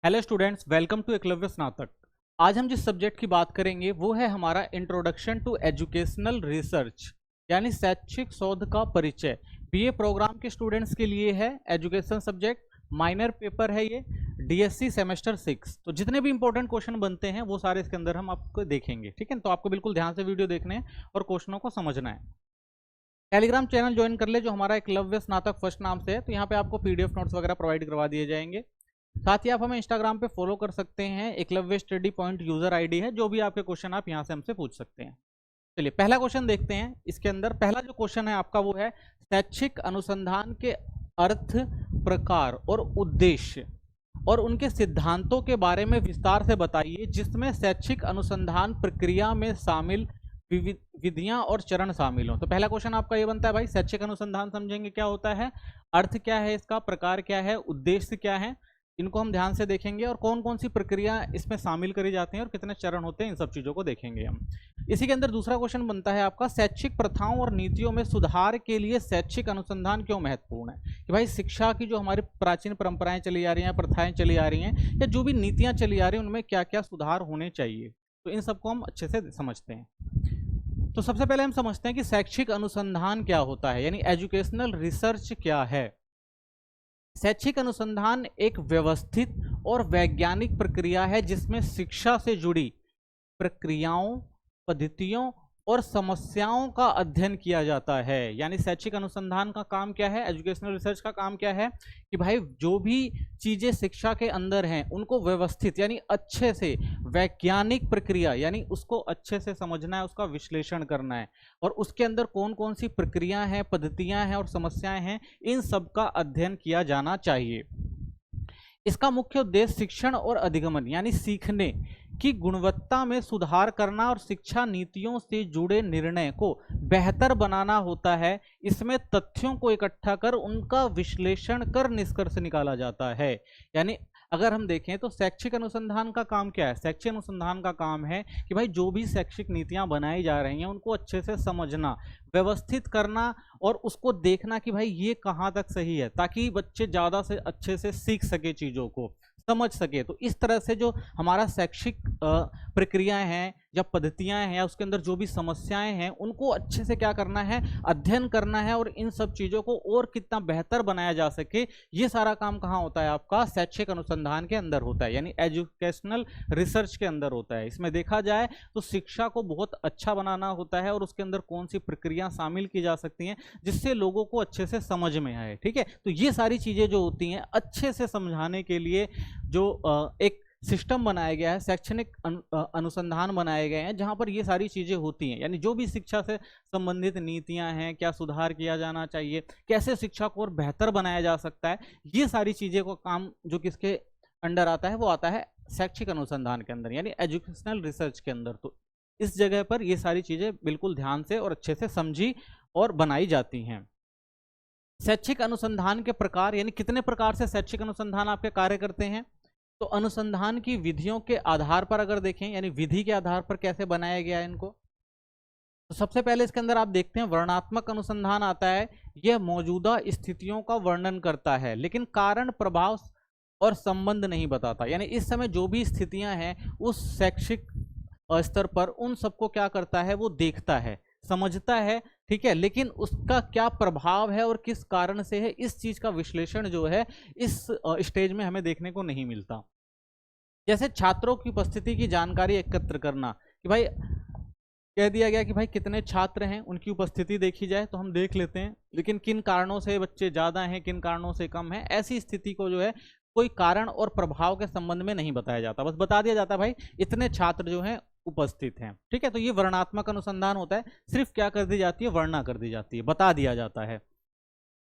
Hello students, welcome to Eklavya Snatak. आज हम जिस सब्जेक्ट की बात करेंगे वो है हमारा इंट्रोडक्शन टू एजुकेशनल रिसर्च यानी शैक्षिक शोध का परिचय। बीए प्रोग्राम के स्टूडेंट्स के लिए है एजुकेशन सब्जेक्ट, माइनर पेपर है ये, डीएससी सेमेस्टर 6। तो जितने भी इंपॉर्टेंट क्वेश्चन बनते हैं वो सारे इसके अंदर हम आपको देखेंगे, ठीक है। तो आपको बिल्कुल ध्यान से वीडियो देखने हैं और क्वेश्चनों को समझना है। टेलीग्राम चैनल ज्वाइन कर ले जो हमारा एकलव्य स्नातक फर्स्ट नाम से है, तो यहाँ पे आपको पीडीएफ नोट्स वगैरह प्रोवाइड करवा दिए जाएंगे। साथ ही आप हमें इंस्टाग्राम पे फॉलो कर सकते हैं, Eklavya study point user ID है। जो भी आपके क्वेश्चन आप यहाँ से हमसे पूछ सकते हैं। चलिए पहला क्वेश्चन देखते हैं। इसके अंदर पहला जो क्वेश्चन है आपका वो है शैक्षिक अनुसंधान के अर्थ, प्रकार और उद्देश्य और उनके सिद्धांतों के बारे में विस्तार से बताइए, जिसमें शैक्षिक अनुसंधान प्रक्रिया में शामिल विधियां और चरण शामिल हों। तो पहला क्वेश्चन आपका ये बनता है भाई, शैक्षिक अनुसंधान समझेंगे क्या होता है, अर्थ क्या है इसका, प्रकार क्या है, उद्देश्य क्या है, इनको हम ध्यान से देखेंगे और कौन कौन सी प्रक्रिया इसमें शामिल करी जाती हैं और कितने चरण होते हैं, इन सब चीजों को देखेंगे हम। इसी के अंदर दूसरा क्वेश्चन बनता है आपका, शैक्षिक प्रथाओं और नीतियों में सुधार के लिए शैक्षिक अनुसंधान क्यों महत्वपूर्ण है। कि भाई शिक्षा की जो हमारी प्राचीन परंपराएं चली आ रही हैं, प्रथाएं चली आ रही हैं, या जो भी नीतियां चली आ रही हैं, उनमें क्या क्या सुधार होने चाहिए। तो इन सबको हम अच्छे से समझते हैं। तो सबसे पहले हम समझते हैं कि शैक्षिक अनुसंधान क्या होता है, यानी एजुकेशनल रिसर्च क्या है। शैक्षिक अनुसंधान एक व्यवस्थित और वैज्ञानिक प्रक्रिया है जिसमें शिक्षा से जुड़ी प्रक्रियाओं, पद्धतियों और समस्याओं का अध्ययन किया जाता है। यानी शैक्षिक अनुसंधान का काम क्या है, एजुकेशनल रिसर्च का काम क्या है कि भाई जो भी चीजें शिक्षा के अंदर हैं उनको व्यवस्थित यानी अच्छे से, वैज्ञानिक प्रक्रिया यानी उसको अच्छे से समझना है, उसका विश्लेषण करना है और उसके अंदर कौन कौन सी प्रक्रियाएं हैं, पद्धतियां हैं और समस्याएं हैं, इन सब का अध्ययन किया जाना चाहिए। इसका मुख्य उद्देश्य शिक्षण और अधिगमन यानी सीखने की गुणवत्ता में सुधार करना और शिक्षा नीतियों से जुड़े निर्णय को बेहतर बनाना होता है। इसमें तथ्यों को इकट्ठा कर उनका विश्लेषण कर निष्कर्ष निकाला जाता है। यानी अगर हम देखें तो शैक्षिक अनुसंधान का काम क्या है, शैक्षिक अनुसंधान का काम है कि भाई जो भी शैक्षिक नीतियां बनाई जा रही हैं उनको अच्छे से समझना, व्यवस्थित करना और उसको देखना कि भाई ये कहाँ तक सही है, ताकि बच्चे ज़्यादा से अच्छे से सीख सके, चीज़ों को समझ सके। तो इस तरह से जो हमारा शैक्षिक प्रक्रियाएं हैं या पद्धतियां हैं या उसके अंदर जो भी समस्याएं हैं उनको अच्छे से क्या करना है, अध्ययन करना है और इन सब चीज़ों को और कितना बेहतर बनाया जा सके, ये सारा काम कहाँ होता है, आपका शैक्षिक अनुसंधान के अंदर होता है, यानी एजुकेशनल रिसर्च के अंदर होता है। इसमें देखा जाए तो शिक्षा को बहुत अच्छा बनाना होता है और उसके अंदर कौन सी प्रक्रिया शामिल की जा सकती हैं जिससे लोगों को अच्छे से समझ में आए, ठीक है। तो ये सारी चीज़ें जो होती हैं अच्छे से समझाने के लिए जो एक सिस्टम बनाया गया है, शैक्षणिक अनुसंधान बनाए गए हैं जहां पर ये सारी चीजें होती हैं। यानी जो भी शिक्षा से संबंधित नीतियां हैं, क्या सुधार किया जाना चाहिए, कैसे शिक्षा को और बेहतर बनाया जा सकता है, ये सारी चीजें को काम जो किसके अंडर आता है, वो आता है शैक्षिक अनुसंधान के अंदर यानी एजुकेशनल रिसर्च के अंदर। तो इस जगह पर ये सारी चीजें बिल्कुल ध्यान से और अच्छे से समझी और बनाई जाती हैं। शैक्षिक अनुसंधान के प्रकार यानी कितने प्रकार से शैक्षिक अनुसंधान आपके कार्य करते हैं। तो अनुसंधान की विधियों के आधार पर अगर देखें, यानी विधि के आधार पर कैसे बनाया गया है इनको, तो सबसे पहले इसके अंदर आप देखते हैं वर्णनात्मक अनुसंधान आता है। यह मौजूदा स्थितियों का वर्णन करता है लेकिन कारण, प्रभाव और संबंध नहीं बताता। यानी इस समय जो भी स्थितियां हैं उस शैक्षिक स्तर पर उन सबको क्या करता है, वो देखता है, समझता है, ठीक है, लेकिन उसका क्या प्रभाव है और किस कारण से है, इस चीज का विश्लेषण जो है इस स्टेज में हमें देखने को नहीं मिलता। जैसे छात्रों की उपस्थिति की जानकारी एकत्र करना, कि भाई कह दिया गया कि भाई कितने छात्र हैं, उनकी उपस्थिति देखी जाए तो हम देख लेते हैं, लेकिन किन कारणों से बच्चे ज़्यादा हैं, किन कारणों से कम है, ऐसी स्थिति को जो है कोई कारण और प्रभाव के संबंध में नहीं बताया जाता, बस बता दिया जाता है भाई इतने छात्र जो हैं उपस्थित हैं, ठीक है। तो ये वर्णनात्मक अनुसंधान होता है, सिर्फ क्या कर दी जाती है, वर्णना कर दी जाती है, बता दिया जाता है।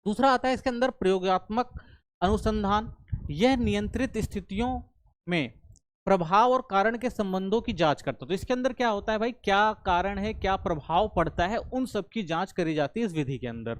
दूसरा आता है इसके अंदर प्रयोगात्मक अनुसंधान। यह नियंत्रित स्थितियों में प्रभाव और कारण के संबंधों की जांच करता है। तो इसके अंदर क्या होता है भाई, क्या कारण है, क्या प्रभाव पड़ता है, उन सब की जांच करी जाती है इस विधि के अंदर।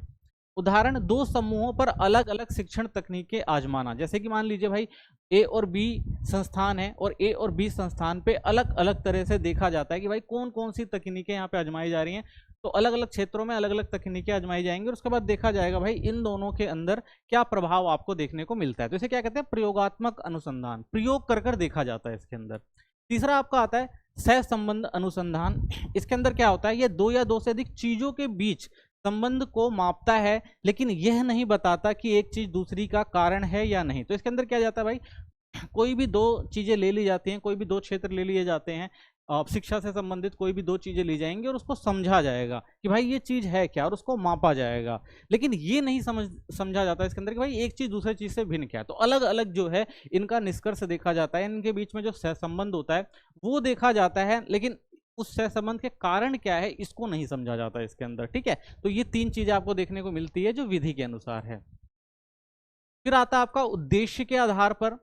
उदाहरण, दो समूहों पर अलग अलग शिक्षण तकनीकें आजमाना। जैसे कि मान लीजिए भाई ए और बी संस्थान है और ए और बी संस्थान पे अलग अलग तरह से देखा जाता है कि भाई कौन कौन सी तकनीकें यहाँ पे आजमाई जा रही हैं। तो अलग अलग क्षेत्रों में अलग अलग तकनीकें आजमाई जाएंगी और उसके बाद देखा जाएगा भाई इन दोनों के अंदर क्या प्रभाव आपको देखने को मिलता है। तो इसे क्या कहते हैं, प्रयोगात्मक अनुसंधान, प्रयोग कर कर देखा जाता है इसके अंदर। तीसरा आपका आता है सहसंबंध अनुसंधान। इसके अंदर क्या होता है, ये दो या दो से अधिक चीजों के बीच संबंध को मापता है, लेकिन यह नहीं बताता कि एक चीज दूसरी का कारण है या नहीं। तो इसके अंदर क्या जाता है भाई, कोई भी दो चीजें ले ली जाती हैं, कोई भी दो क्षेत्र ले लिए जाते हैं, शिक्षा से संबंधित कोई भी दो चीजें ली जाएंगी और उसको समझा जाएगा कि भाई ये चीज है क्या, और उसको मापा जाएगा। लेकिन ये नहीं समझा जाता इसके अंदर कि भाई एक चीज दूसरे चीज से भिन्न क्या है। तो अलग अलग जो है इनका निष्कर्ष देखा जाता है, इनके बीच में जो सहसंबंध होता है वो देखा जाता है, लेकिन उस सहसंबंध के कारण क्या है इसको नहीं समझा जाता इसके अंदर। ठीक है, तो ये तीन चीजें आपको देखने को मिलती है जो विधि के अनुसार है। फिर आता है आपका उद्देश्य के आधार पर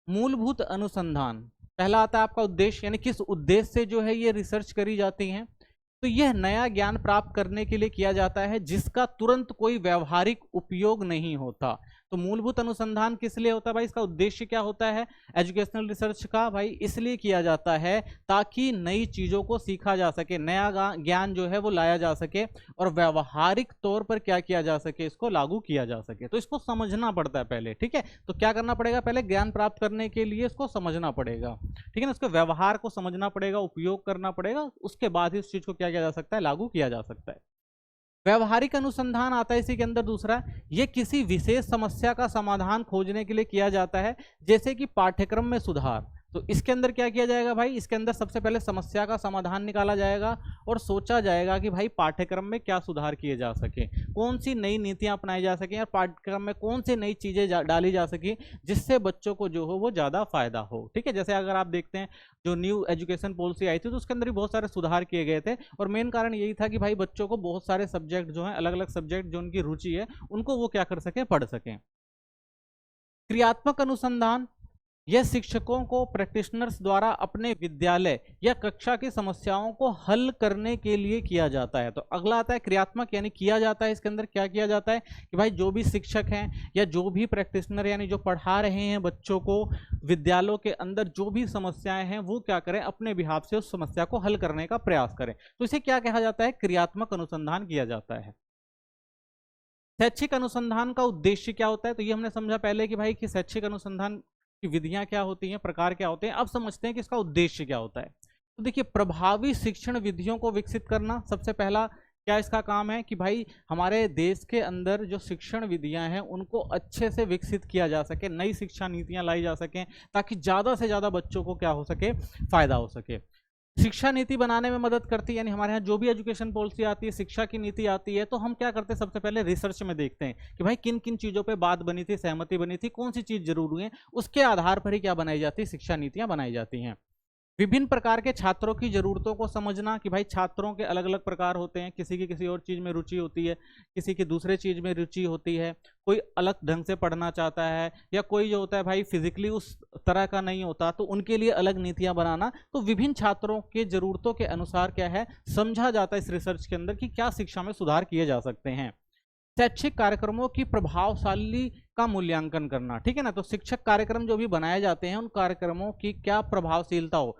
मूलभूत अनुसंधान। पहला आता है आपका उद्देश्य, यानी किस उद्देश्य से जो है ये रिसर्च करी जाती है। तो यह नया ज्ञान प्राप्त करने के लिए किया जाता है जिसका तुरंत कोई व्यावहारिक उपयोग नहीं होता। तो मूलभूत अनुसंधान किस लिए होता है भाई, इसका उद्देश्य क्या होता है एजुकेशनल रिसर्च का, भाई इसलिए किया जाता है ताकि नई चीजों को सीखा जा सके, नया ज्ञान जो है वो लाया जा सके और व्यावहारिक तौर पर क्या किया जा सके, इसको लागू किया जा सके। तो इसको समझना पड़ता है पहले। ठीक है, तो क्या करना पड़ेगा, पहले ज्ञान प्राप्त करने के लिए इसको समझना पड़ेगा। ठीक है ना, उसके व्यवहार को समझना पड़ेगा, उपयोग करना पड़ेगा, उसके बाद ही उस चीज को क्या किया जा सकता है, लागू किया जा सकता है। व्यवहारिक अनुसंधान आता है इसी के अंदर दूसरा, ये किसी विशेष समस्या का समाधान खोजने के लिए किया जाता है, जैसे कि पाठ्यक्रम में सुधार। तो इसके अंदर क्या किया जाएगा भाई, इसके अंदर सबसे पहले समस्या का समाधान निकाला जाएगा और सोचा जाएगा कि भाई पाठ्यक्रम में क्या सुधार किए जा सके, कौन सी नई नीतियां अपनाई जा सकें और पाठ्यक्रम में कौन सी नई चीजें डाली जा सके जिससे बच्चों को जो हो वो ज्यादा फायदा हो। ठीक है, जैसे अगर आप देखते हैं जो न्यू एजुकेशन पॉलिसी आई थी तो उसके अंदर भी बहुत सारे सुधार किए गए थे और मेन कारण यही था कि भाई बच्चों को बहुत सारे सब्जेक्ट जो हैं, अलग अलग सब्जेक्ट जो उनकी रुचि है उनको वो क्या कर सके, पढ़ सकें। क्रियात्मक अनुसंधान, यह शिक्षकों को प्रैक्टिशनर्स द्वारा अपने विद्यालय या कक्षा की समस्याओं को हल करने के लिए किया जाता है। तो अगला आता है क्रियात्मक, यानी किया जाता है। इसके अंदर क्या किया जाता है कि भाई जो भी शिक्षक हैं या जो भी प्रैक्टिशनर यानी जो पढ़ा रहे हैं बच्चों को, विद्यालयों के अंदर जो भी समस्याएं हैं वो क्या करें, अपने बिहाफ से उस समस्या को हल करने का प्रयास करें। तो इसे क्या कहा जाता है, क्रियात्मक अनुसंधान किया जाता है। शैक्षिक अनुसंधान का उद्देश्य क्या होता है, तो ये हमने समझा पहले कि भाई कि शैक्षिक अनुसंधान की विधियां क्या होती हैं, प्रकार क्या होते हैं। अब समझते हैं कि इसका उद्देश्य क्या होता है। तो देखिए, प्रभावी शिक्षण विधियों को विकसित करना सबसे पहला क्या इसका काम है कि भाई हमारे देश के अंदर जो शिक्षण विधियां हैं उनको अच्छे से विकसित किया जा सके, नई शिक्षा नीतियां लाई जा सकें ताकि ज़्यादा से ज़्यादा बच्चों को क्या हो सके, फायदा हो सके। शिक्षा नीति बनाने में मदद करती है, यानी हमारे यहाँ जो भी एजुकेशन पॉलिसी आती है, शिक्षा की नीति आती है, तो हम क्या करते हैं, सबसे पहले रिसर्च में देखते हैं कि भाई किन किन चीज़ों पे बात बनी थी, सहमति बनी थी, कौन सी चीज़ जरूरी है, उसके आधार पर ही क्या बनाई जाती है, शिक्षा नीतियाँ बनाई जाती हैं। विभिन्न प्रकार के छात्रों की जरूरतों को समझना कि भाई छात्रों के अलग अलग प्रकार होते हैं, किसी की किसी और चीज़ में रुचि होती है, किसी की दूसरे चीज़ में रुचि होती है, कोई अलग ढंग से पढ़ना चाहता है या कोई जो होता है भाई फिजिकली उस तरह का नहीं होता, तो उनके लिए अलग नीतियां बनाना। तो विभिन्न छात्रों के जरूरतों के अनुसार क्या है, समझा जाता है इस रिसर्च के अंदर कि क्या शिक्षा में सुधार किए जा सकते हैं। शैक्षिक कार्यक्रमों की प्रभावशाली का मूल्यांकन करना, ठीक है ना, तो शिक्षक कार्यक्रम जो भी बनाए जाते हैं उन कार्यक्रमों की क्या प्रभावशीलता हो,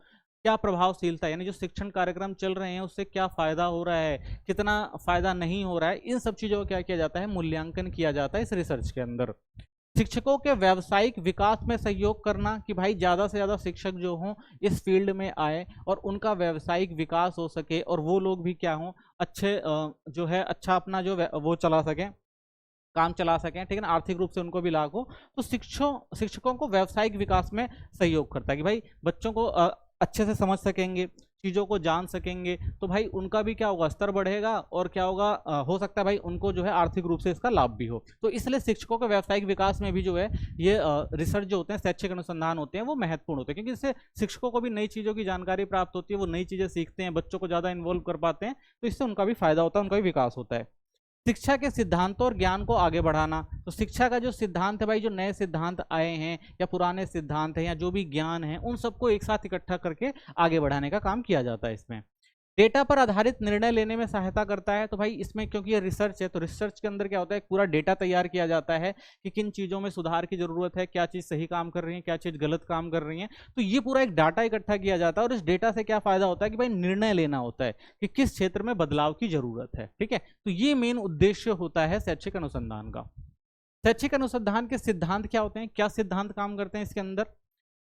क्या प्रभावशीलता यानी जो शिक्षण कार्यक्रम चल रहे हैं उससे क्या फायदा हो रहा है, कितना फायदा नहीं हो रहा है, इन सब चीजों का क्या किया जाता है, मूल्यांकन किया जाता है इस रिसर्च के अंदर। शिक्षकों के व्यावसायिक विकास में सहयोग करना कि भाई ज़्यादा से ज़्यादा शिक्षक जो हों इस फील्ड में आए और उनका व्यावसायिक विकास हो सके और वो लोग भी क्या हों, अच्छे जो है अच्छा अपना जो वो चला सकें, काम चला सकें, ठीक है ना, आर्थिक रूप से उनको भी लाभ हो। तो शिक्षकों को व्यावसायिक विकास में सहयोग करता है कि भाई बच्चों को अच्छे से समझ सकेंगे, चीज़ों को जान सकेंगे, तो भाई उनका भी क्या होगा, स्तर बढ़ेगा और क्या होगा, हो सकता है भाई उनको जो है आर्थिक रूप से इसका लाभ भी हो। तो इसलिए शिक्षकों के व्यावसायिक विकास में भी जो है ये रिसर्च जो होते हैं, शैक्षिक अनुसंधान होते हैं, वो महत्वपूर्ण होते हैं, क्योंकि इससे शिक्षकों को भी नई चीज़ों की जानकारी प्राप्त होती है, वो नई चीज़ें सीखते हैं, बच्चों को ज़्यादा इन्वॉल्व कर पाते हैं, तो इससे उनका भी फायदा होता है, उनका भी विकास होता है। शिक्षा के सिद्धांतों और ज्ञान को आगे बढ़ाना, तो शिक्षा का जो सिद्धांत है भाई, जो नए सिद्धांत आए हैं या पुराने सिद्धांत हैं या जो भी ज्ञान है उन सबको एक साथ इकट्ठा करके आगे बढ़ाने का काम किया जाता है इसमें। डेटा पर आधारित निर्णय लेने में सहायता करता है। तो भाई इसमें क्योंकि ये रिसर्च है तो रिसर्च के अंदर क्या होता है, एक पूरा डेटा तैयार किया जाता है कि किन चीज़ों में सुधार की जरूरत है, क्या चीज़ सही काम कर रही है, क्या चीज़ गलत काम कर रही है। तो ये पूरा एक डाटा इकट्ठा किया जाता है और इस डेटा से क्या फायदा होता है कि भाई निर्णय लेना होता है कि किस क्षेत्र में बदलाव की जरूरत है। ठीक है, तो ये मेन उद्देश्य होता है शैक्षिक अनुसंधान का। शैक्षिक अनुसंधान के सिद्धांत क्या होते हैं, क्या सिद्धांत काम करते हैं इसके अंदर?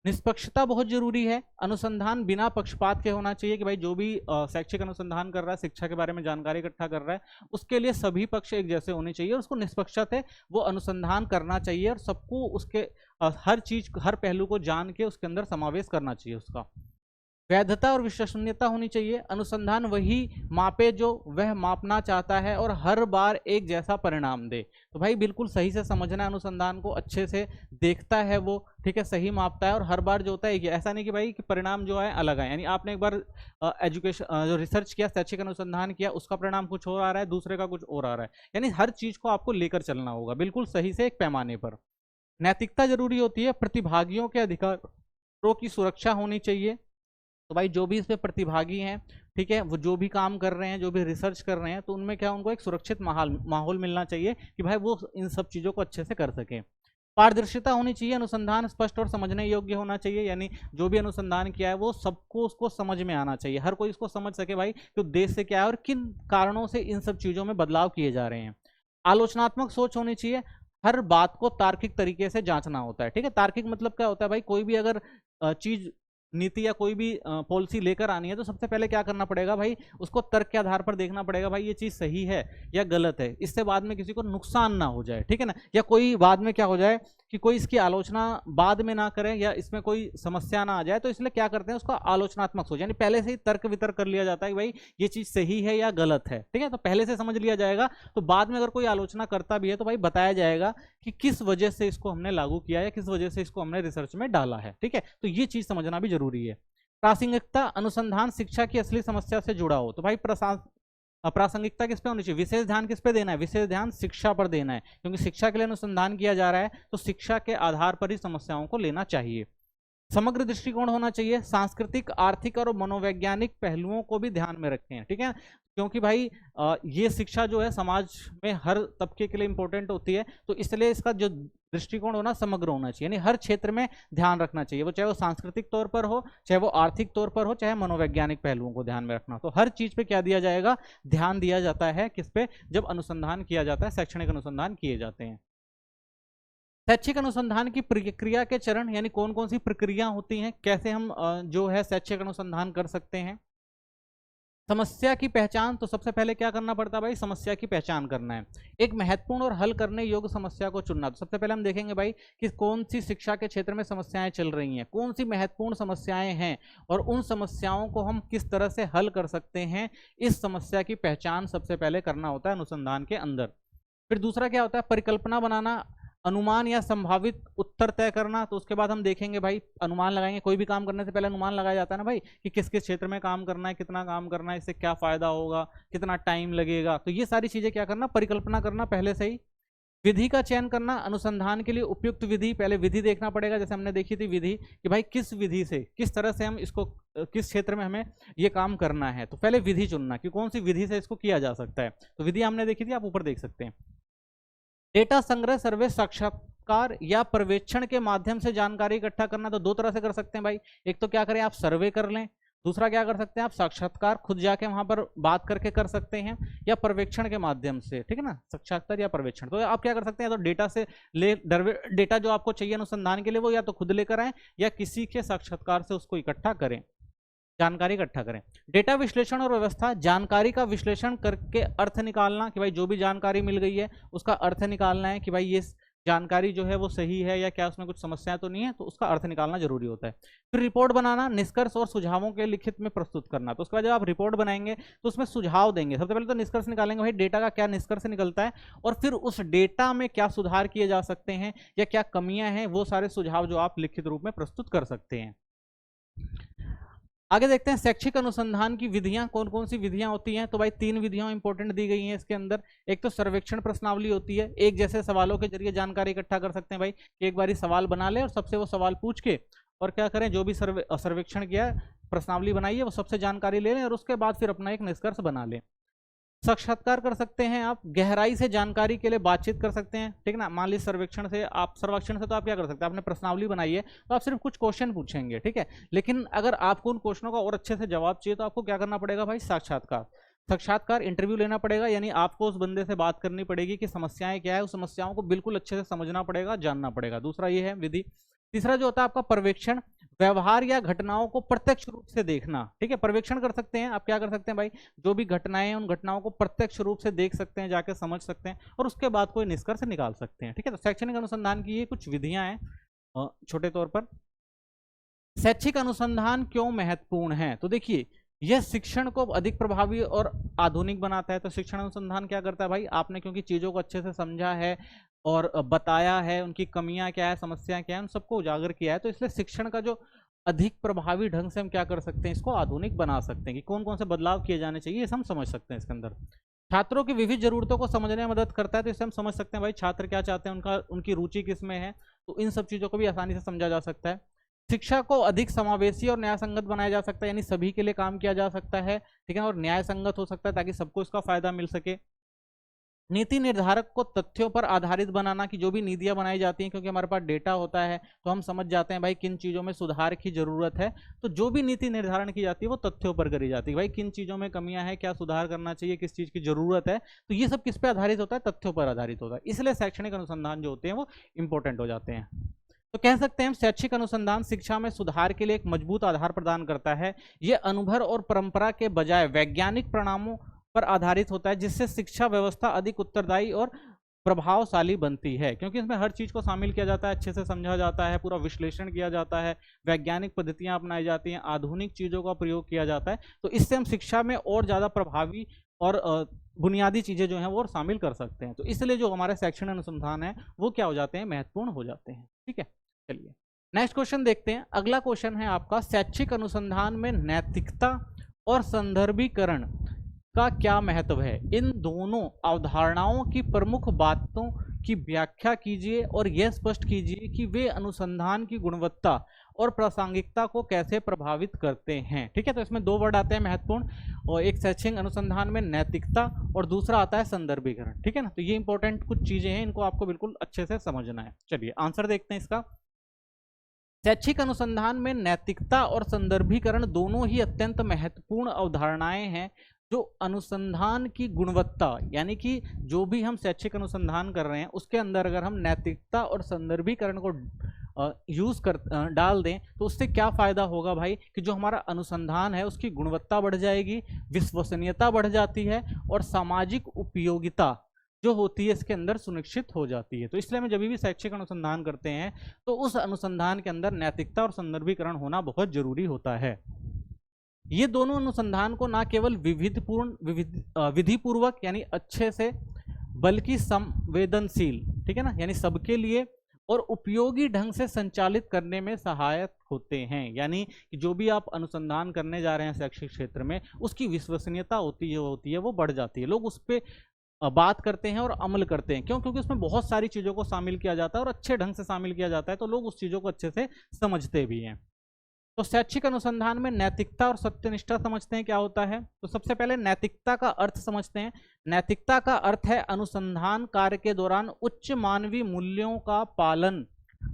निष्पक्षता बहुत जरूरी है, अनुसंधान बिना पक्षपात के होना चाहिए कि भाई जो भी शैक्षिक अनुसंधान कर रहा है, शिक्षा के बारे में जानकारी इकट्ठा कर रहा है, उसके लिए सभी पक्ष एक जैसे होने चाहिए और उसको निष्पक्षता है वो अनुसंधान करना चाहिए और सबको उसके हर चीज हर पहलू को जान के उसके अंदर समावेश करना चाहिए उसका। वैधता और विश्वसनीयता होनी चाहिए, अनुसंधान वही मापे जो वह मापना चाहता है और हर बार एक जैसा परिणाम दे। तो भाई बिल्कुल सही से समझना है अनुसंधान को, अच्छे से देखता है वो, ठीक है, सही मापता है और हर बार जो होता है ऐसा नहीं कि भाई कि परिणाम जो है अलग है, यानी आपने एक बार एजुकेशन जो रिसर्च किया, शैक्षिक अनुसंधान किया, उसका परिणाम कुछ और आ रहा है, दूसरे का कुछ और आ रहा है, यानी हर चीज को आपको लेकर चलना होगा बिल्कुल सही से एक पैमाने पर। नैतिकता जरूरी होती है, प्रतिभागियों के अधिकारों की सुरक्षा होनी चाहिए। तो भाई जो भी इसमें प्रतिभागी हैं, ठीक है, वो जो भी काम कर रहे हैं, जो भी रिसर्च कर रहे हैं, तो उनमें क्या उनको एक सुरक्षित माहौल मिलना चाहिए कि भाई वो इन सब चीज़ों को अच्छे से कर सकें। पारदर्शिता होनी चाहिए, अनुसंधान स्पष्ट और समझने योग्य होना चाहिए, यानी जो भी अनुसंधान किया है वो सबको उसको समझ में आना चाहिए, हर कोई इसको समझ सके भाई कि उद्देश्य क्या है और किन कारणों से इन सब चीज़ों में बदलाव किए जा रहे हैं। आलोचनात्मक सोच होनी चाहिए, हर बात को तार्किक तरीके से जांचना होता है। ठीक है, तार्किक मतलब क्या होता है भाई, कोई भी अगर चीज नीति या कोई भी पॉलिसी लेकर आनी है तो सबसे पहले क्या करना पड़ेगा भाई, उसको तर्क के आधार पर देखना पड़ेगा भाई ये चीज सही है या गलत है, इससे बाद में किसी को नुकसान ना हो जाए, ठीक है ना, या कोई बाद में क्या हो जाए कि कोई इसकी आलोचना बाद में ना करे या इसमें कोई समस्या ना आ जाए। तो इसलिए क्या करते हैं, उसका आलोचनात्मक सोच, यानी पहले से ही तर्क वितर्क कर लिया जाता है कि भाई ये चीज सही है या गलत है। ठीक है, तो पहले से समझ लिया जाएगा, तो बाद में अगर कोई आलोचना करता भी है तो भाई बताया जाएगा कि किस वजह से इसको हमने लागू किया है, किस वजह से इसको हमने रिसर्च में डाला है। ठीक है, तो ये चीज समझना भी जरूरी है। प्रासंगिकता, अनुसंधान शिक्षा की असली समस्या से जुड़ा हो। तो भाई प्रासंगिकता किस पे होनी चाहिए, विशेष ध्यान किस पे देना है, विशेष ध्यान शिक्षा पर देना है, क्योंकि शिक्षा के लिए अनुसंधान किया जा रहा है तो शिक्षा के आधार पर ही समस्याओं को लेना चाहिए। समग्र दृष्टिकोण होना चाहिए, सांस्कृतिक, आर्थिक और मनोवैज्ञानिक पहलुओं को भी ध्यान में रखें। ठीक है, क्योंकि भाई ये शिक्षा जो है समाज में हर तबके के लिए इंपॉर्टेंट होती है, तो इसलिए इसका जो दृष्टिकोण होना समग्र होना चाहिए, यानी हर क्षेत्र में ध्यान रखना चाहिए, वो चाहे वो सांस्कृतिक तौर पर हो, चाहे वो आर्थिक तौर पर हो, चाहे मनोवैज्ञानिक पहलुओं को ध्यान में रखना। तो हर चीज पे क्या दिया जाएगा, ध्यान दिया जाता है, किस पे, जब अनुसंधान किया जाता है, शैक्षणिक अनुसंधान किए जाते हैं। शैक्षिक अनुसंधान की प्रक्रिया के चरण, यानी कौन कौन सी प्रक्रिया होती हैं, कैसे हम जो है शैक्षिक अनुसंधान कर सकते हैं। समस्या की पहचान, तो सबसे पहले क्या करना पड़ता है भाई, समस्या की पहचान करना है, एक महत्वपूर्ण और हल करने योग्य समस्या को चुनना। तो सबसे पहले हम देखेंगे भाई कि कौन सी शिक्षा के क्षेत्र में समस्याएं चल रही हैं, कौन सी महत्वपूर्ण समस्याएं हैं और उन समस्याओं को हम किस तरह से हल कर सकते हैं, इस समस्या की पहचान सबसे पहले करना होता है अनुसंधान के अंदर। फिर दूसरा क्या होता है, परिकल्पना बनाना, अनुमान या संभावित उत्तर तय करना। तो उसके बाद हम देखेंगे भाई, अनुमान लगाएंगे, कोई भी काम करने से पहले अनुमान लगाया जाता है ना भाई कि किस किस क्षेत्र में काम करना है, कितना काम करना है, इससे क्या फायदा होगा, कितना टाइम लगेगा, तो ये सारी चीजें क्या करना, परिकल्पना करना पहले से ही। विधि का चयन करना, अनुसंधान के लिए उपयुक्त विधि, पहले विधि देखना पड़ेगा, जैसे हमने देखी थी विधि कि भाई किस विधि से, किस तरह से हम इसको, किस क्षेत्र में हमें ये काम करना है, तो पहले विधि चुनना कि कौन सी विधि से इसको किया जा सकता है। तो विधि हमने देखी थी, आप ऊपर देख सकते हैं। डेटा संग्रह, सर्वे, साक्षात्कार या पर्यवेक्षण के माध्यम से जानकारी इकट्ठा करना। तो दो तरह से कर सकते हैं भाई, एक तो क्या करें आप सर्वे कर लें, दूसरा क्या कर सकते हैं आप साक्षात्कार खुद जाके वहां पर बात करके कर सकते हैं, या पर्यवेक्षण के माध्यम से, ठीक है ना, साक्षात्कार या पर्यवेक्षण। तो आप क्या कर सकते हैं, तो डेटा से डेटा जो आपको चाहिए अनुसंधान के लिए वो या तो खुद लेकर आए या किसी के साक्षात्कार से उसको इकट्ठा करें, जानकारी इकट्ठा करें। डेटा विश्लेषण और व्यवस्था, जानकारी का विश्लेषण करके अर्थ निकालना कि भाई जो भी जानकारी मिल गई है उसका अर्थ निकालना है कि भाई ये जानकारी जो है वो सही है या क्या उसमें कुछ समस्याएं तो नहीं है, तो उसका अर्थ निकालना जरूरी होता है। फिर रिपोर्ट बनाना, निष्कर्ष और सुझावों के लिखित में प्रस्तुत करना। तो उसके बाद जब आप रिपोर्ट बनाएंगे तो उसमें सुझाव देंगे, सबसे पहले तो निष्कर्ष निकालेंगे भाई डेटा का क्या निष्कर्ष निकलता है और फिर उस डेटा में क्या सुधार किए जा सकते हैं या क्या कमियां हैं, वो सारे सुझाव जो आप लिखित रूप में प्रस्तुत कर सकते हैं। आगे देखते हैं शैक्षिक अनुसंधान की विधियां, कौन कौन सी विधियां होती हैं। तो भाई 3 विधियां इंपॉर्टेंट दी गई हैं इसके अंदर। एक तो सर्वेक्षण प्रश्नावली होती है, एक जैसे सवालों के जरिए जानकारी इकट्ठा कर सकते हैं भाई कि एक बारी सवाल बना ले और सबसे वो सवाल पूछ के और क्या करें, जो भी सर्वेक्षण किया प्रश्नावली बनाइए, वो सबसे जानकारी ले लें और उसके बाद फिर अपना एक निष्कर्ष बना लें। साक्षात्कार कर सकते हैं आप, गहराई से जानकारी के लिए बातचीत कर सकते हैं, ठीक ना। मान लीजिए सर्वेक्षण से तो आप क्या कर सकते हैं, आपने प्रश्नावली बनाई है तो आप सिर्फ कुछ क्वेश्चन पूछेंगे, ठीक है। लेकिन अगर आपको उन क्वेश्चनों का और अच्छे से जवाब चाहिए तो आपको क्या करना पड़ेगा भाई, साक्षात्कार इंटरव्यू लेना पड़ेगा, यानी आपको उस बंदे से बात करनी पड़ेगी कि समस्याएं क्या है, उस समस्याओं को बिल्कुल अच्छे से समझना पड़ेगा, जानना पड़ेगा। दूसरा ये है विधि। तीसरा जो होता है आपका पर्यवेक्षण, व्यवहार या घटनाओं को प्रत्यक्ष रूप से देखना, ठीक है। पर्यवेक्षण कर सकते हैं आप, क्या कर सकते हैं भाई, जो भी घटनाएं हैं उन घटनाओं को प्रत्यक्ष रूप से देख सकते हैं, जाके समझ सकते हैं और उसके बाद कोई निष्कर्ष निकाल सकते हैं, ठीक है। तो शैक्षणिक अनुसंधान की ये कुछ विधियां हैं छोटे तौर पर। शैक्षिक अनुसंधान क्यों महत्वपूर्ण है, तो देखिए यह शिक्षण को अधिक प्रभावी और आधुनिक बनाता है। तो शिक्षण अनुसंधान क्या करता है भाई, आपने क्योंकि चीजों को अच्छे से समझा है और बताया है, उनकी कमियां क्या है, समस्याएं क्या है, उन सबको उजागर किया है, तो इसलिए शिक्षण का जो अधिक प्रभावी ढंग से हम क्या कर सकते हैं, इसको आधुनिक बना सकते हैं कि कौन कौन से बदलाव किए जाने चाहिए, ये हम समझ सकते हैं इसके अंदर। छात्रों की विविध जरूरतों को समझने में मदद करता है, तो इससे हम समझ सकते हैं भाई छात्र क्या चाहते हैं, उनकी रुचि किस में है, तो इन सब चीजों को भी आसानी से समझा जा सकता है। शिक्षा को अधिक समावेशी और न्याय संगत बनाया जा सकता है, यानी सभी के लिए काम किया जा सकता है, ठीक है, और न्याय संगत हो सकता है ताकि सबको इसका फायदा मिल सके। नीति निर्धारक को तथ्यों पर आधारित बनाना, कि जो भी नीतियां बनाई जाती हैं, क्योंकि हमारे पास डेटा होता है तो हम समझ जाते हैं भाई किन चीज़ों में सुधार की जरूरत है, तो जो भी नीति निर्धारण की जाती है वो तथ्यों पर करी जाती है, भाई किन चीज़ों में कमियां हैं, क्या सुधार करना चाहिए, किस चीज़ की जरूरत है, तो ये सब किस पे आधारित होता है, तथ्यों पर आधारित होता है। इसलिए शैक्षणिक अनुसंधान जो होते हैं वो इंपॉर्टेंट हो जाते हैं। तो कह सकते हैं हम शैक्षिक अनुसंधान शिक्षा में सुधार के लिए एक मजबूत आधार प्रदान करता है। ये अनुभव और परंपरा के बजाय वैज्ञानिक परिणामों पर आधारित होता है, जिससे शिक्षा व्यवस्था अधिक उत्तरदायी और प्रभावशाली बनती है, क्योंकि इसमें हर चीज को शामिल किया जाता है, अच्छे से समझा जाता है, पूरा विश्लेषण किया जाता है, वैज्ञानिक पद्धतियां अपनाई जाती हैं, आधुनिक चीजों का प्रयोग किया जाता है, तो इससे हम शिक्षा में और ज्यादा प्रभावी और बुनियादी चीजें जो हैं वो शामिल कर सकते हैं। तो इसलिए जो हमारे शैक्षणिक अनुसंधान है वो क्या हो जाते हैं, महत्वपूर्ण हो जाते हैं, ठीक है। चलिए नेक्स्ट क्वेश्चन देखते हैं। अगला क्वेश्चन है आपका, शैक्षिक अनुसंधान में नैतिकता और संदर्भीकरण का क्या महत्व है, इन दोनों अवधारणाओं की प्रमुख बातों की व्याख्या कीजिए और यह स्पष्ट कीजिए कि वे अनुसंधान की गुणवत्ता और प्रासंगिकता को कैसे प्रभावित करते हैं, ठीक है। तो इसमें दो वर्ड आते हैं महत्वपूर्ण, और एक शैक्षिक अनुसंधान में नैतिकता और दूसरा आता है संदर्भीकरण, ठीक है ना। तो ये इंपॉर्टेंट कुछ चीजें हैं, इनको आपको बिल्कुल अच्छे से समझना है। चलिए आंसर देखते हैं इसका। शैक्षिक अनुसंधान में नैतिकता और संदर्भीकरण दोनों ही अत्यंत महत्वपूर्ण अवधारणाएं हैं, जो अनुसंधान की गुणवत्ता, यानी कि जो भी हम शैक्षिक अनुसंधान कर रहे हैं उसके अंदर अगर हम नैतिकता और संदर्भीकरण को डाल दें तो उससे क्या फायदा होगा भाई, कि जो हमारा अनुसंधान है उसकी गुणवत्ता बढ़ जाएगी, विश्वसनीयता बढ़ जाती है और सामाजिक उपयोगिता जो होती है इसके अंदर सुनिश्चित हो जाती है। तो इसलिए हम जब भी शैक्षिक अनुसंधान करते हैं तो उस अनुसंधान के अंदर नैतिकता और संदर्भीकरण होना बहुत जरूरी होता है। ये दोनों अनुसंधान को ना केवल विधिपूर्वक यानी अच्छे से, बल्कि संवेदनशील, ठीक है ना, यानी सबके लिए और उपयोगी ढंग से संचालित करने में सहायक होते हैं, यानी कि जो भी आप अनुसंधान करने जा रहे हैं शैक्षिक क्षेत्र में उसकी विश्वसनीयता होती है वो बढ़ जाती है, लोग उस पर बात करते हैं और अमल करते हैं। क्यों? क्योंकि उसमें बहुत सारी चीज़ों को शामिल किया जाता है और अच्छे ढंग से शामिल किया जाता है, तो लोग उस चीज़ों को अच्छे से समझते भी हैं। तो शैक्षिक अनुसंधान में नैतिकता और सत्यनिष्ठा समझते हैं क्या होता है। तो सबसे पहले नैतिकता का अर्थ समझते हैं। नैतिकता का अर्थ है अनुसंधान कार्य के दौरान उच्च मानवीय मूल्यों का पालन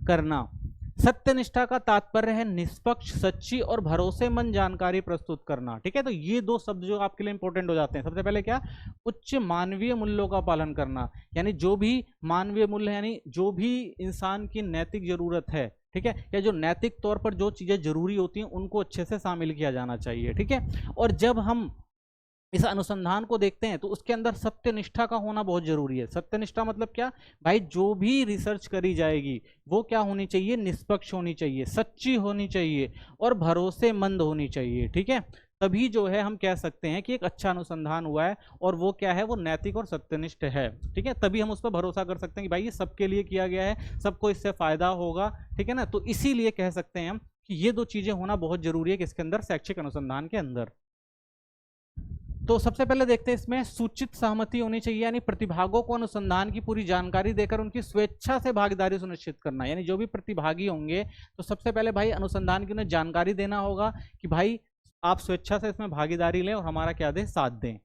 करना। सत्यनिष्ठा का तात्पर्य है निष्पक्ष, सच्ची और भरोसेमंद जानकारी प्रस्तुत करना, ठीक है। तो ये दो शब्द जो आपके लिए इंपॉर्टेंट हो जाते हैं। सबसे पहले क्या, उच्च मानवीय मूल्यों का पालन करना, यानी जो भी मानवीय मूल्य यानी जो भी इंसान की नैतिक जरूरत है, ठीक है, या जो नैतिक तौर पर जो चीजें जरूरी होती हैं उनको अच्छे से शामिल किया जाना चाहिए, ठीक है। और जब हम इस अनुसंधान को देखते हैं तो उसके अंदर सत्यनिष्ठा का होना बहुत जरूरी है। सत्यनिष्ठा मतलब क्या भाई, जो भी रिसर्च करी जाएगी वो क्या होनी चाहिए, निष्पक्ष होनी चाहिए, सच्ची होनी चाहिए और भरोसेमंद होनी चाहिए, ठीक है। तभी जो है हम कह सकते हैं कि एक अच्छा अनुसंधान हुआ है और वो क्या है, वो नैतिक और सत्यनिष्ठ है, ठीक है। तभी हम उस पर भरोसा कर सकते हैं कि भाई ये सबके लिए किया गया है, सबको इससे फायदा होगा, ठीक है ना। तो इसीलिए कह सकते हैं हम कि ये दो चीजें होना बहुत जरूरी है किसके अंदर, शैक्षिक अनुसंधान के अंदर। तो सबसे पहले देखते हैं इसमें सूचित सहमति होनी चाहिए, यानी प्रतिभागों को अनुसंधान की पूरी जानकारी देकर उनकी स्वेच्छा से भागीदारी सुनिश्चित करना। यानी जो भी प्रतिभागी होंगे तो सबसे पहले भाई अनुसंधान की उन्हें जानकारी देना होगा कि भाई आप स्वेच्छा से इसमें भागीदारी लें और हमारा क्या दें, साथ दें।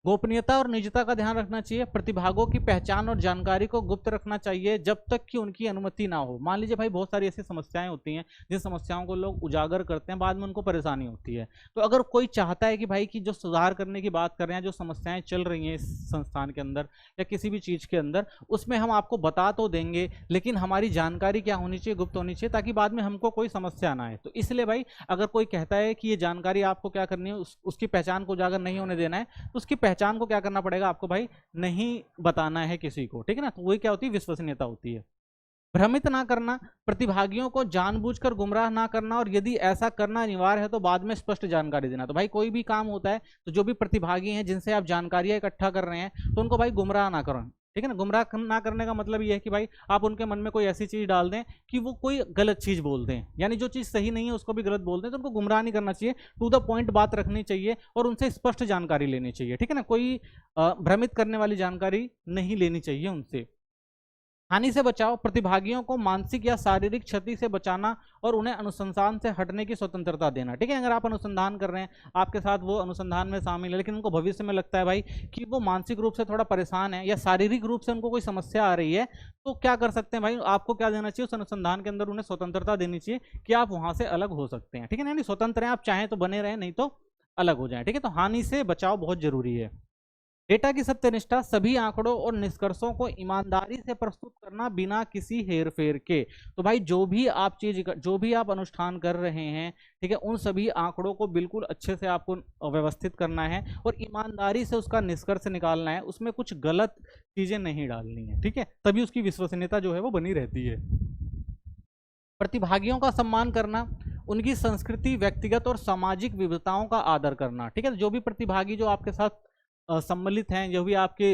गोपनीयता और निजता का ध्यान रखना चाहिए। प्रतिभागों की पहचान और जानकारी को गुप्त रखना चाहिए जब तक कि उनकी अनुमति ना हो। मान लीजिए भाई बहुत सारी ऐसी समस्याएं होती हैं जिन समस्याओं को लोग उजागर करते हैं, बाद में उनको परेशानी होती है। तो अगर कोई चाहता है कि भाई कि जो सुधार करने की बात कर रहे हैं, जो समस्याएं चल रही हैं इस संस्थान के अंदर या किसी भी चीज के अंदर, उसमें हम आपको बता तो देंगे, लेकिन हमारी जानकारी क्या होनी चाहिए, गुप्त होनी चाहिए, ताकि बाद में हमको कोई समस्या ना आए। तो इसलिए भाई अगर कोई कहता है कि ये जानकारी आपको क्या करनी है, उसकी पहचान को उजागर नहीं होने देना है, तो उसकी पहचान को क्या करना पड़ेगा आपको भाई, नहीं बताना है किसी को, ठीक है ना। तो वही क्या होती है, विश्वसनीयता होती है। भ्रमित ना करना, प्रतिभागियों को जानबूझकर गुमराह ना करना, और यदि ऐसा करना अनिवार्य है तो बाद में स्पष्ट जानकारी देना। तो भाई कोई भी काम होता है तो जो भी प्रतिभागी हैं जिनसे आप जानकारियां इकट्ठा कर रहे हैं तो उनको भाई गुमराह ना करें, ठीक है ना। गुमराह ना करने का मतलब ये है कि भाई आप उनके मन में कोई ऐसी चीज डाल दें कि वो कोई गलत चीज बोल दें, यानी जो चीज सही नहीं है उसको भी गलत बोल दें, तो उनको गुमराह नहीं करना चाहिए। टू द पॉइंट बात रखनी चाहिए और उनसे स्पष्ट जानकारी लेनी चाहिए, ठीक है ना। कोई भ्रमित करने वाली जानकारी नहीं लेनी चाहिए उनसे। हानि से बचाव, प्रतिभागियों को मानसिक या शारीरिक क्षति से बचाना और उन्हें अनुसंधान से हटने की स्वतंत्रता देना, ठीक है। अगर आप अनुसंधान कर रहे हैं, आपके साथ वो अनुसंधान में शामिल है, लेकिन उनको भविष्य में लगता है भाई कि वो मानसिक रूप से थोड़ा परेशान है या शारीरिक रूप से उनको कोई समस्या आ रही है, तो क्या कर सकते हैं भाई, आपको क्या देना चाहिए, उस अनुसंधान के अंदर उन्हें स्वतंत्रता देनी चाहिए कि आप वहां से अलग हो सकते हैं, ठीक है ना। स्वतंत्र हैं, आप चाहें तो बने रहें, नहीं तो अलग हो जाए, ठीक है। तो हानि से बचाव बहुत जरूरी है। डेटा की सत्यनिष्ठा, सभी आंकड़ों और निष्कर्षों को ईमानदारी से प्रस्तुत करना बिना किसी हेरफेर के। तो भाई जो भी आप अनुष्ठान कर रहे हैं, ठीक है, उन सभी आंकड़ों को बिल्कुल अच्छे से आपको व्यवस्थित करना है और ईमानदारी से उसका निष्कर्ष निकालना है, उसमें कुछ गलत चीजें नहीं डालनी है, ठीक है, तभी उसकी विश्वसनीयता जो है वो बनी रहती है। प्रतिभागियों का सम्मान करना, उनकी संस्कृति, व्यक्तिगत और सामाजिक विविधताओं का आदर करना, ठीक है। जो भी प्रतिभागी जो आपके साथ सम्मिलित हैं, जो भी आपके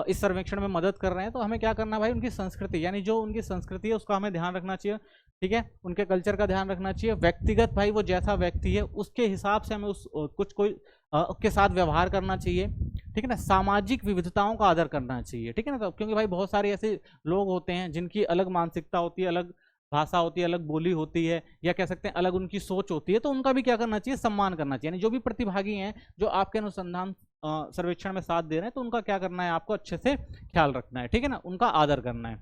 इस सर्वेक्षण में मदद कर रहे हैं, तो हमें क्या करना है भाई, उनकी संस्कृति, यानी जो उनकी संस्कृति है उसका हमें ध्यान रखना चाहिए, ठीक है। उनके कल्चर का ध्यान रखना चाहिए। व्यक्तिगत भाई वो जैसा व्यक्ति है उसके हिसाब से हमें उस के साथ व्यवहार करना चाहिए, ठीक है ना। सामाजिक विविधताओं का आदर करना चाहिए, ठीक है ना। तो क्योंकि भाई बहुत सारे ऐसे लोग होते हैं जिनकी अलग मानसिकता होती है, अलग भाषा होती है, अलग बोली होती है, या कह सकते हैं अलग उनकी सोच होती है, तो उनका भी क्या करना चाहिए, सम्मान करना चाहिए। यानी जो भी प्रतिभागी हैं जो आपके अनुसंधान सर्वेक्षण में साथ दे रहे हैं, तो उनका क्या करना है, आपको अच्छे से ख्याल रखना है, ठीक है ना, उनका आदर करना है।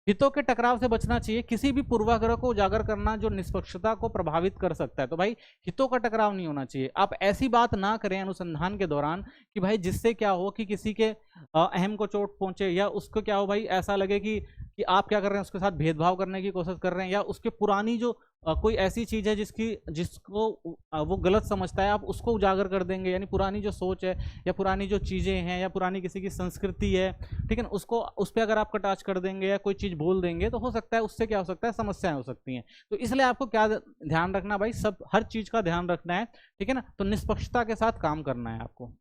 हितों के टकराव से बचना चाहिए, किसी भी पूर्वाग्रह को उजागर करना जो निष्पक्षता को प्रभावित कर सकता है। तो भाई हितों का टकराव नहीं होना चाहिए। आप ऐसी बात ना करें अनुसंधान के दौरान कि भाई जिससे क्या हो कि किसी के अहम को चोट पहुंचे, या उसको क्या हो भाई ऐसा लगे कि आप क्या कर रहे हैं, उसके साथ भेदभाव करने की कोशिश कर रहे हैं, या उसके पुरानी जो कोई ऐसी चीज है जिसको वो गलत समझता है, आप उसको उजागर कर देंगे। यानी पुरानी जो सोच है या पुरानी जो चीजें हैं या पुरानी किसी की संस्कृति है, ठीक है ना, उसको उस पर अगर आप कटाच कर देंगे या कोई चीज बोल देंगे, तो हो सकता है उससे क्या हो सकता है, समस्याएं हो सकती हैं। तो इसलिए आपको क्या ध्यान रखना भाई, सब हर चीज का ध्यान रखना है, ठीक है ना। तो निष्पक्षता के साथ काम करना है आपको।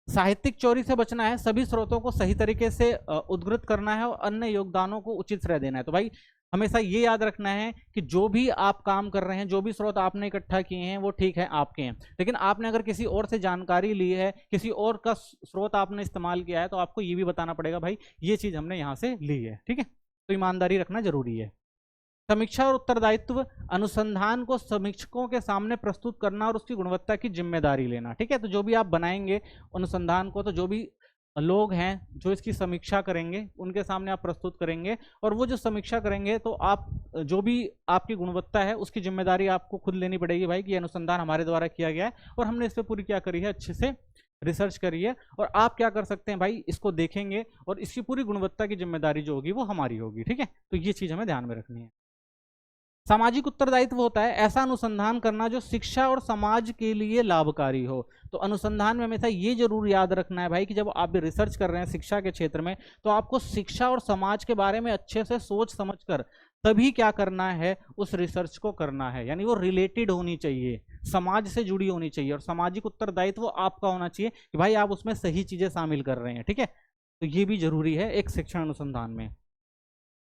साहित्यिक चोरी से बचना है, सभी स्रोतों को सही तरीके से उद्धृत करना है और अन्य योगदानों को उचित श्रेय देना है। तो भाई हमेशा ये याद रखना है कि जो भी आप काम कर रहे हैं, जो भी स्रोत आपने इकट्ठा किए हैं, वो ठीक है आपके हैं, लेकिन आपने अगर किसी और से जानकारी ली है, किसी और का स्रोत आपने इस्तेमाल किया है, तो आपको ये भी बताना पड़ेगा भाई ये चीज हमने यहाँ से ली है, ठीक है। तो ईमानदारी रखना जरूरी है। समीक्षा और उत्तरदायित्व, अनुसंधान को समीक्षकों के सामने प्रस्तुत करना और उसकी गुणवत्ता की जिम्मेदारी लेना, ठीक है। तो जो भी आप बनाएंगे अनुसंधान को, तो जो भी लोग हैं जो इसकी समीक्षा करेंगे उनके सामने आप प्रस्तुत करेंगे, और वो जो समीक्षा करेंगे तो आप जो भी आपकी गुणवत्ता है उसकी जिम्मेदारी आपको खुद लेनी पड़ेगी भाई, कि अनुसंधान हमारे द्वारा किया गया है और हमने इस पर पूरी क्या करी है, अच्छे से रिसर्च करी है, और आप क्या कर सकते हैं भाई, इसको देखेंगे और इसकी पूरी गुणवत्ता की जिम्मेदारी जो होगी वो हमारी होगी, ठीक है। तो ये चीज हमें ध्यान में रखनी है। सामाजिक उत्तरदायित्व होता है ऐसा अनुसंधान करना जो शिक्षा और समाज के लिए लाभकारी हो। तो अनुसंधान में हमेशा ये जरूर याद रखना है भाई कि जब आप भी रिसर्च कर रहे हैं शिक्षा के क्षेत्र में, तो आपको शिक्षा और समाज के बारे में अच्छे से सोच समझकर तभी क्या करना है, उस रिसर्च को करना है। यानी वो रिलेटेड होनी चाहिए, समाज से जुड़ी होनी चाहिए, और सामाजिक उत्तरदायित्व आपका होना चाहिए कि भाई आप उसमें सही चीजें शामिल कर रहे हैं, ठीक है। तो ये भी जरूरी है एक शिक्षण अनुसंधान में।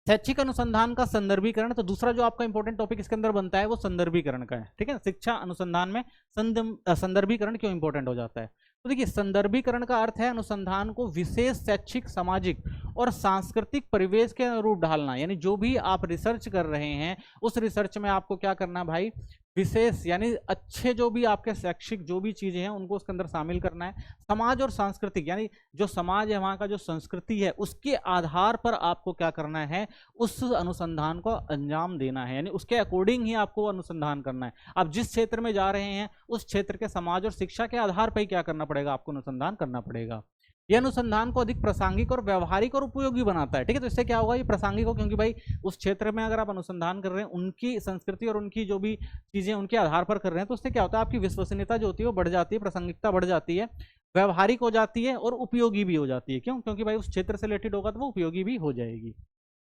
शैक्षिक अनुसंधान का संदर्भीकरण, तो दूसरा जो आपका इंपॉर्टेंट टॉपिक इसके अंदर बनता है वो संदर्भीकरण का है, ठीक है। शिक्षा अनुसंधान में संदर्भीकरण क्यों इंपॉर्टेंट हो जाता है, तो देखिए संदर्भीकरण का अर्थ है अनुसंधान को विशेष शैक्षिक, सामाजिक और सांस्कृतिक परिवेश के अनुरूप ढालना, यानी जो भी आप रिसर्च कर रहे हैं उस रिसर्च में आपको क्या करना भाई, विशेष यानी अच्छे जो भी आपके शैक्षिक जो भी चीजें हैं उनको उसके अंदर शामिल करना है। समाज और सांस्कृतिक, यानी जो समाज है वहाँ का जो संस्कृति है उसके आधार पर आपको क्या करना है, उस अनुसंधान को अंजाम देना है, यानी उसके अकॉर्डिंग ही आपको अनुसंधान करना है। आप जिस क्षेत्र में जा रहे हैं उस क्षेत्र के समाज और शिक्षा के आधार पर ही क्या करना पड़ेगा, आपको अनुसंधान करना पड़ेगा। यह अनुसंधान को अधिक प्रासंगिक और व्यवहारिक और उपयोगी बनाता है, ठीक है। तो इससे क्या होगा, ये प्रासंगिक हो, क्योंकि भाई उस क्षेत्र में अगर आप अनुसंधान कर रहे हैं उनकी संस्कृति और उनकी जो भी चीजें उनके आधार पर कर रहे हैं, तो उससे क्या होता है, आपकी विश्वसनीयता जो होती है वो बढ़ जाती है, प्रासंगिकता बढ़ जाती है, व्यवहारिक हो जाती है और उपयोगी भी हो जाती है। क्यों, क्योंकि भाई उस क्षेत्र से रिलेटेड होगा तो वो उपयोगी भी हो जाएगी।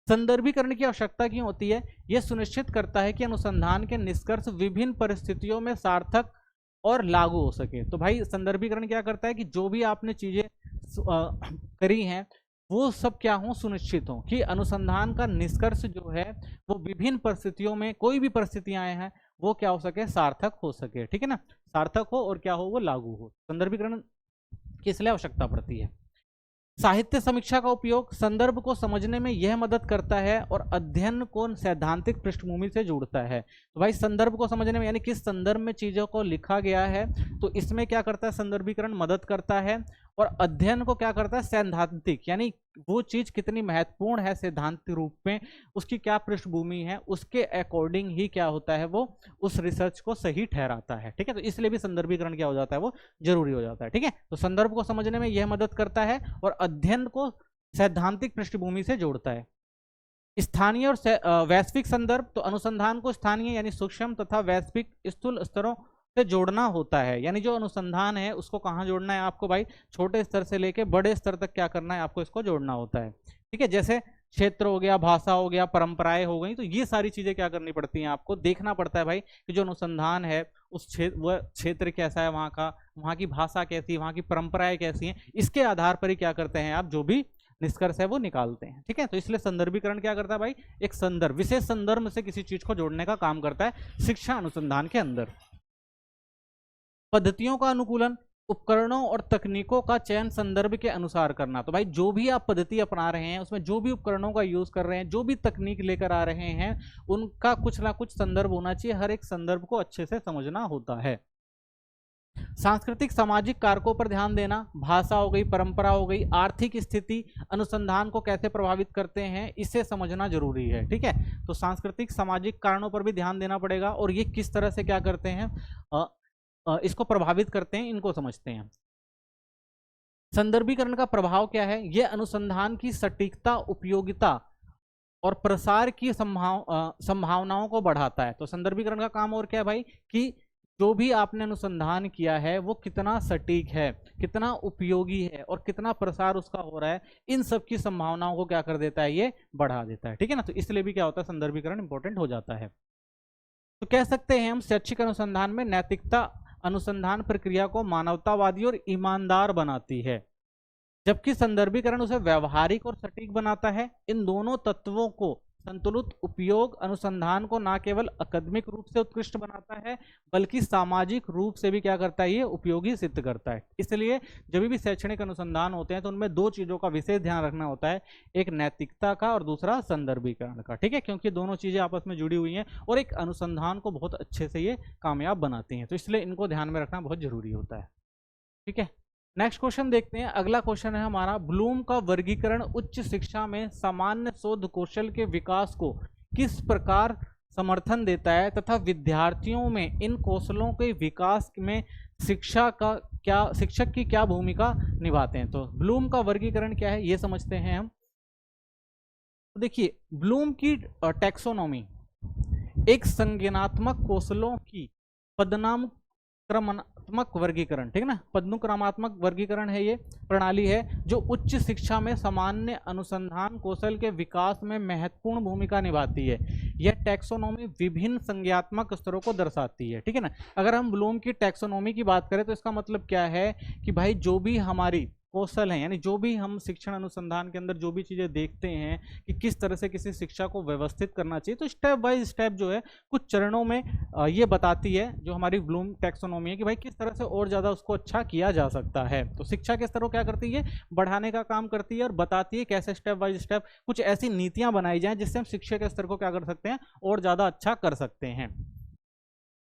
संदर्भीकरण की आवश्यकता क्यों होती है, यह सुनिश्चित करता है कि अनुसंधान के निष्कर्ष विभिन्न परिस्थितियों में सार्थक और लागू हो सके। तो भाई संदर्भीकरण क्या करता है कि जो भी आपने चीजें करी हैं वो सब क्या हो, सुनिश्चित हो कि अनुसंधान का निष्कर्ष जो है वो विभिन्न परिस्थितियों में, कोई भी परिस्थितियां हैं वो क्या हो सके, सार्थक हो सके, ठीक है ना, सार्थक हो और क्या हो, वो लागू हो। संदर्भीकरण की इसलिए आवश्यकता पड़ती है। साहित्य समीक्षा का उपयोग संदर्भ को समझने में यह मदद करता है और अध्ययन को सैद्धांतिक पृष्ठभूमि से जोड़ता है। तो भाई संदर्भ को समझने में, यानी किस संदर्भ में चीजों को लिखा गया है, तो इसमें क्या करता है संदर्भीकरण, मदद करता है। और अध्ययन को क्या करता है, सैद्धांतिक, यानी वो चीज कितनी महत्वपूर्ण है सैद्धांतिक रूप में, उसकी क्या पृष्ठभूमि है, उसके अकॉर्डिंग ही क्या होता है, वो उस रिसर्च को सही ठहराता है, ठीक है। तो इसलिए भी संदर्भीकरण क्या हो जाता है, वो जरूरी हो जाता है, ठीक है। तो संदर्भ को समझने में यह मदद करता है और अध्ययन को सैद्धांतिक पृष्ठभूमि से जोड़ता है। स्थानीय और वैश्विक संदर्भ, तो अनुसंधान को स्थानीय यानी सूक्ष्म तथा वैश्विक स्थूल स्तरों से जोड़ना होता है, यानी जो अनुसंधान है उसको कहाँ जोड़ना है आपको भाई, छोटे स्तर से लेके बड़े स्तर तक क्या करना है आपको, इसको जोड़ना होता है, ठीक है। जैसे क्षेत्र हो गया, भाषा हो गया, परंपराएं हो गई, तो ये सारी चीजें क्या करनी पड़ती हैं, आपको देखना पड़ता है भाई कि जो अनुसंधान है उस क्षेत्र, वह क्षेत्र कैसा है वहाँ का, वहाँ की भाषा कैसी है, वहाँ की परंपराएं कैसी हैं, इसके आधार पर ही क्या करते हैं आप जो भी निष्कर्ष है वो निकालते हैं, ठीक है। तो इसलिए संदर्भीकरण क्या करता है भाई, एक संदर्भ, विशेष संदर्भ से किसी चीज को जोड़ने का काम करता है शिक्षा अनुसंधान के अंदर। पद्धतियों का अनुकूलन, उपकरणों और तकनीकों का चयन संदर्भ के अनुसार करना। तो भाई जो भी आप पद्धति अपना रहे हैं उसमें जो भी उपकरणों का यूज कर रहे हैं, जो भी तकनीक लेकर आ रहे हैं, उनका कुछ ना कुछ संदर्भ होना चाहिए, हर एक संदर्भ को अच्छे से समझना होता है। सांस्कृतिक सामाजिक कारकों पर ध्यान देना, भाषा हो गई, परंपरा हो गई, आर्थिक स्थिति अनुसंधान को कैसे प्रभावित करते हैं, इसे समझना जरूरी है, ठीक है। तो सांस्कृतिक सामाजिक कारणों पर भी ध्यान देना पड़ेगा और ये किस तरह से क्या करते हैं, इसको प्रभावित करते हैं, इनको समझते हैं। संदर्भीकरण का प्रभाव क्या है, यह अनुसंधान की सटीकता, उपयोगिता और प्रसार की संभावनाओं को बढ़ाता है। तो संदर्भीकरण का काम और क्या है भाई, कि जो भी आपने अनुसंधान किया है वो कितना सटीक है, कितना उपयोगी है और कितना प्रसार उसका हो रहा है, इन सब की संभावनाओं को क्या कर देता है, ये बढ़ा देता है, ठीक है ना। तो इसलिए भी क्या होता है, संदर्भीकरण इंपॉर्टेंट हो जाता है। तो कह सकते हैं हम शैक्षिक अनुसंधान में नैतिकता अनुसंधान प्रक्रिया को मानवतावादी और ईमानदार बनाती है, जबकि संदर्भीकरण उसे व्यवहारिक और सटीक बनाता है। इन दोनों तत्वों को संतुलित उपयोग अनुसंधान को न केवल अकादमिक रूप से उत्कृष्ट बनाता है बल्कि सामाजिक रूप से भी क्या करता है, ये उपयोगी सिद्ध करता है। इसलिए जब भी शैक्षणिक अनुसंधान होते हैं तो उनमें दो चीजों का विशेष ध्यान रखना होता है, एक नैतिकता का और दूसरा संदर्भीकरण का, ठीक है, क्योंकि दोनों चीजें आपस में जुड़ी हुई हैं और एक अनुसंधान को बहुत अच्छे से ये कामयाब बनाती हैं, तो इसलिए इनको ध्यान में रखना बहुत जरूरी होता है, ठीक है। नेक्स्ट क्वेश्चन देखते हैं। अगला क्वेश्चन है हमारा, ब्लूम का वर्गीकरण उच्च शिक्षा में सामान्य शोध कौशल के विकास को किस प्रकार समर्थन देता है तथा विद्यार्थियों में इन कौशलों के विकास में शिक्षक की क्या भूमिका निभाते हैं। तो ब्लूम का वर्गीकरण क्या है ये समझते हैं हम। तो देखिए ब्लूम की टैक्सोनॉमी एक संज्ञानात्मक कौशलों की पदानुक्रमात्मक वर्गीकरण, ठीक है ना, पदानुक्रमात्मक वर्गीकरण है, ये प्रणाली है जो उच्च शिक्षा में सामान्य अनुसंधान कौशल के विकास में महत्वपूर्ण भूमिका निभाती है। यह टैक्सोनॉमी विभिन्न संज्ञात्मक स्तरों को दर्शाती है, ठीक है ना। अगर हम ब्लूम की टैक्सोनॉमी की बात करें तो इसका मतलब क्या है कि भाई जो भी हमारी कौशल हैं, यानी जो भी हम शिक्षण अनुसंधान के अंदर जो भी चीजें देखते हैं कि किस तरह से किसी शिक्षा को व्यवस्थित करना चाहिए, तो स्टेप बाय स्टेप जो है कुछ चरणों में ये बताती है जो हमारी ब्लूम टैक्सोनॉमी है कि भाई किस तरह से और ज्यादा उसको अच्छा किया जा सकता है। तो शिक्षा के स्तर को क्या करती है, बढ़ाने का काम करती है और बताती है कैसे स्टेप बाय स्टेप कुछ ऐसी नीतियां बनाई जाएं जिससे हम शिक्षा के स्तर को क्या कर सकते हैं और ज्यादा अच्छा कर सकते हैं।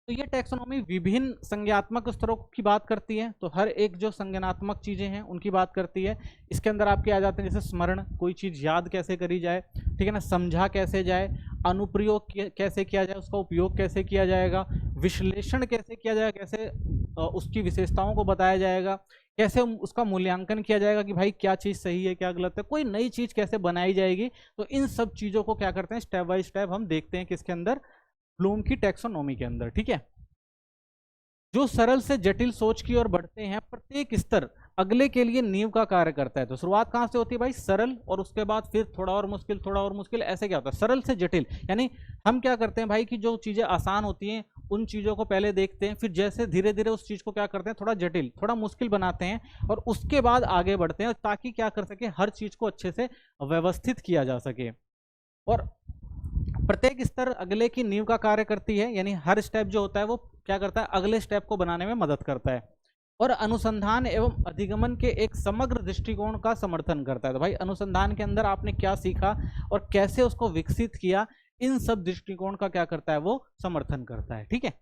तो ये टैक्सोनॉमी विभिन्न संज्ञात्मक स्तरों की बात करती है, तो हर एक जो संज्ञानात्मक चीजें हैं उनकी बात करती है। इसके अंदर आपके आ जाते हैं जैसे स्मरण, कोई चीज याद कैसे करी जाए, ठीक है ना, समझा कैसे जाए, अनुप्रयोग कैसे किया जाए, उसका उपयोग कैसे किया जाएगा, विश्लेषण कैसे किया जाएगा, कैसे उसकी विशेषताओं को बताया जाएगा, कैसे उसका मूल्यांकन किया जाएगा कि भाई क्या चीज सही है क्या गलत है, कोई नई चीज कैसे बनाई जाएगी। तो इन सब चीजों को क्या करते हैं स्टेप बाय स्टेप हम देखते हैं किसके अंदर, ब्लूम की टैक्सोनॉमी के अंदर, ठीक है। जो सरल से जटिल सोच की ओर बढ़ते हैं, प्रत्येक स्तर अगले के लिए नींव का कार्य करता है। तो शुरुआत कहां से होती है भाई, सरल, और उसके बाद फिर थोड़ा और मुश्किल, थोड़ा और मुश्किल, ऐसे क्या होता है सरल से जटिल, यानी हम क्या करते हैं भाई कि जो चीजें आसान होती हैं उन चीजों को पहले देखते हैं, फिर जैसे धीरे धीरे उस चीज को क्या करते हैं थोड़ा जटिल, थोड़ा मुश्किल बनाते हैं और उसके बाद आगे बढ़ते हैं ताकि क्या कर सके हर चीज को अच्छे से व्यवस्थित किया जा सके। और प्रत्येक स्तर अगले की नींव का कार्य करती है, यानी हर स्टेप जो होता है वो क्या करता है अगले स्टेप को बनाने में मदद करता है और अनुसंधान एवं अधिगमन के एक समग्र दृष्टिकोण का समर्थन करता है। तो भाई अनुसंधान के अंदर आपने क्या सीखा और कैसे उसको विकसित किया, इन सब दृष्टिकोण का क्या करता है वो समर्थन करता है, ठीक है।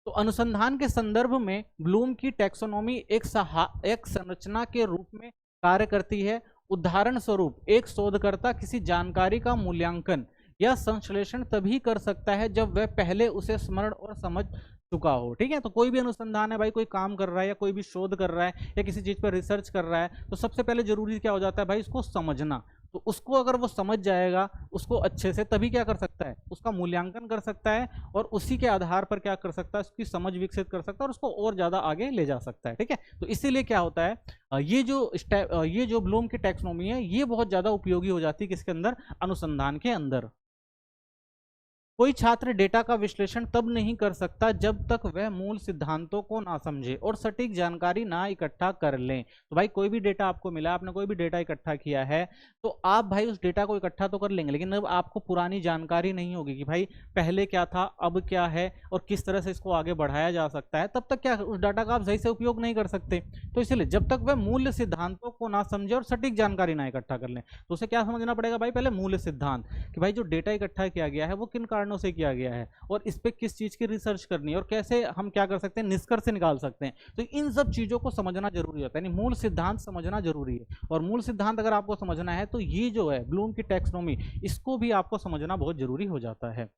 तो अनुसंधान के संदर्भ में ब्लूम की टैक्सोनॉमी एक संरचना के रूप में कार्य करती है। उदाहरण स्वरूप एक शोधकर्ता किसी जानकारी का मूल्यांकन या संश्लेषण तभी कर सकता है जब वह पहले उसे स्मरण और समझ चुका हो, ठीक है। तो कोई भी अनुसंधान है भाई, कोई काम कर रहा है या कोई भी शोध कर रहा है या किसी चीज पर रिसर्च कर रहा है, तो सबसे पहले जरूरी क्या हो जाता है भाई इसको समझना। तो उसको अगर वो समझ जाएगा उसको अच्छे से, तभी क्या कर सकता है उसका मूल्यांकन कर सकता है और उसी के आधार पर क्या कर सकता है उसकी समझ विकसित कर सकता है और उसको और ज्यादा आगे ले जा सकता है, ठीक है। तो इसीलिए क्या होता है ये जो ब्लूम की टैक्सोनॉमी है ये बहुत ज्यादा उपयोगी हो जाती है किसके अंदर, अनुसंधान के अंदर। कोई छात्र डेटा का विश्लेषण तब नहीं कर सकता जब तक वह मूल सिद्धांतों को ना समझे और सटीक जानकारी ना इकट्ठा कर लें। तो भाई कोई भी डेटा आपको मिला, आपने कोई भी डेटा इकट्ठा किया है तो आप भाई उस डेटा को इकट्ठा तो कर लेंगे, लेकिन अब आपको पुरानी जानकारी नहीं होगी कि भाई पहले क्या था अब क्या है और किस तरह से इसको आगे बढ़ाया जा सकता है, तब तक क्या उस डाटा का आप सही से उपयोग नहीं कर सकते। तो इसलिए जब तक वह मूल सिद्धांतों को ना समझे और सटीक जानकारी ना इकट्ठा कर लें, तो उसे क्या समझना पड़ेगा भाई, पहले मूल सिद्धांत कि भाई जो डेटा इकट्ठा किया गया है वो किन कारणों से किया गया है और इस पे किस चीज की रिसर्च करनी है और कैसे हम क्या कर सकते हैं निष्कर्ष निकाल सकते हैं। तो इन सब चीजों को समझना जरूरी होता है, यानी मूल सिद्धांत समझना जरूरी है। और मूल सिद्धांत अगर आपको समझना है तो ये जो है ब्लूम की टैक्सोनॉमी, इसको भी आपको समझना बहुत जरूरी हो जाता है।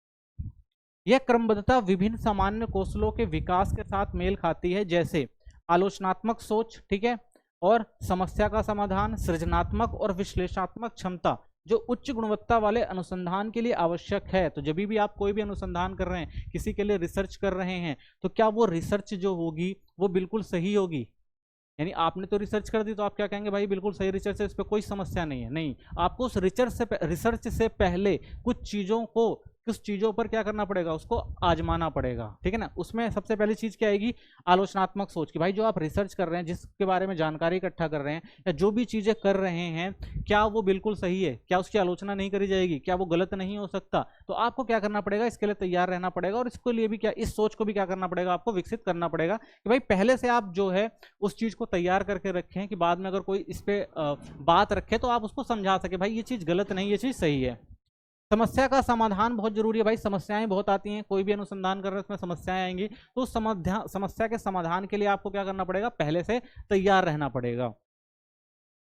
यह क्रमबद्धता विभिन्न सामान्य कौशलों के विकास के साथ मेल खाती है, जैसे आलोचनात्मक सोच, ठीक है, और समस्या का समाधान, सृजनात्मक और विश्लेषणात्मक क्षमता जो उच्च गुणवत्ता वाले अनुसंधान के लिए आवश्यक है। तो जब भी आप कोई भी अनुसंधान कर रहे हैं, किसी के लिए रिसर्च कर रहे हैं, तो क्या वो रिसर्च जो होगी वो बिल्कुल सही होगी, यानी आपने तो रिसर्च कर दी तो आप क्या कहेंगे भाई बिल्कुल सही रिसर्च है, इस पर कोई समस्या नहीं है, नहीं, आपको उस रिसर्च से पहले कुछ चीजों पर क्या करना पड़ेगा, उसको आजमाना पड़ेगा, ठीक है ना। उसमें सबसे पहली चीज क्या आएगी, आलोचनात्मक सोच की भाई जो आप रिसर्च कर रहे हैं, जिसके बारे में जानकारी इकट्ठा कर रहे हैं या जो भी चीजें कर रहे हैं, क्या वो बिल्कुल सही है, क्या उसकी आलोचना नहीं करी जाएगी, क्या वो गलत नहीं हो सकता। तो आपको क्या करना पड़ेगा, इसके लिए तैयार रहना पड़ेगा और इसके लिए भी क्या, इस सोच को भी क्या करना पड़ेगा, आपको विकसित करना पड़ेगा कि भाई पहले से आप जो है उस चीज को तैयार करके रखें कि बाद में अगर कोई इस पे बात रखे तो आप उसको समझा सके भाई ये चीज गलत नहीं, ये चीज सही है। समस्या का समाधान बहुत जरूरी है भाई, समस्याएं बहुत आती हैं, कोई भी अनुसंधान कर रहे हैं उसमें समस्याएं आएंगी, तो समस्या के समाधान के लिए आपको क्या करना पड़ेगा, पहले से तैयार रहना पड़ेगा।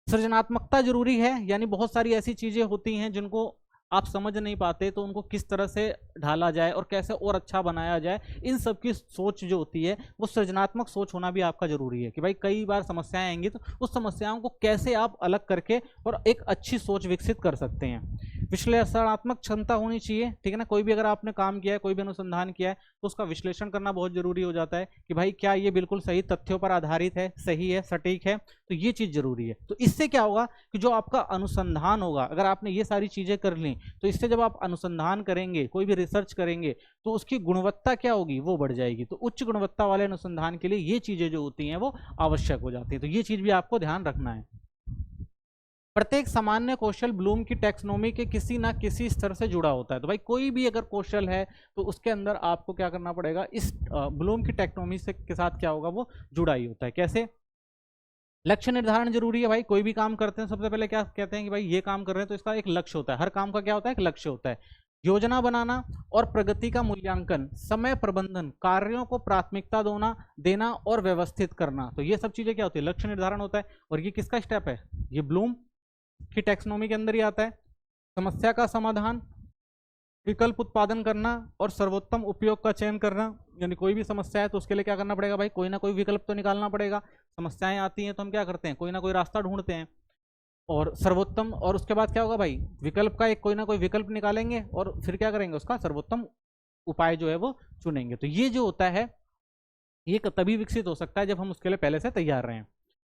सृजनात्मकता जरूरी है, यानी बहुत सारी ऐसी चीजें होती हैं जिनको आप समझ नहीं पाते तो उनको किस तरह से ढाला जाए और कैसे और अच्छा बनाया जाए, इन सब की सोच जो होती है वो सृजनात्मक सोच होना भी आपका जरूरी है कि भाई कई बार समस्याएं आएंगी तो उस समस्याओं को कैसे आप अलग करके और एक अच्छी सोच विकसित कर सकते हैं। विश्लेषणात्मक क्षमता होनी चाहिए, ठीक है ना, कोई भी अगर आपने काम किया है, कोई भी अनुसंधान किया है तो उसका विश्लेषण करना बहुत जरूरी हो जाता है कि भाई क्या ये बिल्कुल सही तथ्यों पर आधारित है, सही है, सटीक है, तो ये चीज जरूरी है। तो इससे क्या होगा कि जो आपका अनुसंधान होगा, अगर आपने ये सारी चीजें कर ली तो इससे जब आप अनुसंधान करेंगे, कोई भी रिसर्च करेंगे, तो उसकी गुणवत्ता क्या होगी, वो बढ़ जाएगी। तो उच्च गुणवत्ता वाले अनुसंधान के लिए ये चीजें जो होती हैं वो आवश्यक हो जाती है। तो ये चीज भी आपको ध्यान रखना है। प्रत्येक सामान्य कौशल ब्लूम की टैक्सोनॉमी के किसी ना किसी स्तर से जुड़ा होता है। तो भाई कोई भी अगर कौशल है तो उसके अंदर आपको क्या करना पड़ेगा, इस ब्लूम की टैक्सोनॉमी से के साथ क्या होगा, वो जुड़ा ही होता है। कैसे? लक्ष्य निर्धारण जरूरी है भाई। कोई भी काम करते हैं सबसे पहले क्या कहते हैं कि भाई ये काम कर रहे हैं तो इसका एक लक्ष्य होता है। हर काम का क्या होता है, एक लक्ष्य होता है। योजना बनाना और प्रगति का मूल्यांकन, समय प्रबंधन, कार्यों को प्राथमिकता देना और व्यवस्थित करना, तो ये सब चीजें क्या होती है, लक्ष्य निर्धारण होता है। और ये किसका स्टेप है, ये ब्लूम की टैक्सोनॉमी के अंदर ही आता है। समस्या का समाधान, विकल्प उत्पादन करना और सर्वोत्तम उपयोग का चयन करना, यानी कोई भी समस्या है तो उसके लिए क्या करना पड़ेगा भाई, कोई ना कोई विकल्प तो निकालना पड़ेगा। समस्याएं आती हैं तो हम क्या करते हैं, कोई ना कोई रास्ता ढूंढते हैं और सर्वोत्तम, और उसके बाद क्या होगा भाई, विकल्प का एक कोई ना कोई विकल्प निकालेंगे और फिर क्या करेंगे, उसका सर्वोत्तम उपाय जो है वो चुनेंगे। तो ये जो होता है ये तभी विकसित हो सकता है जब हम उसके लिए पहले से तैयार रहें।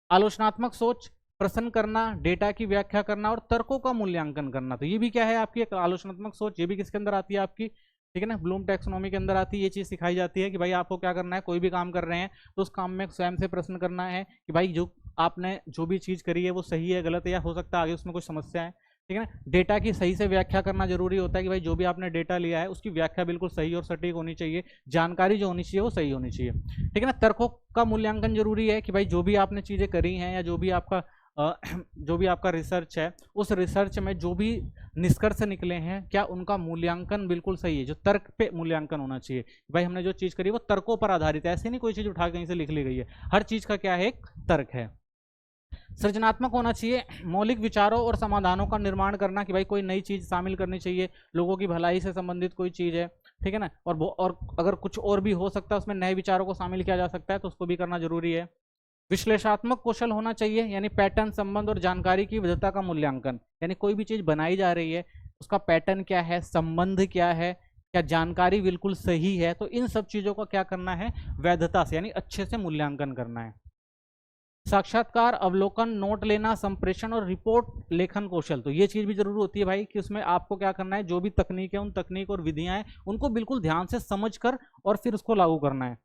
आलोचनात्मक सोच, प्रश्न करना, डेटा की व्याख्या करना और तर्कों का मूल्यांकन करना, तो ये भी क्या है आपकी एक आलोचनात्मक सोच। ये भी किसके अंदर आती है आपकी, ठीक है ना, ब्लूम टैक्सोनॉमी के अंदर आती है। ये चीज सिखाई जाती है कि भाई आपको क्या करना है, कोई भी काम कर रहे हैं तो उस काम में स्वयं से प्रश्न करना है कि भाई जो आपने जो भी चीज करी है वो सही है, गलत है, या हो सकता है आगे उसमें कुछ समस्या है, ठीक है ना। डेटा की सही से व्याख्या करना जरूरी होता है कि भाई जो भी आपने डेटा लिया है उसकी व्याख्या बिल्कुल सही और सटीक होनी चाहिए, जानकारी जो होनी चाहिए वो सही होनी चाहिए, ठीक है ना। तर्कों का मूल्यांकन जरूरी है कि भाई जो भी आपने चीजें करी हैं या जो भी आपका रिसर्च है, उस रिसर्च में जो भी निष्कर्ष निकले हैं क्या उनका मूल्यांकन बिल्कुल सही है, जो तर्क पे मूल्यांकन होना चाहिए। भाई हमने जो चीज करी वो तर्कों पर आधारित है, ऐसे नहीं कोई चीज उठा कहीं से लिख ली गई है, हर चीज का क्या है, एक तर्क है। सृजनात्मक होना चाहिए, मौलिक विचारों और समाधानों का निर्माण करना कि भाई कोई नई चीज शामिल करनी चाहिए, लोगों की भलाई से संबंधित कोई चीज है, ठीक है ना, और अगर कुछ और भी हो सकता है उसमें नए विचारों को शामिल किया जा सकता है तो उसको भी करना जरूरी है। विश्लेषणात्मक कौशल होना चाहिए, यानी पैटर्न, संबंध और जानकारी की विविधता का मूल्यांकन, यानी कोई भी चीज बनाई जा रही है उसका पैटर्न क्या है, संबंध क्या है, क्या जानकारी बिल्कुल सही है, तो इन सब चीजों का क्या करना है, वैधता से यानी अच्छे से मूल्यांकन करना है। साक्षात्कार, अवलोकन, नोट लेना, संप्रेषण और रिपोर्ट लेखन कौशल, तो ये चीज भी जरूर होती है भाई कि उसमें आपको क्या करना है, जो भी तकनीक है उन तकनीक और विधियां हैं उनको बिल्कुल ध्यान से समझ कर और फिर उसको लागू करना है।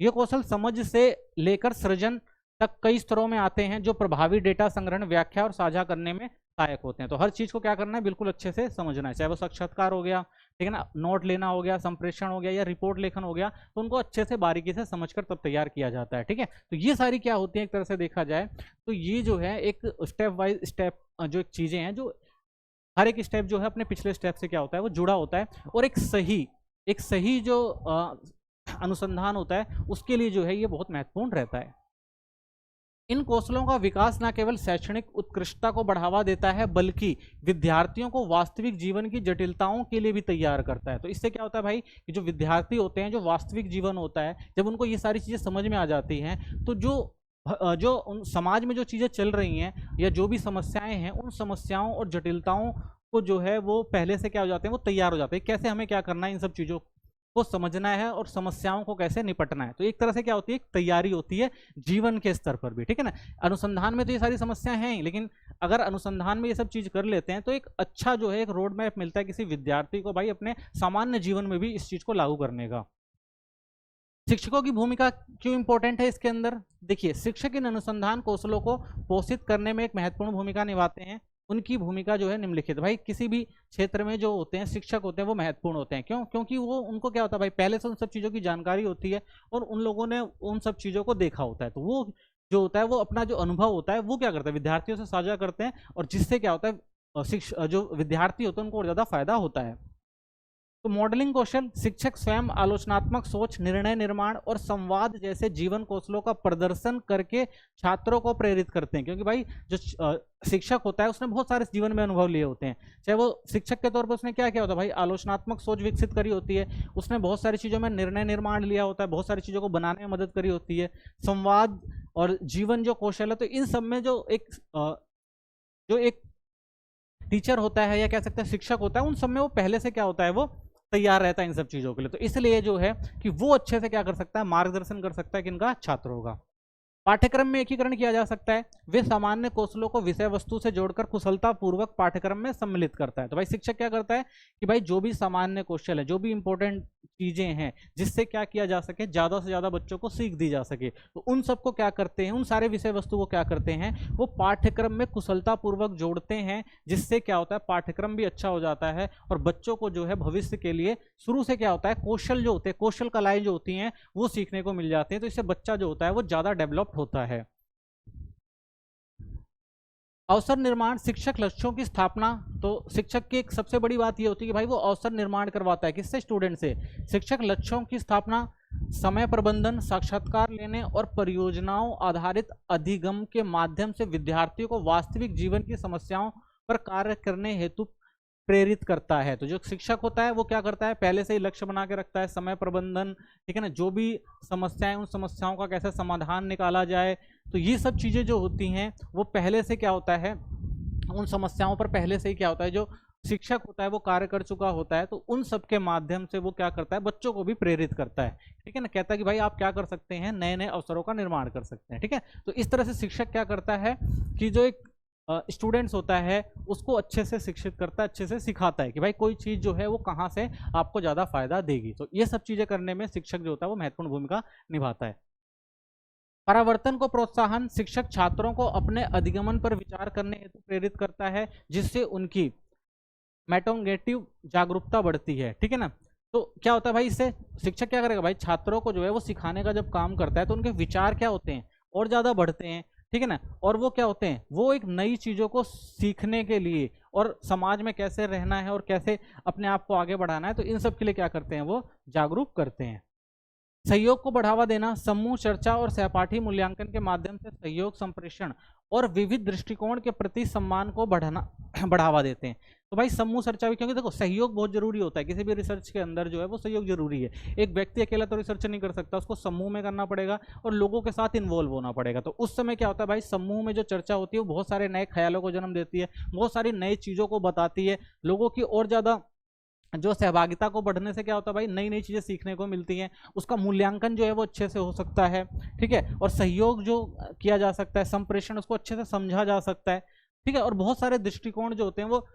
ये कौशल समझ से लेकर सृजन तक कई स्तरों में आते हैं जो प्रभावी डेटा संग्रहण, व्याख्या और साझा करने में सहायक होते हैं। तो हर चीज को क्या करना है, बिल्कुल अच्छे से समझना है, चाहे वो साक्षात्कार हो गया, ठीक है ना, नोट लेना हो गया, संप्रेषण हो गया या रिपोर्ट लेखन हो गया, तो उनको अच्छे से बारीकी से समझकर तब तैयार किया जाता है, ठीक है। तो ये सारी क्या होती है एक तरह से देखा जाए तो ये जो है एक स्टेप वाइज स्टेप जो एक चीजें हैं, जो हर एक स्टेप जो है अपने पिछले स्टेप से क्या होता है वो जुड़ा होता है, और एक सही जो अनुसंधान होता है उसके लिए जो है ये बहुत महत्वपूर्ण रहता है। इन कौशलों का विकास न केवल शैक्षणिक उत्कृष्टता को बढ़ावा देता है बल्कि विद्यार्थियों को वास्तविक जीवन की जटिलताओं के लिए भी तैयार करता है। तो इससे क्या होता है भाई कि जो विद्यार्थी होते हैं, जो वास्तविक जीवन होता है, जब उनको ये सारी चीजें समझ में आ जाती हैं तो जो उन समाज में जो चीजें चल रही हैं या जो भी समस्याएं हैं उन समस्याओं और जटिलताओं को जो है वो पहले से क्या हो जाते हैं, वो तैयार हो जाते हैं, कैसे हमें क्या करना है, इन सब चीजों को समझना है और समस्याओं को कैसे निपटना है। तो एक तरह से क्या होती है, एक तैयारी होती है जीवन के स्तर पर भी, ठीक है ना। अनुसंधान में तो ये सारी समस्याएं हैं ही, लेकिन अगर अनुसंधान में ये सब चीज कर लेते हैं तो एक अच्छा जो है एक रोड मैप मिलता है किसी विद्यार्थी को भाई अपने सामान्य जीवन में भी इस चीज को लागू करने का। शिक्षकों की भूमिका क्यों इंपॉर्टेंट है इसके अंदर, देखिए शिक्षक इन अनुसंधान कौशलों को पोषित करने में एक महत्वपूर्ण भूमिका निभाते हैं। उनकी भूमिका जो है निम्नलिखित, भाई किसी भी क्षेत्र में जो होते हैं शिक्षक होते हैं वो महत्वपूर्ण होते हैं, क्यों, क्योंकि वो उनको क्या होता है भाई पहले से उन सब चीज़ों की जानकारी होती है और उन लोगों ने उन सब चीज़ों को देखा होता है, तो वो जो होता है वो अपना जो अनुभव होता है वो क्या करता है विद्यार्थियों से साझा करते हैं, और जिससे क्या होता है जो विद्यार्थी होते हैं उनको और ज़्यादा फायदा होता है। तो मॉडलिंग कौशल, शिक्षक स्वयं आलोचनात्मक सोच, निर्णय निर्माण और संवाद जैसे जीवन कौशलों का प्रदर्शन करके छात्रों को प्रेरित करते हैं, क्योंकि भाई जो शिक्षक होता है उसने बहुत सारे जीवन में अनुभव लिए होते हैं, चाहे वो शिक्षक के तौर पर उसने क्या किया होता है भाई आलोचनात्मक सोच विकसित करी होती है, उसने बहुत सारी चीज़ों में निर्णय निर्माण लिया होता है, बहुत सारी चीज़ों को बनाने में मदद करी होती है, संवाद और जीवन जो कौशल है, तो इन सब में जो एक टीचर होता है या कह सकते हैं शिक्षक होता है, उन सब में वो पहले से क्या होता है वो तैयार रहता है इन सब चीजों के लिए। तो इसलिए जो है कि वो अच्छे से क्या कर सकता है, मार्गदर्शन कर सकता है किनका, छात्रों का। पाठ्यक्रम में एकीकरण किया जा सकता है, वे सामान्य कौशलों को विषय वस्तु से जोड़कर कुशलता पूर्वक पाठ्यक्रम में सम्मिलित करता है। तो भाई शिक्षक क्या करता है कि भाई जो भी सामान्य कौशल है, जो भी इंपॉर्टेंट चीजें हैं जिससे क्या किया जा सके, ज्यादा से ज्यादा बच्चों को सीख दी जा सके, तो उन सबको क्या करते हैं, उन सारे विषय वस्तु को क्या करते हैं, वो पाठ्यक्रम में कुशलता पूर्वक जोड़ते हैं, जिससे क्या होता है पाठ्यक्रम भी अच्छा हो जाता है और बच्चों को जो है भविष्य के लिए शुरू से क्या होता है कौशल जो होते हैं, कौशल कलाएं जो होती हैं वो सीखने को मिल जाती हैं। तो इससे बच्चा जो होता है वो ज्यादा डेवलप्ड होता है। अवसर निर्माण, शिक्षक लक्ष्यों की स्थापना। तो शिक्षक की एक सबसे बड़ी बात ये होती है कि भाई वो अवसर निर्माण करवाता है, किससे, स्टूडेंट से। शिक्षक लक्ष्यों की स्थापना, समय प्रबंधन, साक्षात्कार लेने और परियोजनाओं आधारित अधिगम के माध्यम से विद्यार्थियों को वास्तविक जीवन की समस्याओं पर कार्य करने हेतु प्रेरित करता है। तो जो शिक्षक होता है वो क्या करता है, पहले से ही लक्ष्य बना के रखता है, समय प्रबंधन, ठीक है ना, जो भी समस्याएं, उन समस्याओं का कैसे समाधान निकाला जाए, तो ये सब चीजें जो होती हैं वो पहले से क्या होता है, उन समस्याओं पर पहले से ही क्या होता है, जो शिक्षक होता है वो कार्य कर चुका होता है। तो उन सब के माध्यम से वो क्या करता है, बच्चों को भी प्रेरित करता है, ठीक है ना, कहता है कि भाई आप क्या कर सकते हैं, नए नए अवसरों का निर्माण कर सकते हैं, ठीक है। तो इस तरह से शिक्षक क्या करता है कि जो एक स्टूडेंट्स होता है उसको अच्छे से शिक्षित करता है, अच्छे से सिखाता है कि भाई कोई चीज जो है वो कहाँ से आपको ज्यादा फायदा देगी। तो ये सब चीजें करने में शिक्षक जो होता है वो महत्वपूर्ण भूमिका निभाता है। परावर्तन को प्रोत्साहन, शिक्षक छात्रों को अपने अधिगमन पर विचार करने हेतु प्रेरित करता है, जिससे उनकी मेटाकोग्निटिव जागरूकता बढ़ती है, ठीक है ना। तो क्या होता है भाई, इससे शिक्षक क्या करेगा भाई, छात्रों को जो है वो सिखाने का जब काम करता है तो उनके विचार क्या होते हैं, और ज्यादा बढ़ते हैं, ठीक है ना। और वो क्या होते हैं, वो एक नई चीजों को सीखने के लिए और समाज में कैसे रहना है और कैसे अपने आप को आगे बढ़ाना है, तो इन सब के लिए क्या करते हैं, वो जागरूक करते हैं। सहयोग को बढ़ावा देना, समूह चर्चा और सहपाठी मूल्यांकन के माध्यम से सहयोग, संप्रेषण और विविध दृष्टिकोण के प्रति सम्मान को बढ़ावा देते हैं। तो भाई समूह चर्चा भी, क्योंकि देखो सहयोग बहुत जरूरी होता है, किसी भी रिसर्च के अंदर जो है वो सहयोग जरूरी है। एक व्यक्ति अकेला तो रिसर्च नहीं कर सकता, उसको समूह में करना पड़ेगा और लोगों के साथ इन्वॉल्व होना पड़ेगा। तो उस समय क्या होता है भाई, समूह में जो चर्चा होती है वो बहुत सारे नए ख्यालों को जन्म देती है, बहुत सारी नई चीजों को बताती है, लोगों की और ज्यादा जो सहभागिता को बढ़ने से क्या होता है भाई, नई नई चीजें सीखने को मिलती हैं, उसका मूल्यांकन जो है वो अच्छे से हो सकता है, ठीक है। और सहयोग जो किया जा सकता है, संप्रेषण, उसको अच्छे से समझा जा सकता है, ठीक है। और बहुत सारे दृष्टिकोण जो होते हैं वो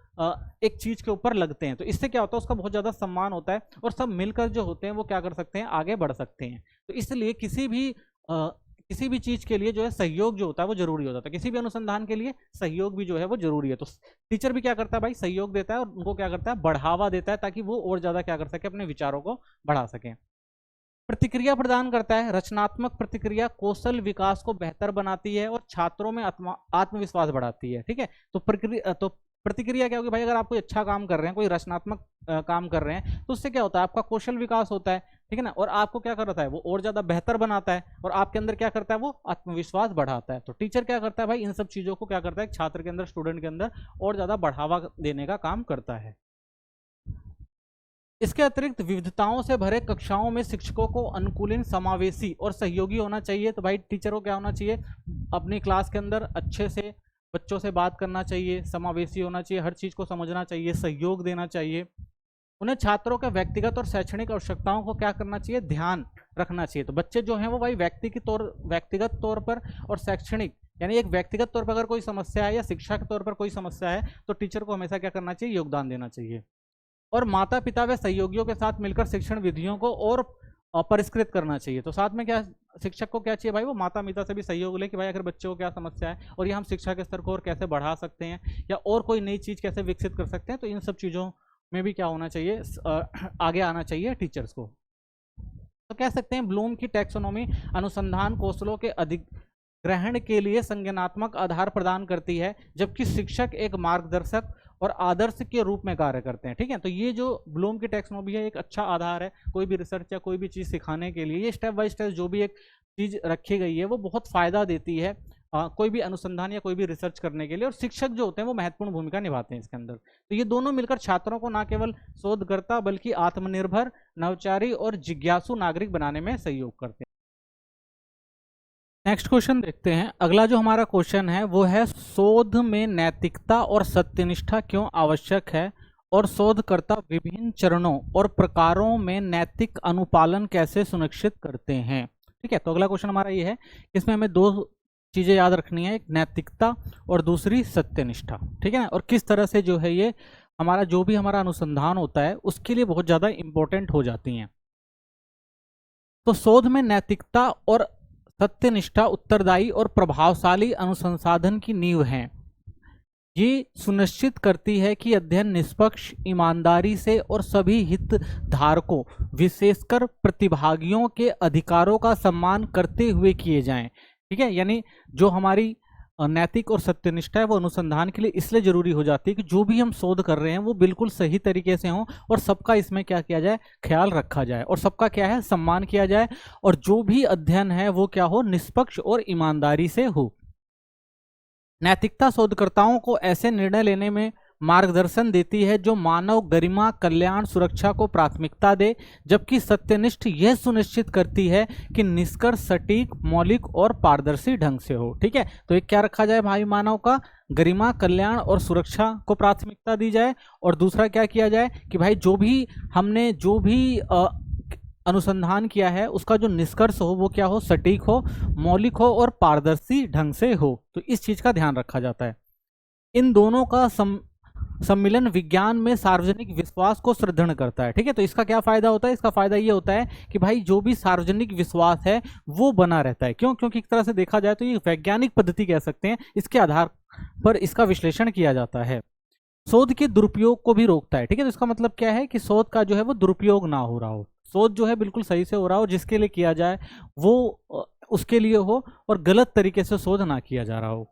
एक चीज के ऊपर लगते हैं, तो इससे क्या होता है, उसका बहुत ज्यादा सम्मान होता है और सब मिलकर जो होते हैं वो क्या कर सकते हैं, आगे बढ़ सकते हैं। तो इसलिए किसी भी चीज के लिए जो है सहयोग जो होता है वो जरूरी होता है, किसी भी अनुसंधान के लिए सहयोग भी जो है वो जरूरी है। तो टीचर भी क्या करता है भाई, सहयोग देता है और उनको क्या करता है, बढ़ावा देता है, ताकि वो और ज्यादा क्या कर सके, अपने विचारों को बढ़ा सके। प्रतिक्रिया प्रदान करता है, रचनात्मक प्रतिक्रिया कौशल विकास को बेहतर बनाती है और छात्रों में आत्मविश्वास बढ़ाती है, ठीक है। तो प्रतिक्रिया क्या होगी भाई, अगर आप कोई अच्छा काम कर रहे हैं, कोई रचनात्मक काम कर रहे हैं, तो उससे क्या होता है, आपका कौशल विकास होता है, ठीक है ना। और आपको क्या करता है, वो और ज्यादा बेहतर बनाता है और आपके अंदर क्या करता है, वो आत्मविश्वास बढ़ाता है। तो टीचर क्या करता है भाई, इन सब चीजों को क्या करता है, छात्र के अंदर, स्टूडेंट के अंदर और ज्यादा बढ़ावा देने का काम करता है। इसके अतिरिक्त विविधताओं से भरे कक्षाओं में शिक्षकों को अनुकूलन, समावेशी और सहयोगी होना चाहिए। तो भाई टीचर को क्या होना चाहिए, अपनी क्लास के अंदर अच्छे से बच्चों से बात करना चाहिए, समावेशी होना चाहिए, हर चीज को समझना चाहिए, सहयोग देना चाहिए। उन्हें छात्रों के व्यक्तिगत और शैक्षणिक आवश्यकताओं को क्या करना चाहिए, ध्यान रखना चाहिए। तो बच्चे जो हैं वो भाई व्यक्तिगत तौर पर और शैक्षणिक, यानी एक व्यक्तिगत तौर पर अगर कोई समस्या है या शिक्षा के तौर पर कोई समस्या है, तो टीचर को हमेशा क्या करना चाहिए, योगदान देना चाहिए। और माता पिता व सहयोगियों के साथ मिलकर शिक्षण विधियों को और परिष्कृत करना चाहिए। तो साथ में क्या शिक्षक को क्या चाहिए भाई, वो माता पिता से भी सहयोग ले कि भाई अगर बच्चे को क्या समस्या है और ये हम शिक्षा के स्तर को और कैसे बढ़ा सकते हैं या और कोई नई चीज कैसे विकसित कर सकते हैं। तो इन सब चीजों में भी क्या होना चाहिए, आगे आना चाहिए टीचर्स को। तो कह सकते हैं ब्लूम की टैक्सोनॉमी अनुसंधान कौशलों के अधिग्रहण के लिए संज्ञानात्मक आधार प्रदान करती है, जबकि शिक्षक एक मार्गदर्शक और आदर्श के रूप में कार्य करते हैं, ठीक है। तो ये जो ब्लूम की टैक्सोनॉमी है एक अच्छा आधार है कोई भी रिसर्च या कोई भी चीज सिखाने के लिए। ये स्टेप बाय स्टेप जो भी एक चीज रखी गई है वो बहुत फायदा देती है कोई भी अनुसंधान या कोई भी रिसर्च करने के लिए, और शिक्षक जो होते हैं वो महत्वपूर्ण भूमिका निभाते हैं इसके अंदर। तो ये दोनों मिलकर छात्रों को न केवल शोधकर्ता बल्कि आत्मनिर्भर, नवचारी और जिज्ञासु नागरिक बनाने में सहयोग करते हैं। नेक्स्ट क्वेश्चन देखते हैं। अगला जो हमारा क्वेश्चन है वो है, शोध में नैतिकता और सत्यनिष्ठा क्यों आवश्यक है और शोधकर्ता विभिन्न चरणों और प्रकारों में नैतिक अनुपालन कैसे सुनिश्चित करते हैं। ठीक है, तो अगला क्वेश्चन हमारा ये है, इसमें हमें दो चीजें याद रखनी है, एक नैतिकता और दूसरी सत्यनिष्ठा, ठीक है ना। और किस तरह से जो है ये हमारा जो भी हमारा अनुसंधान होता है उसके लिए बहुत ज्यादा इंपॉर्टेंट हो जाती हैं। तो शोध में नैतिकता और सत्यनिष्ठा उत्तरदायी और प्रभावशाली अनुसंधान की नींव हैं। ये सुनिश्चित करती है कि अध्ययन निष्पक्ष, ईमानदारी से और सभी हितधारकों विशेषकर प्रतिभागियों के अधिकारों का सम्मान करते हुए किए जाएं। ठीक है, यानी जो हमारी नैतिक और सत्यनिष्ठा है वो अनुसंधान के लिए इसलिए जरूरी हो जाती है कि जो भी हम शोध कर रहे हैं वो बिल्कुल सही तरीके से हो और सबका इसमें क्या किया जाए, ख्याल रखा जाए और सबका क्या है, सम्मान किया जाए, और जो भी अध्ययन है वो क्या हो, निष्पक्ष और ईमानदारी से हो। नैतिकता शोधकर्ताओं को ऐसे निर्णय लेने में मार्गदर्शन देती है जो मानव गरिमा, कल्याण, सुरक्षा को प्राथमिकता दे, जबकि सत्यनिष्ठ यह सुनिश्चित करती है कि निष्कर्ष सटीक, मौलिक और पारदर्शी ढंग से हो। ठीक है, तो एक क्या रखा जाए भाई, मानव का गरिमा, कल्याण और सुरक्षा को प्राथमिकता दी जाए, और दूसरा क्या किया जाए कि भाई जो भी हमने जो भी अनुसंधान किया है उसका जो निष्कर्ष हो वो क्या हो, सटीक हो, मौलिक हो और पारदर्शी ढंग से हो। तो इस चीज का ध्यान रखा जाता है। इन दोनों का सम्मिलन विज्ञान में सार्वजनिक विश्वास को सुदृढ़ करता है। ठीक है, तो इसका क्या फायदा होता है, इसका फायदा ये होता है कि भाई जो भी सार्वजनिक विश्वास है वो बना रहता है। क्यों? क्योंकि एक तरह से देखा जाए तो ये वैज्ञानिक पद्धति कह सकते हैं, इसके आधार पर इसका विश्लेषण किया जाता है। शोध के दुरुपयोग को भी रोकता है। ठीक है, तो इसका मतलब क्या है कि शोध का जो है वो दुरुपयोग ना हो रहा हो, शोध जो है बिल्कुल सही से हो रहा हो, जिसके लिए किया जाए वो उसके लिए हो, और गलत तरीके से शोध ना किया जा रहा हो।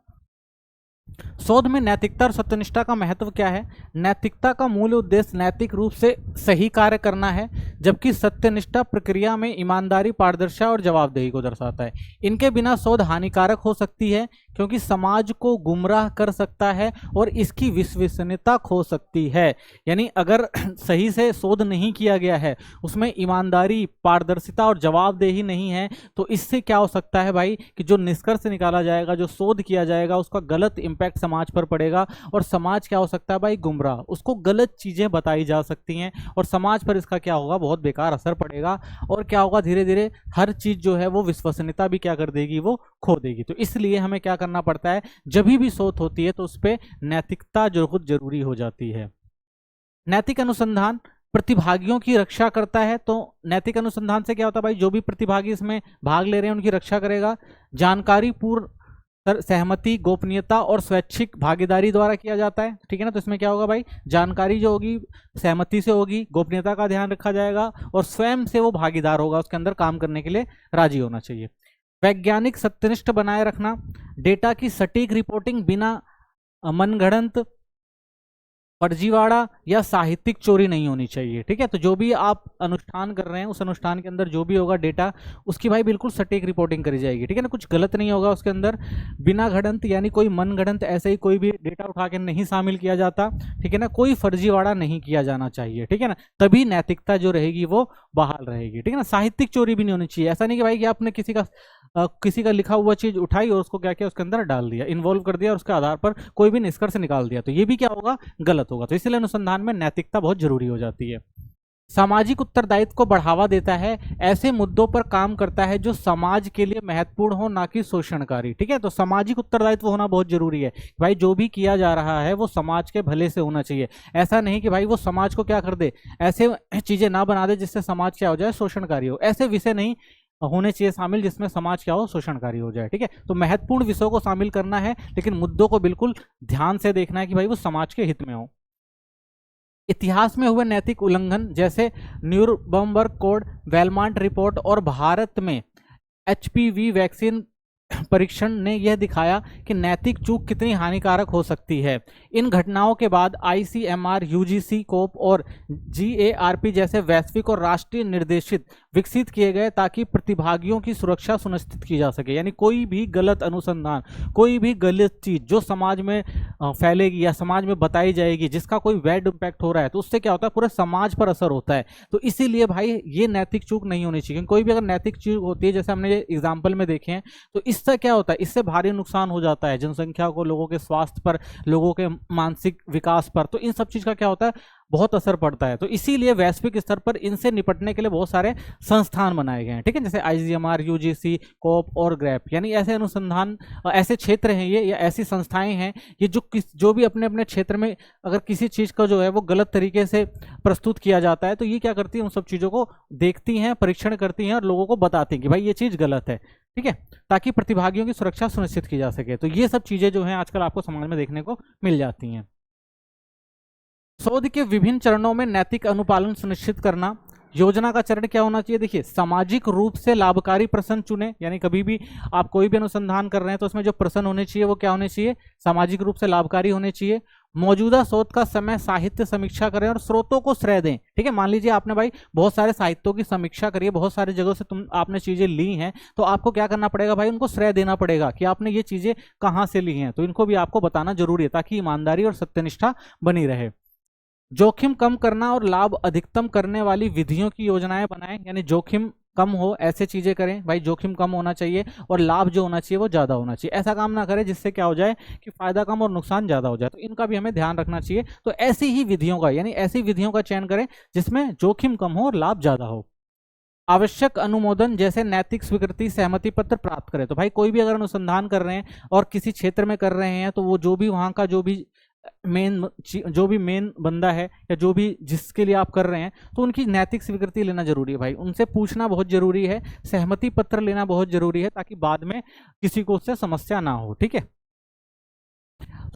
शोध में नैतिकता और सत्यनिष्ठा का महत्व क्या है? नैतिकता का मूल उद्देश्य नैतिक रूप से सही कार्य करना है, जबकि सत्यनिष्ठा प्रक्रिया में ईमानदारी, पारदर्शिता और जवाबदेही को दर्शाता है। इनके बिना शोध हानिकारक हो सकती है क्योंकि समाज को गुमराह कर सकता है और इसकी विश्वसनीयता खो सकती है। यानी अगर सही से शोध नहीं किया गया है, उसमें ईमानदारी, पारदर्शिता और जवाबदेही नहीं है, तो इससे क्या हो सकता है भाई कि जो निष्कर्ष निकाला जाएगा, जो शोध किया जाएगा, उसका गलत इम्पैक्ट समाज पर पड़ेगा, और समाज क्या हो सकता है भाई, गुमराह, उसको गलत चीजें बताई जा सकती हैं और समाज पर इसका क्या होगा, बहुत बेकार असर पड़ेगा, और क्या होगा, धीरे धीरे हर चीज जो है वो विश्वसनीयता भी क्या कर देगी, वो खो देगी। तो इसलिए हमें क्या करना पड़ता है, जब भी शोध होती है तो उस पर नैतिकता जो खुद जरूरी हो जाती है। नैतिक अनुसंधान प्रतिभागियों की रक्षा करता है। तो नैतिक अनुसंधान से क्या होता है भाई, जो भी प्रतिभागी इसमें भाग ले रहे हैं उनकी रक्षा करेगा। जानकारी पूर्ण सहमति, गोपनीयता और स्वैच्छिक भागीदारी द्वारा किया जाता है। ठीक है ना, तो इसमें क्या होगा भाई, जानकारी जो होगी सहमति से होगी, गोपनीयता का ध्यान रखा जाएगा और स्वयं से वो भागीदार होगा, उसके अंदर काम करने के लिए राजी होना चाहिए। वैज्ञानिक सत्यनिष्ठ बनाए रखना, डेटा की सटीक रिपोर्टिंग बिना मनगढ़ंत, फर्जीवाड़ा या साहित्यिक चोरी नहीं होनी चाहिए। ठीक है, तो जो भी आप अनुष्ठान कर रहे हैं उस अनुष्ठान के अंदर जो भी होगा डेटा, उसकी भाई बिल्कुल सटीक रिपोर्टिंग करी जाएगी। ठीक है ना, कुछ गलत नहीं होगा उसके अंदर। बिना घड़ंत यानी कोई मनगढ़ंत ऐसे ही कोई भी डेटा उठा के नहीं शामिल किया जाता। ठीक है ना, कोई फर्जीवाड़ा नहीं किया जाना चाहिए। ठीक है ना, तभी नैतिकता जो रहेगी वो बहाल रहेगी। ठीक है ना, साहित्यिक चोरी भी नहीं होनी चाहिए। ऐसा नहीं कि भाई कि आपने किसी का लिखा हुआ चीज उठाई और उसको क्या किया, उसके अंदर डाल दिया, इन्वॉल्व कर दिया और उसके आधार पर कोई भी निष्कर्ष निकाल दिया, तो ये भी क्या होगा, गलत होगा। तो इसलिए अनुसंधान में नैतिकता बहुत जरूरी हो जाती है। सामाजिक उत्तरदायित्व को बढ़ावा देता है, ऐसे मुद्दों पर काम करता है जो समाज के लिए महत्वपूर्ण हो, ना कि शोषणकारी। ठीक है, तो सामाजिक उत्तरदायित्व होना बहुत जरूरी है। भाई जो भी किया जा रहा है वो समाज के भले से होना चाहिए। ऐसा नहीं कि भाई वो समाज को क्या कर दे, ऐसे चीजें ना बना दे जिससे समाज क्या हो जाए, शोषणकारी हो। ऐसे विषय नहीं होने चाहिए शामिल जिसमें समाज क्या हो, शोषणकारी हो जाए। ठीक है, तो महत्वपूर्ण विषयों को शामिल करना है, लेकिन मुद्दों को बिल्कुल ध्यान से देखना है कि भाई वो समाज के हित में हो। इतिहास में हुए नैतिक उल्लंघन जैसे न्यूरम्बर्ग कोड, वेलमांट रिपोर्ट और भारत में HPV वैक्सीन परीक्षण ने यह दिखाया कि नैतिक चूक कितनी हानिकारक हो सकती है। इन घटनाओं के बाद ICMR, UGC, कोप और GARP जैसे वैश्विक और राष्ट्रीय निर्देशित विकसित किए गए ताकि प्रतिभागियों की सुरक्षा सुनिश्चित की जा सके। यानी कोई भी गलत अनुसंधान, कोई भी गलत चीज जो समाज में फैलेगी या समाज में बताई जाएगी, जिसका कोई बैड इम्पैक्ट हो रहा है, तो उससे क्या होता है, पूरे समाज पर असर होता है। तो इसीलिए भाई ये नैतिक चूक नहीं होनी चाहिए। कोई भी अगर नैतिक चूक होती है, जैसे हमने ये एग्जाम्पल में देखे हैं, तो इससे क्या होता है, इससे भारी नुकसान हो जाता है जनसंख्या को, लोगों के स्वास्थ्य पर, लोगों के मानसिक विकास पर। तो इन सब चीज का क्या होता है, बहुत असर पड़ता है। तो इसीलिए वैश्विक स्तर पर इनसे निपटने के लिए बहुत सारे संस्थान बनाए गए हैं, ठीक है, जैसे ICMR, UGC, कोप और ग्रैप, यानी ऐसे अनुसंधान, ऐसे क्षेत्र हैं ये, या ऐसी संस्थाएं हैं ये जो भी अपने अपने क्षेत्र में अगर किसी चीज का जो है वो गलत तरीके से प्रस्तुत किया जाता है तो ये क्या करती है, उन सब चीजों को देखती हैं, परीक्षण करती हैं और लोगों को बताती हैं कि भाई ये चीज गलत है, ठीक है, ताकि प्रतिभागियों की सुरक्षा सुनिश्चित की जा सके। तो ये सब चीजें जो हैं आजकल आपको समाज में देखने को मिल जाती हैं। शोध के विभिन्न चरणों में नैतिक अनुपालन सुनिश्चित करना। योजना का चरण क्या होना चाहिए, देखिए, सामाजिक रूप से लाभकारी प्रश्न चुने, यानी कभी भी आप कोई भी अनुसंधान कर रहे हैं तो उसमें जो प्रश्न होने चाहिए वो क्या होने चाहिए, सामाजिक रूप से लाभकारी होने चाहिए। मौजूदा शोध का समय साहित्य समीक्षा करें और स्रोतों को श्रेय दें, ठीक है, मान लीजिए आपने भाई बहुत सारे साहित्यों की समीक्षा करी है, बहुत सारी जगहों से आपने चीजें ली हैं, तो आपको क्या करना पड़ेगा भाई, उनको श्रेय देना पड़ेगा कि आपने ये चीजें कहाँ से ली हैं, तो इनको भी आपको बताना जरूरी है ताकि ईमानदारी और सत्यनिष्ठा बनी रहे। जोखिम कम करना और लाभ अधिकतम करने वाली विधियों की योजनाएं बनाएं, यानी जोखिम कम हो ऐसे चीजें करें, भाई जोखिम कम होना चाहिए और लाभ जो होना चाहिए वो ज्यादा होना चाहिए। ऐसा काम ना करें जिससे क्या हो जाए कि फायदा कम और नुकसान ज्यादा हो जाए, तो इनका भी हमें ध्यान रखना चाहिए। तो ऐसी ही विधियों का, यानी ऐसी विधियों का चयन करें जिसमें जोखिम कम हो और लाभ ज्यादा हो। आवश्यक अनुमोदन जैसे नैतिक स्वीकृति, सहमति पत्र प्राप्त करें। तो भाई कोई भी अगर अनुसंधान कर रहे हैं और किसी क्षेत्र में कर रहे हैं तो वो जो भी वहां का जो भी मेन बंदा है या जो भी जिसके लिए आप कर रहे हैं तो उनकी नैतिक स्वीकृति लेना जरूरी है भाई, उनसे पूछना बहुत जरूरी है, सहमति पत्र लेना बहुत जरूरी है ताकि बाद में किसी को उससे समस्या ना हो, ठीक है।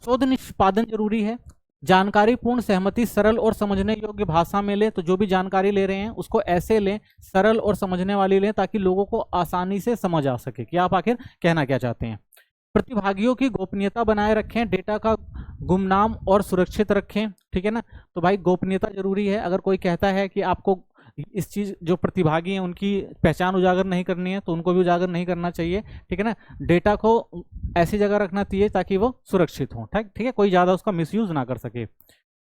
शोध निष्पादन जरूरी है। जानकारी पूर्ण सहमति सरल और समझने योग्य भाषा में लें, तो जो भी जानकारी ले रहे हैं उसको ऐसे लें, सरल और समझने वाली लें ताकि लोगों को आसानी से समझ आ सके कि आप आखिर कहना क्या चाहते हैं। प्रतिभागियों की गोपनीयता बनाए रखें, डेटा का गुमनाम और सुरक्षित रखें, ठीक है ना। तो भाई गोपनीयता जरूरी है, अगर कोई कहता है कि आपको इस चीज, जो प्रतिभागी हैं उनकी पहचान उजागर नहीं करनी है तो उनको भी उजागर नहीं करना चाहिए, ठीक है ना। डेटा को ऐसी जगह रखना चाहिए ताकि वो सुरक्षित हो, ठीक है, कोई ज्यादा उसका मिसयूज ना कर सके।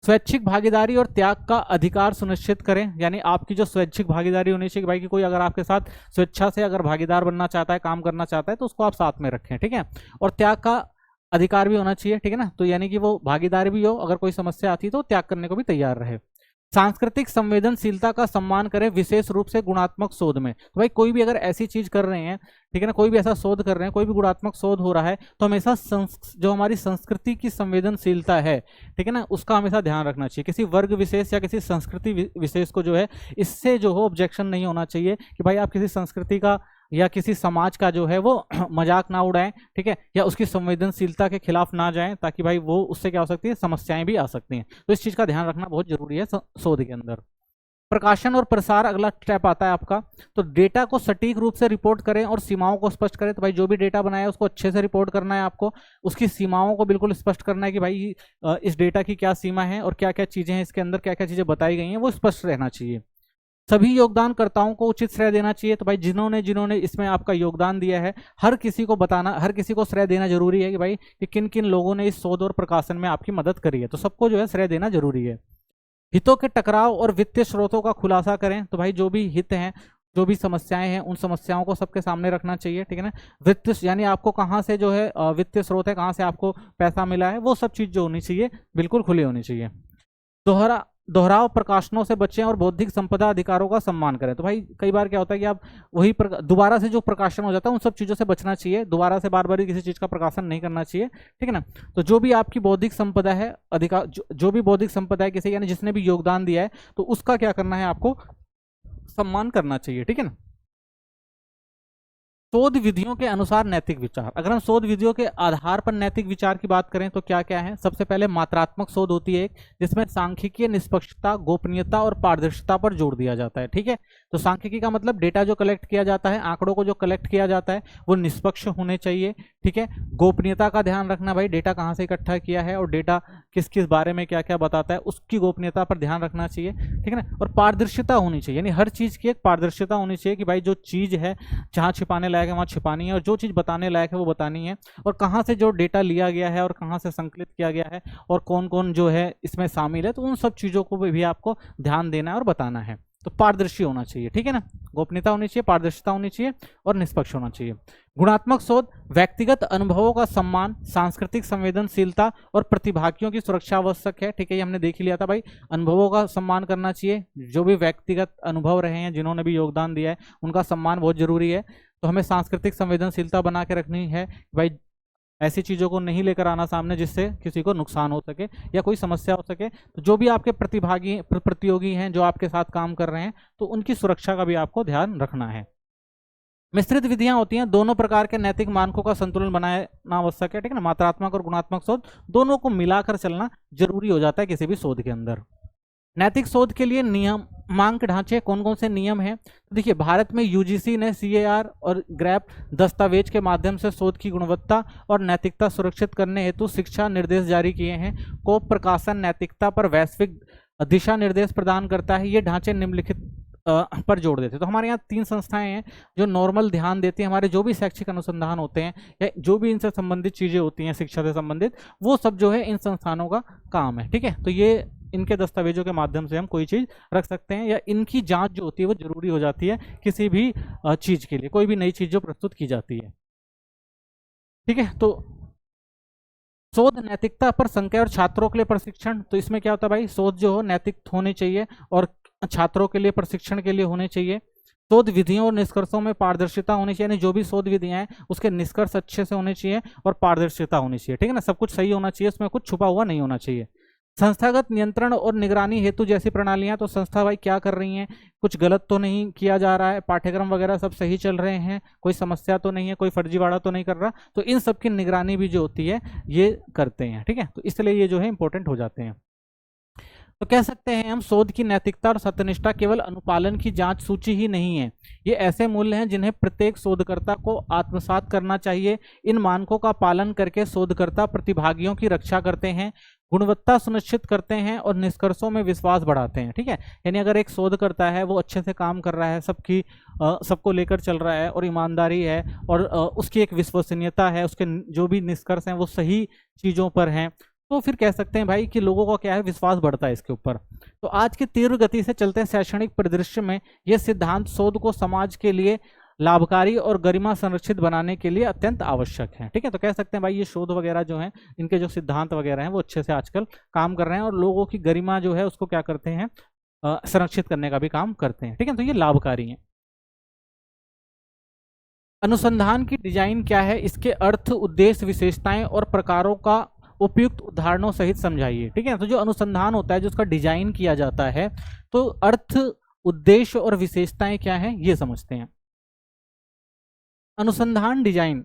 स्वैच्छिक भागीदारी और त्याग का अधिकार सुनिश्चित करें, यानी आपकी जो स्वैच्छिक भागीदारी होनी चाहिए भाई कि कोई अगर आपके साथ स्वेच्छा से अगर भागीदार बनना चाहता है, काम करना चाहता है तो उसको आप साथ में रखें, ठीक है। और त्याग का अधिकार भी होना चाहिए, ठीक है ना, तो यानी कि वो भागीदार भी हो, अगर कोई समस्या आती तो त्याग करने को भी तैयार रहे। सांस्कृतिक संवेदनशीलता का सम्मान करें, विशेष रूप से गुणात्मक शोध में। तो भाई कोई भी अगर ऐसी चीज कर रहे हैं, ठीक है ना, कोई भी ऐसा शोध कर रहे हैं, कोई भी गुणात्मक शोध हो रहा है तो हमेशा जो हमारी संस्कृति की संवेदनशीलता है, ठीक है ना, उसका हमेशा ध्यान रखना चाहिए। किसी वर्ग विशेष या किसी संस्कृति विशेष को जो है इससे जो हो ऑब्जेक्शन नहीं होना चाहिए कि भाई आप किसी संस्कृति का या किसी समाज का जो है वो मजाक ना उड़ाएं, ठीक है, या उसकी संवेदनशीलता के खिलाफ ना जाएं ताकि भाई वो उससे क्या हो सकती है, समस्याएं भी आ सकती हैं। तो इस चीज का ध्यान रखना बहुत जरूरी है शोध के अंदर। प्रकाशन और प्रसार अगला स्टेप आता है आपका। तो डेटा को सटीक रूप से रिपोर्ट करें और सीमाओं को स्पष्ट करें। तो भाई जो भी डेटा बनाया है उसको अच्छे से रिपोर्ट करना है आपको, उसकी सीमाओं को बिल्कुल स्पष्ट करना है कि भाई इस डेटा की क्या सीमा है और क्या क्या चीजें हैं इसके अंदर, क्या क्या चीजें बताई गई हैं, वो स्पष्ट रहना चाहिए। सभी योगदानकर्ताओं को उचित श्रेय देना चाहिए। तो भाई जिन्होंने इसमें आपका योगदान दिया है हर किसी को बताना, हर किसी को श्रेय देना जरूरी है कि भाई कि किन किन लोगों ने इस शोध और प्रकाशन में आपकी मदद करी है, तो सबको जो है श्रेय देना जरूरी है। हितों के टकराव और वित्तीय स्रोतों का खुलासा करें। तो भाई जो भी हित हैं, जो भी समस्याएं हैं, उन समस्याओं को सबके सामने रखना चाहिए, ठीक है ना। वित्त यानी आपको कहाँ से जो है वित्तीय स्रोत है, कहाँ से आपको पैसा मिला है, वो सब चीज जो होनी चाहिए बिल्कुल खुली होनी चाहिए। दोहराव प्रकाशनों से बचें और बौद्धिक संपदा अधिकारों का सम्मान करें। तो भाई कई बार क्या होता है कि आप वही दोबारा से जो प्रकाशन हो जाता है उन सब चीज़ों से बचना चाहिए, दोबारा से बार बार किसी चीज़ का प्रकाशन नहीं करना चाहिए, ठीक है ना। तो जो भी आपकी बौद्धिक संपदा है, अधिकार जो भी बौद्धिक संपदा है किसी, यानी जिसने भी योगदान दिया है, तो उसका क्या करना है, आपको सम्मान करना चाहिए, ठीक है ना। शोध विधियों के अनुसार नैतिक विचार। अगर हम शोध विधियों के आधार पर नैतिक विचार की बात करें तो क्या क्या है। सबसे पहले मात्रात्मक शोध होती है जिसमें सांख्यिकीय निष्पक्षता, गोपनीयता और पारदर्शिता पर जोर दिया जाता है, ठीक है। तो सांख्यिकी का मतलब डेटा जो कलेक्ट किया जाता है, आंकड़ों को जो कलेक्ट किया जाता है वो निष्पक्ष होने चाहिए, ठीक है। गोपनीयता का ध्यान रखना, भाई डेटा कहाँ से इकट्ठा किया है और डेटा किस किस बारे में क्या क्या बताता है, उसकी गोपनीयता पर ध्यान रखना चाहिए, ठीक है ना। और पारदर्शिता होनी चाहिए, यानी हर चीज की एक पारदर्शिता होनी चाहिए कि भाई जो चीज है जहाँ छिपाने लायक है वहाँ छिपानी है और जो चीज बताने लायक है वो बतानी है, और कहाँ से जो डेटा लिया गया है और कहाँ से संकलित किया गया है और कौन कौन जो है इसमें शामिल है, तो उन सब चीजों को भी आपको ध्यान देना है और बताना है। तो पारदर्शी होना चाहिए, ठीक है ना। गोपनीयता होनी चाहिए, पारदर्शिता होनी चाहिए और निष्पक्ष होना चाहिए। गुणात्मक शोध व्यक्तिगत अनुभवों का सम्मान, सांस्कृतिक संवेदनशीलता और प्रतिभागियों की सुरक्षा आवश्यक है। ठीक है, ये हमने देख ही लिया था भाई, अनुभवों का सम्मान करना चाहिए, जो भी व्यक्तिगत अनुभव रहे हैं, जिन्होंने भी योगदान दिया है, उनका सम्मान बहुत जरूरी है। तो हमें सांस्कृतिक संवेदनशीलता बना के रखनी है भाई, ऐसी चीज़ों को नहीं लेकर आना सामने जिससे किसी को नुकसान हो सके या कोई समस्या हो सके। तो जो भी आपके प्रतियोगी हैं, जो आपके साथ काम कर रहे हैं, तो उनकी सुरक्षा का भी आपको ध्यान रखना है। मिश्रित विधियां होती हैं, दोनों प्रकार के नैतिक मानकों का संतुलन बनाना आवश्यक है। ठीक है ना, मात्रात्मक और गुणात्मक शोध दोनों को मिलाकर चलना जरूरी हो जाता है किसी भी शोध के अंदर। नैतिक शोध के लिए नियमांक ढांचे, कौन कौन से नियम हैं? तो देखिए, भारत में यूजीसी ने CAR और ग्रैप दस्तावेज के माध्यम से शोध की गुणवत्ता और नैतिकता सुरक्षित करने हेतु शिक्षा निर्देश जारी किए हैं। कोप प्रकाशन नैतिकता पर वैश्विक दिशा निर्देश प्रदान करता है। ये ढांचे निम्नलिखित पर जोड़ देते हैं। तो हमारे यहाँ 3 संस्थाएं हैं जो नॉर्मल ध्यान देती हैं, हमारे जो भी शैक्षिक अनुसंधान होते हैं या जो भी इनसे संबंधित चीजें होती हैं, शिक्षा से संबंधित, वो सब जो है इन संस्थानों का काम है। ठीक है, तो ये इनके दस्तावेजों के माध्यम से हम कोई चीज रख सकते हैं, या इनकी जांच जो होती है वो जरूरी हो जाती है किसी भी चीज के लिए, कोई भी नई चीज जो प्रस्तुत की जाती है। ठीक है, तो शोध नैतिकता पर संकाय और छात्रों के लिए प्रशिक्षण। तो इसमें क्या होता है भाई, शोध जो हो नैतिक होनी चाहिए और छात्रों के लिए प्रशिक्षण के लिए होने चाहिए। शोध विधियों और निष्कर्षों में पारदर्शिता होनी चाहिए, यानी जो भी शोध विधियां हैं उसके निष्कर्ष अच्छे से होने चाहिए और पारदर्शिता होनी चाहिए। ठीक है ना, सब कुछ सही होना चाहिए, उसमें कुछ छुपा हुआ नहीं होना चाहिए। संस्थागत नियंत्रण और निगरानी हेतु जैसी प्रणालियां, तो संस्था भाई क्या कर रही हैं, कुछ गलत तो नहीं किया जा रहा है, पाठ्यक्रम वगैरह सब सही चल रहे हैं, कोई समस्या तो नहीं है, कोई फर्जीवाड़ा तो नहीं कर रहा, तो इन सब की निगरानी भी जो होती है ये करते हैं। ठीक है, तो इसलिए ये जो है इंपॉर्टेंट हो जाते हैं। तो कह सकते हैं हम, शोध की नैतिकता और सत्यनिष्ठा केवल अनुपालन की जांच सूची ही नहीं है, ये ऐसे मूल्य हैं जिन्हें प्रत्येक शोधकर्ता को आत्मसात करना चाहिए। इन मानकों का पालन करके शोधकर्ता प्रतिभागियों की रक्षा करते हैं, गुणवत्ता सुनिश्चित करते हैं और निष्कर्षों में विश्वास बढ़ाते हैं। ठीक है, यानी अगर एक शोधकर्ता है वो अच्छे से काम कर रहा है, सबको लेकर चल रहा है और ईमानदारी है और उसकी एक विश्वसनीयता है, उसके जो भी निष्कर्ष हैं वो सही चीज़ों पर हैं, तो फिर कह सकते हैं भाई कि लोगों का क्या है, विश्वास बढ़ता है इसके ऊपर। तो आज की तीव्र गति से चलते शैक्षणिक परिदृश्य में यह सिद्धांत शोध को समाज के लिए लाभकारी और गरिमा संरक्षित बनाने के लिए अत्यंत आवश्यक है। ठीक है, तो कह सकते हैं भाई ये शोध वगैरह जो हैं, इनके जो सिद्धांत वगैरह हैं वो अच्छे से आजकल काम कर रहे हैं और लोगों की गरिमा जो है उसको क्या करते हैं, संरक्षित करने का भी काम करते हैं। ठीक है, तो ये लाभकारी है। अनुसंधान की डिजाइन क्या है, इसके अर्थ, उद्देश्य, विशेषताएं और प्रकारों का उपयुक्त उदाहरणों सहित समझाइए। ठीक है, तो जो अनुसंधान होता है, जो उसका डिजाइन किया जाता है, तो अर्थ, उद्देश्य और विशेषताएं क्या है ये समझते हैं। अनुसंधान डिजाइन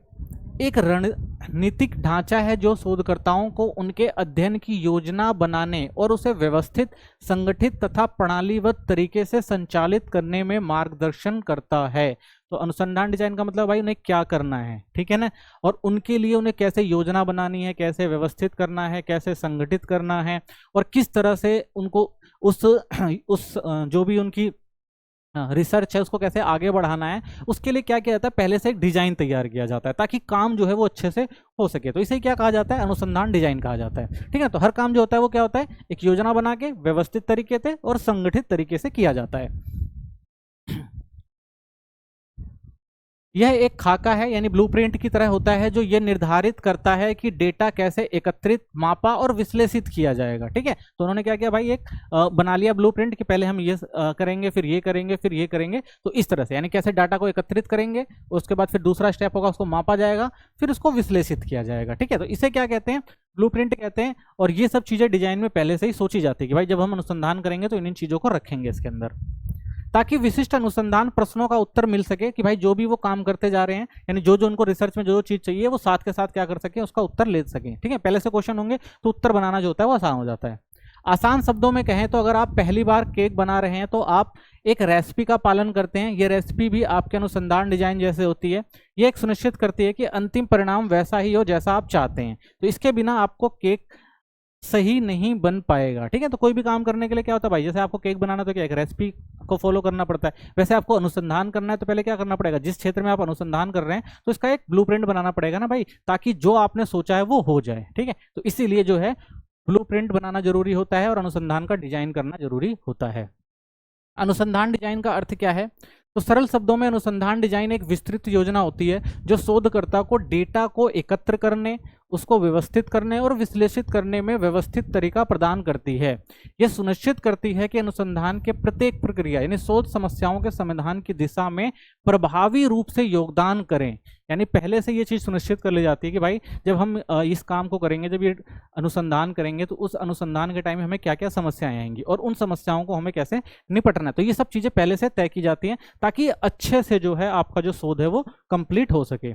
एक रणनीतिक ढांचा है जो शोधकर्ताओं को उनके अध्ययन की योजना बनाने और उसे व्यवस्थित, संगठित तथा प्रणालीबद्ध तरीके से संचालित करने में मार्गदर्शन करता है। तो अनुसंधान डिजाइन का मतलब भाई उन्हें क्या करना है, ठीक है ना, और उनके लिए उन्हें कैसे योजना बनानी है, कैसे व्यवस्थित करना है, कैसे संगठित करना है और किस तरह से उनको उस जो भी उनकी रिसर्च है उसको कैसे आगे बढ़ाना है, उसके लिए क्या किया जाता है, पहले से एक डिजाइन तैयार किया जाता है ताकि काम जो है वो अच्छे से हो सके। तो इसे क्या कहा जाता है, अनुसंधान डिजाइन कहा जाता है। ठीक है, तो हर काम जो होता है वो क्या होता है, एक योजना बना के व्यवस्थित तरीके से और संगठित तरीके से किया जाता है। यह एक खाका है यानी ब्लूप्रिंट की तरह होता है जो यह निर्धारित करता है कि डेटा कैसे एकत्रित, मापा और विश्लेषित किया जाएगा। ठीक है, तो उन्होंने क्या किया भाई, एक बना लिया ब्लूप्रिंट कि पहले हम ये करेंगे, फिर ये करेंगे, फिर ये करेंगे। तो इस तरह से यानी कैसे डाटा को एकत्रित करेंगे, उसके बाद फिर दूसरा स्टेप होगा, उसको मापा जाएगा, फिर उसको विश्लेषित किया जाएगा। ठीक है, तो इसे क्या कहते हैं, ब्लूप्रिंट कहते हैं। और ये सब चीजें डिजाइन में पहले से ही सोची जाती है कि भाई जब हम अनुसंधान करेंगे तो इन चीजों को रखेंगे इसके अंदर, ताकि विशिष्ट अनुसंधान प्रश्नों का उत्तर मिल सके कि भाई जो भी वो काम करते जा रहे हैं, यानी जो जो उनको रिसर्च में जो चीज चाहिए वो साथ के साथ क्या कर सके, उसका उत्तर ले सके। ठीक है, पहले से क्वेश्चन होंगे तो उत्तर बनाना जो होता है वो आसान हो जाता है। आसान शब्दों में कहें तो अगर आप पहली बार केक बना रहे हैं तो आप एक रेसिपी का पालन करते हैं। ये रेसिपी भी आपके अनुसंधान डिजाइन जैसे होती है, ये एक सुनिश्चित करती है कि अंतिम परिणाम वैसा ही हो जैसा आप चाहते हैं। तो इसके बिना आपको केक सही नहीं बन पाएगा। ठीक है, तो कोई भी काम करने के लिए क्या होता है भाई, जैसे आपको केक बनाना तो क्या एक रेसिपी को फॉलो करना पड़ता है, वैसे आपको अनुसंधान करना है तो पहले क्या करना पड़ेगा, जिस क्षेत्र में आप अनुसंधान कर रहे हैं तो इसका एक ब्लूप्रिंट बनाना पड़ेगा ना भाई, ताकि जो आपने सोचा है वो हो जाए। ठीक है, तो इसीलिए जो है ब्लूप्रिंट बनाना जरूरी होता है और अनुसंधान का डिजाइन करना जरूरी होता है। अनुसंधान डिजाइन का अर्थ क्या है, तो सरल शब्दों में अनुसंधान डिजाइन एक विस्तृत योजना होती है जो शोधकर्ता को डेटा को एकत्र करने, उसको व्यवस्थित करने और विश्लेषित करने में व्यवस्थित तरीका प्रदान करती है। यह सुनिश्चित करती है कि अनुसंधान के प्रत्येक प्रक्रिया यानी शोध समस्याओं के समाधान की दिशा में प्रभावी रूप से योगदान करें। यानी पहले से ये चीज सुनिश्चित कर ली जाती है कि भाई जब हम इस काम को करेंगे, जब ये अनुसंधान करेंगे, तो उस अनुसंधान के टाइम में हमें क्या क्या समस्याएं आएंगी और उन समस्याओं को हमें कैसे निपटना है। तो ये सब चीजें पहले से तय की जाती हैं ताकि अच्छे से जो है आपका जो शोध है वो कंप्लीट हो सके।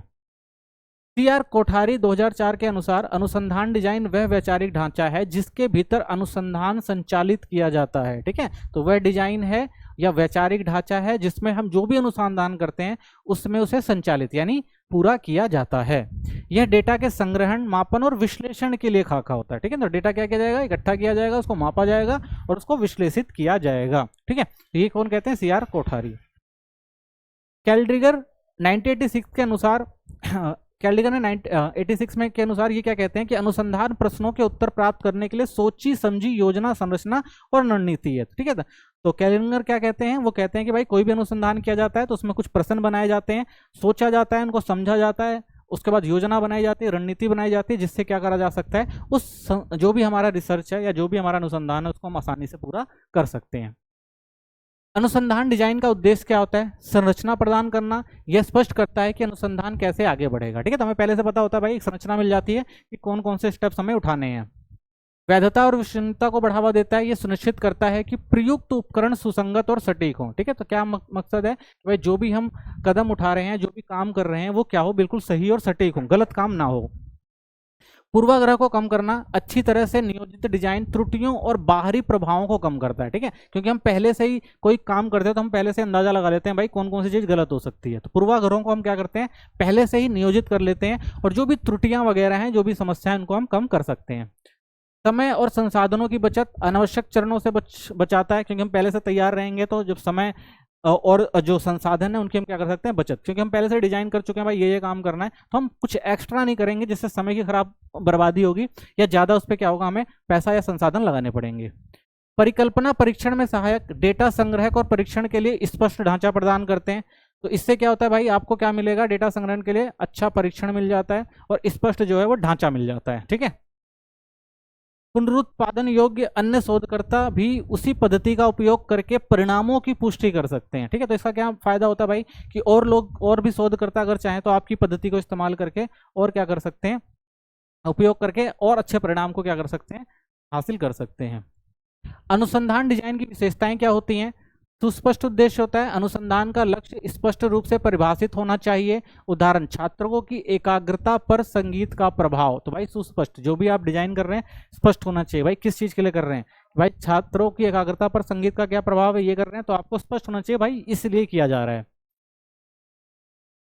सी.आर. कोठारी 2004 के अनुसार अनुसंधान डिजाइन वह वैचारिक ढांचा है जिसके भीतर अनुसंधान संचालित किया जाता है। ठीक है, तो वह डिजाइन है या वैचारिक ढांचा है जिसमें हम जो भी अनुसंधान करते हैं उसमें उसे संचालित यानी पूरा किया जाता है। यह डेटा के संग्रहण, मापन और विश्लेषण के लिए खाका होता है। ठीक है, तो डेटा क्या किया जाएगा, इकट्ठा किया जाएगा, उसको मापा जाएगा और उसको विश्लेषित किया जाएगा। ठीक है, तो ये कौन कहते हैं, सी.आर. कोठारी। कैल्ड्रिगर 1986 के अनुसार कैल्डिगर ने 86 में के अनुसार ये क्या कहते हैं कि अनुसंधान प्रश्नों के उत्तर प्राप्त करने के लिए सोची समझी योजना, संरचना और रणनीति है। ठीक है, तो कैल्डिगर क्या कहते हैं, वो कहते हैं कि भाई कोई भी अनुसंधान किया जाता है तो उसमें कुछ प्रश्न बनाए जाते हैं, सोचा जाता है, उनको समझा जाता है, उसके बाद योजना बनाई जाती है, रणनीति बनाई जाती है, जिससे क्या करा जा सकता है, उस जो भी हमारा रिसर्च है या जो भी हमारा अनुसंधान है उसको हम आसानी से पूरा कर सकते हैं। अनुसंधान डिजाइन का उद्देश्य क्या होता है, संरचना प्रदान करना। यह स्पष्ट करता है कि अनुसंधान कैसे आगे बढ़ेगा। ठीक है, तो हमें पहले से पता होता है भाई, एक संरचना मिल जाती है कि कौन कौन से स्टेप्स हमें उठाने हैं। वैधता और विश्वसनीयता को बढ़ावा देता है, यह सुनिश्चित करता है कि प्रयुक्त उपकरण सुसंगत और सटीक हो। ठीक है, तो क्या मकसद है, भाई जो भी हम कदम उठा रहे हैं, जो भी काम कर रहे हैं, वो क्या हो, बिल्कुल सही और सटीक हो, गलत काम ना हो। पूर्वाग्रह को कम करना, अच्छी तरह से नियोजित डिजाइन त्रुटियों और बाहरी प्रभावों को कम करता है। ठीक है, क्योंकि हम पहले से ही कोई काम करते हैं तो हम पहले से अंदाजा लगा लेते हैं भाई कौन कौन सी चीज गलत हो सकती है। तो पूर्वाग्रहों को हम क्या करते हैं, पहले से ही नियोजित कर लेते हैं और जो भी त्रुटियां वगैरह हैं, जो भी समस्या है, उनको हम कम कर सकते हैं। समय और संसाधनों की बचत, अनावश्यक चरणों से बचाता है, क्योंकि हम पहले से तैयार रहेंगे तो जब समय और जो संसाधन है उनकी हम क्या कर सकते हैं, बचत, क्योंकि हम पहले से डिजाइन कर चुके हैं भाई ये काम करना है, तो हम कुछ एक्स्ट्रा नहीं करेंगे जिससे समय की खराब बर्बादी होगी या ज्यादा उस पर क्या होगा, हमें पैसा या संसाधन लगाने पड़ेंगे। परिकल्पना परीक्षण में सहायक, डेटा संग्रह और परीक्षण के लिए स्पष्ट ढांचा प्रदान करते हैं। तो इससे क्या होता है भाई, आपको क्या मिलेगा, डेटा संग्रहण के लिए अच्छा परीक्षण मिल जाता है और स्पष्ट जो है वो ढांचा मिल जाता है। ठीक है, पुनरुत्पादन योग्य, अन्य शोधकर्ता भी उसी पद्धति का उपयोग करके परिणामों की पुष्टि कर सकते हैं। ठीक है, तो इसका क्या फायदा होता है भाई कि और लोग और भी शोधकर्ता अगर चाहें तो आपकी पद्धति को इस्तेमाल करके और क्या कर सकते हैं, उपयोग करके और अच्छे परिणाम को क्या कर सकते हैं, हासिल कर सकते हैं। अनुसंधान डिजाइन की विशेषताएं क्या होती हैं, सुस्पष्ट उद्देश्य होता है, अनुसंधान का लक्ष्य स्पष्ट रूप से परिभाषित होना चाहिए। उदाहरण, छात्रों की एकाग्रता पर संगीत का प्रभाव। तो भाई सुस्पष्ट, जो भी आप डिजाइन कर रहे हैं स्पष्ट होना चाहिए भाई किस चीज के लिए कर रहे हैं, भाई छात्रों की एकाग्रता पर संगीत का क्या प्रभाव है ये कर रहे हैं, तो आपको स्पष्ट होना चाहिए भाई इसलिए किया जा रहा है।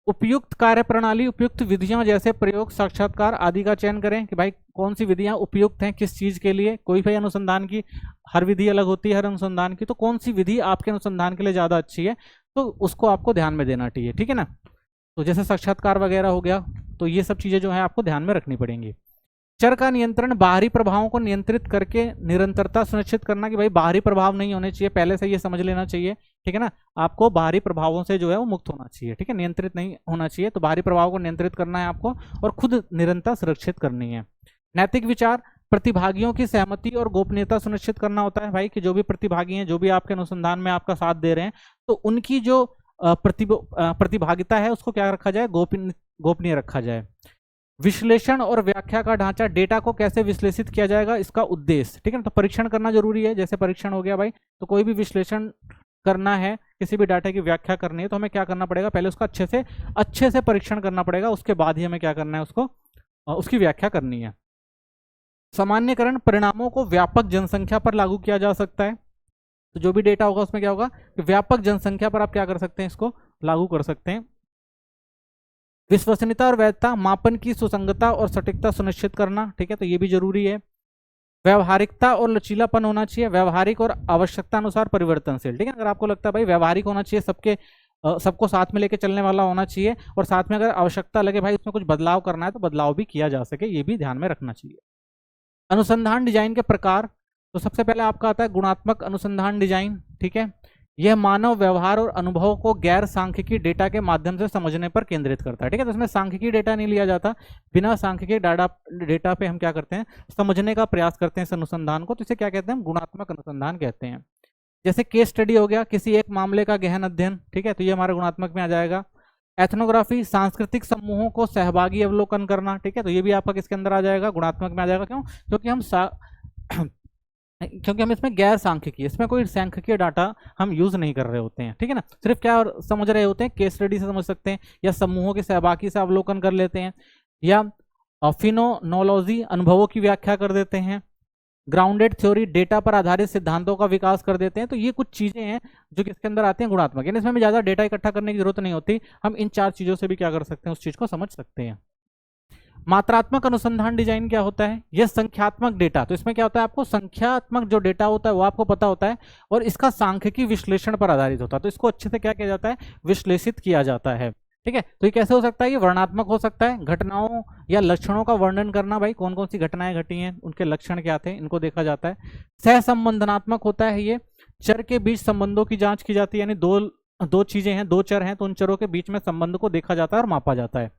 उपयुक्त कार्य प्रणाली, उपयुक्त विधियां जैसे प्रयोग, साक्षात्कार आदि का चयन करें कि भाई कौन सी विधियां उपयुक्त हैं किस चीज के लिए। कोई भी अनुसंधान की हर विधि अलग होती है, हर अनुसंधान की, तो कौन सी विधि आपके अनुसंधान के लिए ज्यादा अच्छी है तो उसको आपको ध्यान में देना चाहिए। ठीक है ना, तो जैसे साक्षात्कार वगैरह हो गया, तो ये सब चीजें जो है आपको ध्यान में रखनी पड़ेंगी। चर का नियंत्रण, बाहरी प्रभावों को नियंत्रित करके निरंतरता सुनिश्चित करना कि भाई बाहरी प्रभाव नहीं होने चाहिए, पहले से ये समझ लेना चाहिए। ठीक है ना, आपको बाहरी प्रभावों से जो है वो मुक्त होना चाहिए। ठीक है, नियंत्रित नहीं होना चाहिए, तो बाहरी प्रभाव को नियंत्रित करना है आपको और खुद निरंतरता सुरक्षित करनी है। नैतिक विचार, प्रतिभागियों की सहमति और गोपनीयता सुनिश्चित करना होता है भाई कि जो भी प्रतिभागी हैं, जो भी आपके अनुसंधान में आपका साथ दे रहे हैं, तो उनकी जो प्रतिभागिता है उसको क्या रखा जाए, गोपनीय रखा जाए। विश्लेषण और व्याख्या का ढांचा, डेटा को कैसे विश्लेषित किया जाएगा, इसका उद्देश्य। ठीक है ना, तो परीक्षण करना जरूरी है, जैसे परीक्षण हो गया भाई, तो कोई भी विश्लेषण करना है, किसी भी डाटा की व्याख्या करनी है, तो हमें क्या करना पड़ेगा, पहले उसका अच्छे से परीक्षण करना पड़ेगा, उसके बाद ही हमें क्या करना है, उसको उसकी व्याख्या करनी है। सामान्यकरण, परिणामों को व्यापक जनसंख्या पर लागू किया जा सकता है, तो जो भी डेटा होगा उसमें क्या होगा कि व्यापक जनसंख्या पर आप क्या कर सकते हैं, इसको लागू कर सकते हैं। विश्वसनीयता और वैधता, मापन की सुसंगतता और सटीकता सुनिश्चित करना। ठीक है, तो ये भी जरूरी है। व्यवहारिकता और लचीलापन होना चाहिए, व्यवहारिक और आवश्यकता अनुसार परिवर्तनशील। ठीक है, अगर आपको लगता है भाई व्यवहारिक होना चाहिए, सबको साथ में लेके चलने वाला होना चाहिए, और साथ में अगर आवश्यकता लगे भाई उसमें कुछ बदलाव करना है तो बदलाव भी किया जा सके, ये भी ध्यान में रखना चाहिए। अनुसंधान डिजाइन के प्रकार, तो सबसे पहले आपका आता है गुणात्मक अनुसंधान डिजाइन। ठीक है, यह मानव व्यवहार और अनुभव को गैर सांख्यिकी डेटा के माध्यम से समझने पर केंद्रित करता है। ठीक है, तो इसमें सांख्यिकी डेटा नहीं लिया जाता, बिना सांख्यिकी डेटा पे हम क्या करते हैं, समझने का प्रयास करते हैं इस अनुसंधान को। तो इसे क्या कहते हैं, हम गुणात्मक अनुसंधान कहते हैं। जैसे केस स्टडी हो गया, किसी एक मामले का गहन अध्ययन। ठीक है, तो ये हमारे गुणात्मक में आ जाएगा। एथनोग्राफी, सांस्कृतिक समूहों को सहभागी अवलोकन करना। ठीक है, तो ये भी आपका किसके अंदर आ जाएगा, गुणात्मक में आ जाएगा। क्यों, क्योंकि हम इसमें गैर सांख्यिकी, इसमें कोई सांख्यिकीय डाटा हम यूज नहीं कर रहे होते हैं। ठीक है ना, सिर्फ क्या समझ रहे होते हैं, केस स्टडी से समझ सकते हैं, या समूहों के सहभागी से अवलोकन कर लेते हैं, या फिनोनोलॉजी, अनुभवों की व्याख्या कर देते हैं, ग्राउंडेड थ्योरी, डेटा पर आधारित सिद्धांतों का विकास कर देते हैं। तो ये कुछ चीजें हैं जो किसके अंदर आती हैं, गुणात्मक। यानी इसमें हमें ज्यादा डेटा इकट्ठा करने की जरूरत नहीं होती, हम इन 4 चीजों से भी क्या कर सकते हैं, उस चीज को समझ सकते हैं। मात्रात्मक अनुसंधान डिजाइन क्या होता है, यह संख्यात्मक डेटा। तो इसमें क्या होता है, आपको संख्यात्मक जो डेटा होता है वो आपको पता होता है, और इसका सांख्यिकी विश्लेषण पर आधारित होता है। तो इसको अच्छे से क्या किया जाता है, विश्लेषित किया जाता है। ठीक है, तो ये कैसे हो सकता है, ये वर्णनात्मक हो सकता है, घटनाओं या लक्षणों का वर्णन करना, भाई कौन कौन सी घटनाएं घटी हैं, उनके लक्षण क्या थे, इनको देखा जाता है। सहसंबंधनात्मक होता है, ये चर के बीच संबंधों की जांच की जाती है, यानी दो चीजें हैं, 2 चर हैं, तो उन चरों के बीच में संबंध को देखा जाता है और मापा जाता है।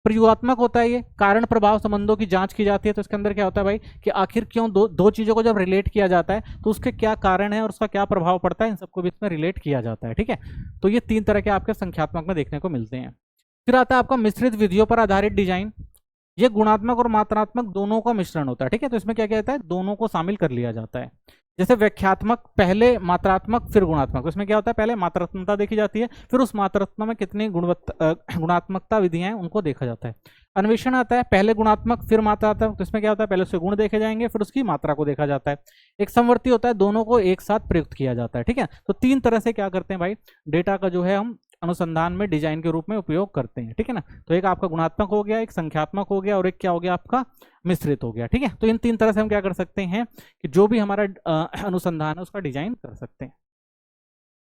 प्रयोगात्मक होता है, ये कारण प्रभाव संबंधों की जांच की जाती है। तो इसके अंदर क्या होता है भाई, कि आखिर क्यों दो चीजों को जब रिलेट किया जाता है तो उसके क्या कारण है और उसका क्या प्रभाव पड़ता है, इन सबको भी इसमें रिलेट किया जाता है। ठीक है, तो ये 3 तरह के आपके संख्यात्मक में देखने को मिलते हैं। फिर आता है आपका मिश्रित विधियों पर आधारित डिजाइन। ये गुणात्मक और मात्रात्मक दोनों का मिश्रण होता है। ठीक है, तो इसमें क्या कहता है, दोनों को शामिल कर लिया जाता है। जैसे व्याख्यात्मक, पहले मात्रात्मक फिर गुणात्मक। उसमें क्या होता है, पहले मात्रात्मकता देखी जाती है, फिर उस मात्रात्मक में कितनी गुणात्मकता विधियां हैं उनको देखा जाता है। अन्वेषण आता है, पहले गुणात्मक फिर मात्रात्मक। तो इसमें क्या होता है, पहले उसके गुण देखे जाएंगे, फिर उसकी मात्रा को देखा जाता है। एक समवर्ती होता है, दोनों को एक साथ प्रयुक्त किया जाता है। ठीक है, तो 3 तरह से क्या करते हैं भाई, डेटा का जो है हम अनुसंधान में डिजाइन के रूप में उपयोग करते हैं। ठीक है ना, तो एक आपका गुणात्मक हो गया, एक संख्यात्मक हो गया, और एक क्या हो गया आपका मिश्रित हो गया। ठीक है, तो इन 3 तरह से हम क्या कर सकते हैं कि जो भी हमारा अनुसंधान है उसका डिजाइन कर सकते हैं।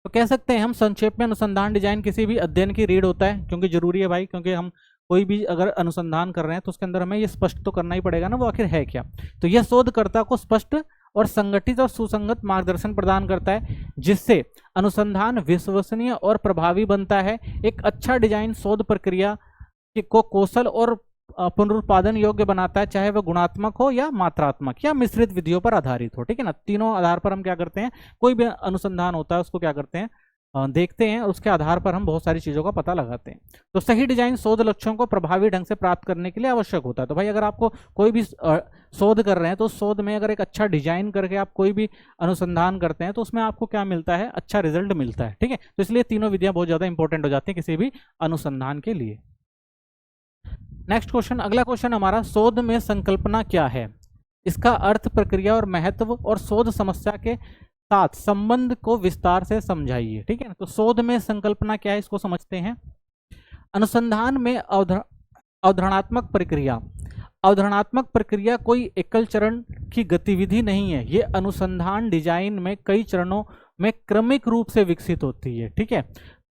तो कह सकते हैं हम संक्षेप में, अनुसंधान डिजाइन किसी भी अध्ययन की रीढ़ होता है, क्योंकि जरूरी है भाई, क्योंकि हम कोई भी अगर अनुसंधान कर रहे हैं तो उसके अंदर हमें ये स्पष्ट तो करना ही पड़ेगा ना, वो आखिर है क्या। तो यह शोधकर्ता को स्पष्ट और संगठित और सुसंगत मार्गदर्शन प्रदान करता है, जिससे अनुसंधान विश्वसनीय और प्रभावी बनता है। एक अच्छा डिजाइन शोध प्रक्रिया को कौशल और पुनरुत्पादन योग्य बनाता है, चाहे वह गुणात्मक हो या मात्रात्मक या मिश्रित विधियों पर आधारित हो। ठीक है ना, तीनों आधार पर हम क्या करते हैं, कोई भी अनुसंधान होता है उसको क्या करते हैं, देखते हैं, और उसके आधार पर हम बहुत सारी चीजों का पता लगाते हैं। तो सही डिजाइन शोध लक्ष्यों को प्रभावी ढंग से प्राप्त करने के लिए आवश्यक होता है। तो भाई अगर आपको कोई भी शोध कर रहे हैं, तो शोध में अगर एक अच्छा डिजाइन करके आप कोई भी अनुसंधान करते हैं तो उसमें आपको क्या मिलता है, अच्छा रिजल्ट मिलता है। ठीक है, तो इसलिए तीनों विधियां बहुत ज्यादा इंपॉर्टेंट हो जाती हैं किसी भी अनुसंधान के लिए। नेक्स्ट क्वेश्चन, अगला क्वेश्चन हमारा, शोध में संकल्पना क्या है, इसका अर्थ, प्रक्रिया और महत्व, और शोध समस्या के साथ संबंध को विस्तार से समझाइए। ठीक है ना, तो शोध में संकल्पना क्या है, इसको समझते हैं। अनुसंधान में अवधारणात्मक प्रक्रिया। अवधारणात्मक प्रक्रिया कोई एकल चरण की गतिविधि नहीं है, ये अनुसंधान डिजाइन में कई चरणों में क्रमिक रूप से विकसित होती है। ठीक है,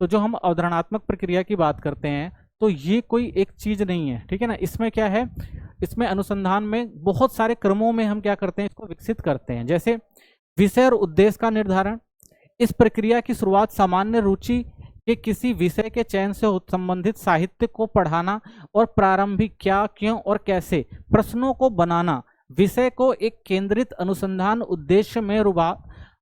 तो जो हम अवधारणात्मक प्रक्रिया की बात करते हैं तो ये कोई एक चीज नहीं है। ठीक है ना, इसमें क्या है, इसमें अनुसंधान में बहुत सारे क्रमों में हम क्या करते हैं, इसको विकसित करते हैं। जैसे विषय और उद्देश्य का निर्धारण। इस प्रक्रिया की शुरुआत सामान्य रुचि के किसी विषय के चयन से संबंधित साहित्य को पढ़ाना और प्रारंभिक क्या, क्यों और कैसे प्रश्नों को बनाना विषय को एक केंद्रित अनुसंधान उद्देश्य में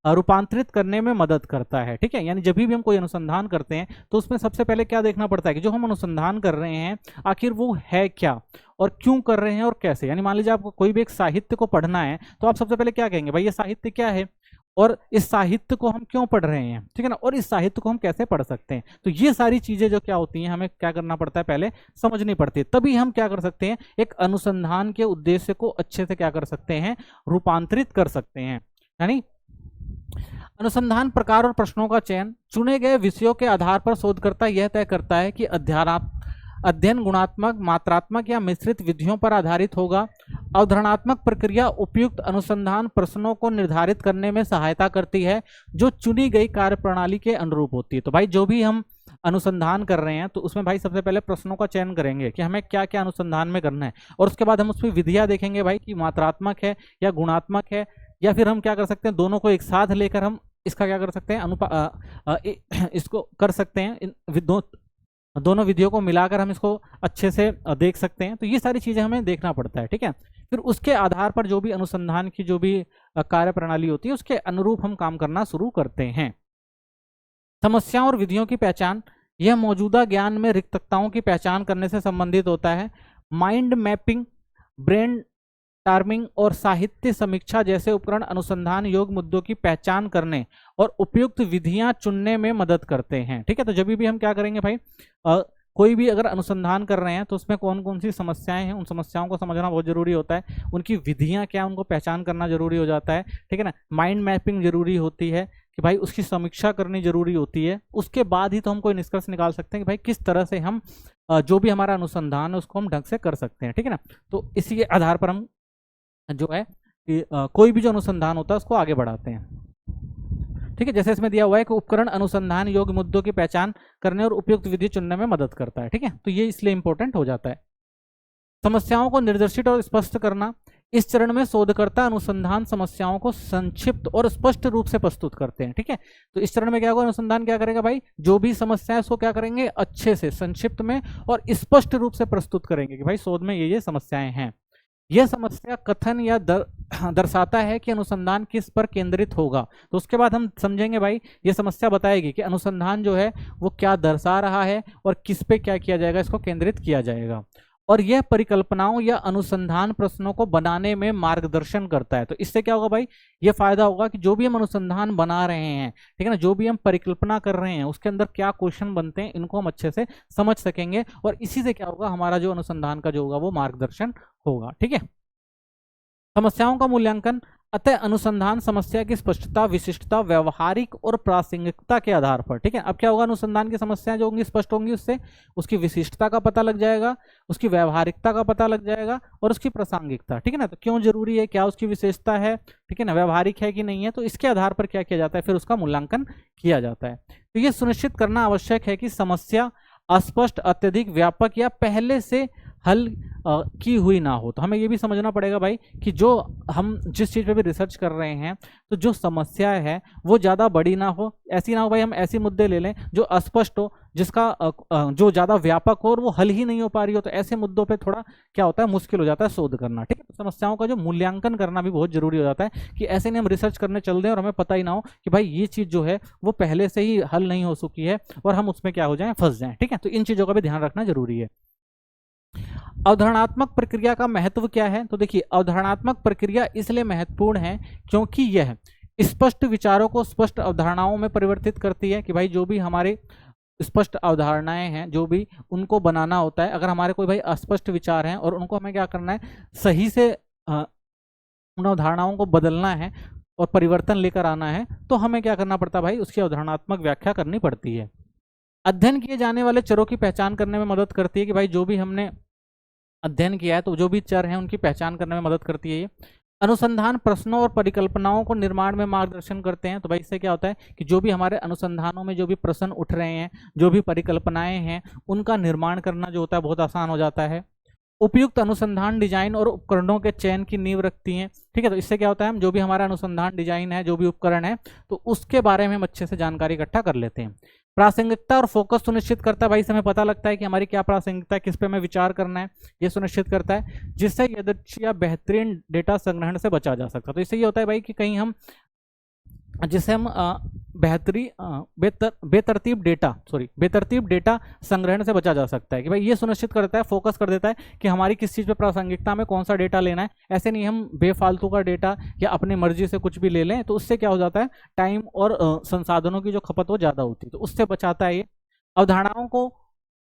रूपांतरित करने में मदद करता है। ठीक है, यानी जब भी हम कोई अनुसंधान करते हैं तो उसमें सबसे पहले क्या देखना पड़ता है कि जो हम अनुसंधान कर रहे हैं आखिर वो है क्या और क्यों कर रहे हैं और कैसे। यानी मान लीजिए आपको कोई भी एक साहित्य को पढ़ना है तो आप सबसे पहले क्या कहेंगे, भाई ये साहित्य क्या है और इस साहित्य को हम क्यों पढ़ रहे हैं। ठीक है ना, और इस साहित्य को हम कैसे पढ़ सकते हैं। तो ये सारी चीजें जो क्या होती हैं हमें क्या करना पड़ता है, पहले समझनी पड़ती है, तभी हम क्या कर सकते हैं, एक अनुसंधान के उद्देश्य को अच्छे से क्या कर सकते हैं, रूपांतरित कर सकते हैं। यानी अनुसंधान प्रकार और प्रश्नों का चयन। चुने गए विषयों के आधार पर शोधकर्ता यह तय करता है कि अध्ययन गुणात्मक, मात्रात्मक या मिश्रित विधियों पर आधारित होगा। अवधारणात्मक प्रक्रिया उपयुक्त अनुसंधान प्रश्नों को निर्धारित करने में सहायता करती है जो चुनी गई कार्यप्रणाली के अनुरूप होती है। तो भाई जो भी हम अनुसंधान कर रहे हैं तो उसमें भाई सबसे पहले प्रश्नों का चयन करेंगे कि हमें क्या क्या अनुसंधान में करना है, और उसके बाद हम उसमें विधियां देखेंगे भाई कि मात्रात्मक है या गुणात्मक है, या फिर हम क्या कर सकते हैं, दोनों को एक साथ लेकर हम इसका क्या कर सकते हैं, इसको कर सकते हैं, दोनों विधियों को मिलाकर हम इसको अच्छे से देख सकते हैं। तो ये सारी चीजें हमें देखना पड़ता है, ठीक है। फिर उसके आधार पर जो भी अनुसंधान की जो भी कार्य प्रणाली होती है उसके अनुरूप हम काम करना शुरू करते हैं। समस्याओं और विधियों की पहचान, यह मौजूदा ज्ञान में रिक्तताओं की पहचान करने से संबंधित होता है। माइंड मैपिंग, ब्रेन टार्मिंग और साहित्य समीक्षा जैसे उपकरण अनुसंधान योग्य मुद्दों की पहचान करने और उपयुक्त विधियां चुनने में मदद करते हैं, ठीक है। तो जब भी हम क्या करेंगे भाई, कोई भी अगर अनुसंधान कर रहे हैं तो उसमें कौन कौन सी समस्याएं हैं, उन समस्याओं को समझना बहुत जरूरी होता है। उनकी विधियां क्या, उनको पहचान करना जरूरी हो जाता है, ठीक है ना। माइंड मैपिंग जरूरी होती है कि भाई उसकी समीक्षा करनी जरूरी होती है। उसके बाद ही तो हम कोई निष्कर्ष निकाल सकते हैं कि भाई किस तरह से हम जो भी हमारा अनुसंधान है उसको हम ढंग से कर सकते हैं, ठीक है ना। तो इसी के आधार पर हम जो है कि कोई भी जो अनुसंधान होता है उसको आगे बढ़ाते हैं, ठीक है। जैसे इसमें दिया हुआ है कि उपकरण अनुसंधान योग्य मुद्दों की पहचान करने और उपयुक्त विधि चुनने में मदद करता है, ठीक है। तो ये इसलिए इंपॉर्टेंट हो जाता है। समस्याओं को निर्देशित और स्पष्ट करना, इस चरण में शोधकर्ता अनुसंधान समस्याओं को संक्षिप्त और स्पष्ट रूप से प्रस्तुत करते हैं, ठीक है। तो इस चरण में क्या होगा, अनुसंधान क्या करेगा भाई, जो भी समस्या है उसको क्या करेंगे, अच्छे से संक्षिप्त में और स्पष्ट रूप से प्रस्तुत करेंगे कि भाई शोध में ये समस्याएं हैं। यह समस्या कथन या दर्शाता है कि अनुसंधान किस पर केंद्रित होगा। तो उसके बाद हम समझेंगे भाई यह समस्या बताएगी कि अनुसंधान जो है वो क्या दर्शा रहा है और किस पे क्या किया जाएगा, इसको केंद्रित किया जाएगा। और यह परिकल्पनाओं या अनुसंधान प्रश्नों को बनाने में मार्गदर्शन करता है। तो इससे क्या होगा भाई, ये फायदा होगा कि जो भी हम अनुसंधान बना रहे हैं, ठीक है ना, जो भी हम परिकल्पना कर रहे हैं उसके अंदर क्या क्वेश्चन बनते हैं इनको हम अच्छे से समझ सकेंगे और इसी से क्या होगा, हमारा जो अनुसंधान का जो होगा वो मार्गदर्शन होगा, ठीक है। समस्याओं का मूल्यांकन, अतः अनुसंधान समस्या की स्पष्टता, विशिष्टता, व्यवहारिक और प्रासंगिकता के आधार पर, ठीक है। अब क्या होगा, अनुसंधान की समस्याएं जो होंगी स्पष्ट होंगी, उससे उसकी विशिष्टता का पता लग जाएगा, उसकी व्यवहारिकता का पता लग जाएगा और उसकी प्रासंगिकता, ठीक है ना। तो क्यों जरूरी है, क्या उसकी विशेषता है, ठीक है ना, व्यवहारिक है कि नहीं है, तो इसके आधार पर क्या किया जाता है, फिर उसका मूल्यांकन किया जाता है। तो ये सुनिश्चित करना आवश्यक है कि समस्या अस्पष्ट, अत्यधिक व्यापक या पहले से हल की हुई ना हो। तो हमें ये भी समझना पड़ेगा भाई कि जो हम जिस चीज़ पे भी रिसर्च कर रहे हैं तो जो समस्या है वो ज़्यादा बड़ी ना हो, ऐसी ना हो भाई हम ऐसे मुद्दे ले लें जो अस्पष्ट हो, जिसका जो ज़्यादा व्यापक हो और वो हल ही नहीं हो पा रही हो। तो ऐसे मुद्दों पे थोड़ा क्या होता है, मुश्किल हो जाता है शोध करना, ठीक है। तो समस्याओं का जो मूल्यांकन करना भी बहुत जरूरी हो जाता है कि ऐसे नहीं हम रिसर्च करने चल दें और हमें पता ही ना हो कि भाई ये चीज़ जो है वो पहले से ही हल नहीं हो चुकी है और हम उसमें क्या हो जाए, फंस जाएं, ठीक है। तो इन चीज़ों का भी ध्यान रखना जरूरी है। अवधारणात्मक प्रक्रिया का महत्व क्या है, तो देखिए अवधारणात्मक प्रक्रिया इसलिए महत्वपूर्ण है क्योंकि यह स्पष्ट विचारों को स्पष्ट अवधारणाओं में परिवर्तित करती है। कि भाई जो भी हमारे स्पष्ट अवधारणाएं हैं जो भी उनको बनाना होता है, अगर हमारे कोई भाई अस्पष्ट विचार हैं और उनको हमें क्या करना है, सही से उन अवधारणाओं को बदलना है और परिवर्तन लेकर आना है, तो हमें क्या करना पड़ता है भाई, उसकी अवधारणात्मक व्याख्या करनी पड़ती है। अध्ययन किए जाने वाले चरों की पहचान करने में मदद करती है कि भाई जो भी हमने अध्ययन किया है तो जो भी चर हैं उनकी पहचान करने में मदद करती है ये। अनुसंधान प्रश्नों और परिकल्पनाओं को निर्माण में मार्गदर्शन करते हैं। तो भाई इससे क्या होता है कि जो भी हमारे अनुसंधानों में जो भी प्रश्न उठ रहे हैं, जो भी परिकल्पनाएं हैं, उनका निर्माण करना जो होता है बहुत आसान हो जाता है। उपयुक्त अनुसंधान डिजाइन और उपकरणों के चयन की नींव रखती हैं, ठीक है। तो इससे क्या होता है, हम जो भी हमारा अनुसंधान डिजाइन है, जो भी उपकरण है, तो उसके बारे में हम अच्छे से जानकारी इकट्ठा कर लेते हैं। प्रासंगिकता और फोकस सुनिश्चित करता है, भाई से हमें पता लगता है कि हमारी क्या प्रासंगिकता है, किस पे हमें विचार करना है, ये सुनिश्चित करता है, जिससे यादृच्छिक या बेहतरीन डेटा संग्रहण से बचा जा सकता है। तो इससे ये होता है भाई कि कहीं हम जिससे हम बेतरतीब डेटा संग्रहण से बचा जा सकता है। कि भाई ये सुनिश्चित करता है, फोकस कर देता है कि हमारी किस चीज़ पे प्रासंगिकता में कौन सा डेटा लेना है। ऐसे नहीं हम बेफालतू का डेटा या अपनी मर्जी से कुछ भी ले लें, तो उससे क्या हो जाता है, टाइम और संसाधनों की जो खपत वो ज़्यादा होती है, तो उससे बचाता है ये। अवधारणाओं को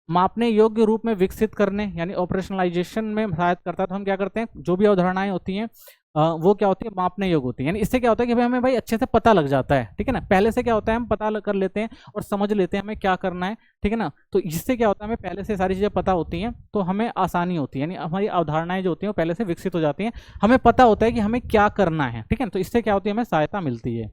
मापने योग्य रूप में विकसित करने यानी ऑपरेशनलाइजेशन में सहायता करता है। तो हम क्या करते हैं, जो भी अवधारणाएं होती हैं वो क्या होती है, मापने योग्य होती है। यानी इससे क्या होता है कि भाई हमें भाई अच्छे से पता लग जाता है, ठीक है ना। पहले से क्या होता है, हम पता कर लेते हैं और समझ लेते हैं हमें क्या करना है, ठीक है ना। तो इससे क्या होता है, हमें पहले से सारी चीज़ें पता होती हैं तो हमें आसानी होती है, यानी हमारी अवधारणाएं जो होती हैं वो पहले से विकसित हो जाती हैं, हमें पता होता है कि हमें क्या करना है, ठीक है ना। तो इससे क्या होती है, हमें सहायता मिलती है।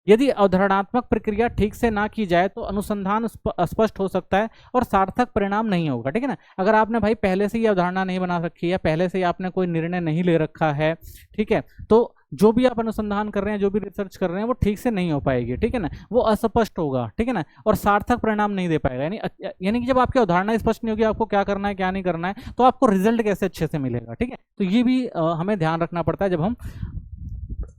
यदि अवधारणात्मक प्रक्रिया ठीक से ना की जाए तो अनुसंधान अस्पष्ट हो सकता है और सार्थक परिणाम नहीं होगा, ठीक है ना। अगर आपने भाई पहले से ही अवधारणा नहीं बना रखी है, पहले से ही आपने कोई निर्णय नहीं ले रखा है, ठीक है, तो जो भी आप अनुसंधान कर रहे हैं, जो भी रिसर्च कर रहे हैं, वो ठीक से नहीं हो पाएगी, ठीक है ना, वो अस्पष्ट होगा, ठीक है ना, और सार्थक परिणाम नहीं दे पाएगा। यानी कि जब आपकी अवधारणा स्पष्ट नहीं होगी आपको क्या करना है क्या नहीं करना है, तो आपको रिजल्ट कैसे अच्छे से मिलेगा, ठीक है। तो ये भी हमें ध्यान रखना पड़ता है जब हम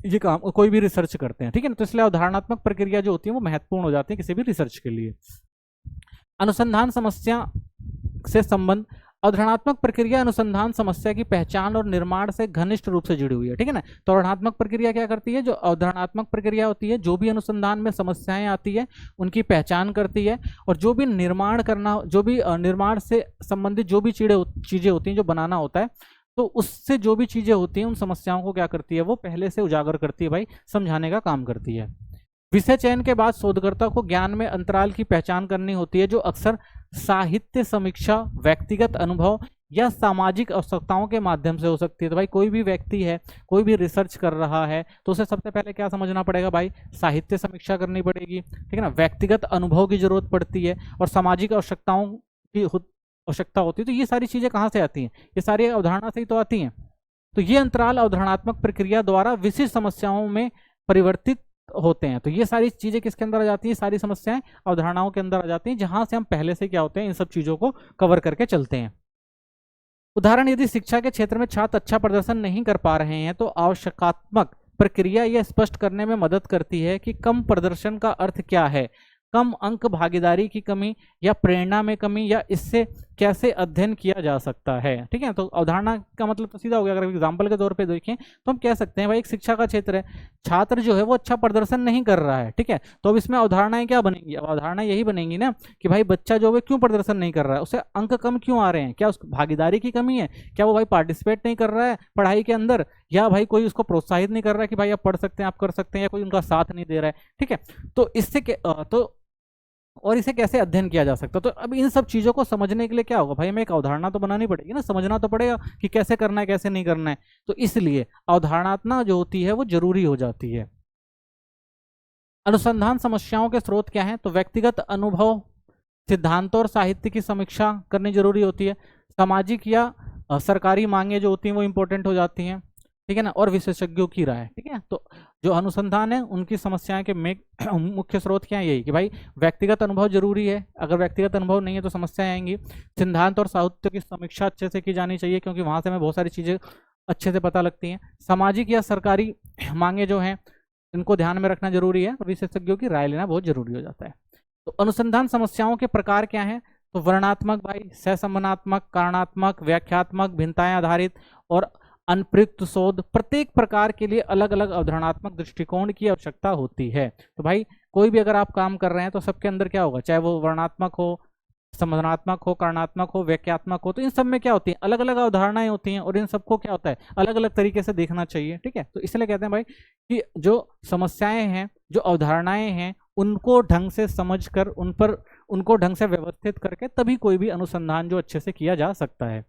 ये काम कोई भी रिसर्च करते हैं, ठीक है ना। तो इसलिए अवधारणात्मक प्रक्रिया जो होती है वो महत्वपूर्ण हो जाती है किसी भी रिसर्च के लिए। अनुसंधान समस्या से संबंध, अवधारणात्मक प्रक्रिया अनुसंधान समस्या की पहचान और निर्माण से घनिष्ठ रूप से जुड़ी हुई है, ठीक है ना। तो अवधारणात्मक प्रक्रिया क्या करती है, जो अवधारणात्मक प्रक्रिया होती है, जो भी अनुसंधान में समस्याएं आती है उनकी पहचान करती है, और जो भी निर्माण करना, जो भी निर्माण से संबंधित जो भी चीजें होती हैं जो बनाना होता है, तो उससे जो भी चीजें होती हैं उन समस्याओं को क्या करती है, वो पहले से उजागर करती है भाई, समझाने का काम करती है। विषय चयन के बाद शोधकर्ता को ज्ञान में अंतराल की पहचान करनी होती है, जो अक्सर साहित्य समीक्षा, व्यक्तिगत अनुभव या सामाजिक आवश्यकताओं के माध्यम से हो सकती है। तो भाई कोई भी व्यक्ति है, कोई भी रिसर्च कर रहा है, तो उसे सबसे पहले क्या समझना पड़ेगा भाई, साहित्य समीक्षा करनी पड़ेगी, ठीक है ना, व्यक्तिगत अनुभव की जरूरत पड़ती है, और सामाजिक आवश्यकताओं की आवश्यकता होती है। तो ये सारी चीजें कहाँ से आती हैं, ये सारी अवधारणा से ही तो आती हैं। तो ये अंतराल अवधारणात्मक प्रक्रिया द्वारा विशिष्ट समस्याओं में परिवर्तित होते हैं। तो ये सारी चीजें किसके अंदर आ जाती है, सारी समस्याएं अवधारणाओं के अंदर आ जाती हैं, जहां से हम पहले से क्या होते हैं इन सब चीजों को कवर करके चलते हैं। उदाहरण, यदि शिक्षा के क्षेत्र में छात्र अच्छा प्रदर्शन नहीं कर पा रहे हैं तो आवश्यकात्मक प्रक्रिया यह स्पष्ट करने में मदद करती है कि कम प्रदर्शन का अर्थ क्या है, कम अंक भागीदारी की कमी या प्रेरणा में कमी, या इससे कैसे अध्ययन किया जा सकता है, ठीक है। तो अवधारणा का मतलब तो सीधा हो गया। अगर एग्जाम्पल के तौर पे देखें तो हम कह सकते हैं भाई एक शिक्षा का क्षेत्र है, छात्र जो है वो अच्छा प्रदर्शन नहीं कर रहा है, ठीक है, तो अब इसमें अवधारणाएं क्या बनेंगी, अब अवधारणा यही बनेंगी ना कि भाई बच्चा जो है क्यों प्रदर्शन नहीं कर रहा है, उसे अंक कम क्यों आ रहे हैं, क्या उस भागीदारी की कमी है, क्या वो भाई पार्टिसिपेट नहीं कर रहा है पढ़ाई के अंदर, या भाई कोई उसको प्रोत्साहित नहीं कर रहा है कि भाई आप पढ़ सकते हैं, आप कर सकते हैं, या कोई उनका साथ नहीं दे रहा है, ठीक है। तो इससे और इसे कैसे अध्ययन किया जा सकता है। तो अब इन सब चीजों को समझने के लिए क्या होगा भाई, हमें एक अवधारणा तो बनानी पड़ेगी ना, समझना तो पड़ेगा कि कैसे करना है कैसे नहीं करना है। तो इसलिए अवधारणात्मक जो होती है वो जरूरी हो जाती है। अनुसंधान समस्याओं के स्रोत क्या हैं, तो व्यक्तिगत अनुभव, सिद्धांतों और साहित्य की समीक्षा करनी जरूरी होती है, सामाजिक या सरकारी मांगे जो होती हैं वो इंपॉर्टेंट हो जाती हैं, ठीक है ना, और विशेषज्ञों की राय, ठीक है। तो जो अनुसंधान है उनकी समस्याएं के मुख्य स्रोत क्या है, यही कि भाई व्यक्तिगत अनुभव जरूरी है, अगर व्यक्तिगत अनुभव नहीं है तो समस्याएं आएंगी। सिद्धांत और साहित्य की समीक्षा अच्छे से की जानी चाहिए, क्योंकि वहां से हमें बहुत सारी चीजें अच्छे से पता लगती हैं। सामाजिक या सरकारी मांगे जो हैं इनको ध्यान में रखना जरूरी है, और विशेषज्ञों की राय लेना बहुत जरूरी हो जाता है। तो अनुसंधान समस्याओं के प्रकार क्या हैं, तो वर्णनात्मक भाई, सहसंबंधात्मक, कारणात्मक, व्याख्यात्मक, भिन्नताएं आधारित और अनप्रयुक्त शोध। प्रत्येक प्रकार के लिए अलग अलग अवधारणात्मक दृष्टिकोण की आवश्यकता होती है। तो भाई कोई भी अगर आप काम कर रहे हैं तो सबके अंदर क्या होगा, चाहे वो वर्णनात्मक हो, संबंधात्मक हो, कारणात्मक हो, व्याख्यात्मक हो, तो इन सब में क्या होती है, अलग अलग अवधारणाएं होती हैं, और इन सबको क्या होता है अलग अलग तरीके से देखना चाहिए, ठीक है। तो इसलिए कहते हैं भाई कि जो समस्याएं हैं, जो अवधारणाएं हैं, उनको ढंग से समझकर उनको ढंग से व्यवस्थित करके तभी कोई भी अनुसंधान जो अच्छे से किया जा सकता है।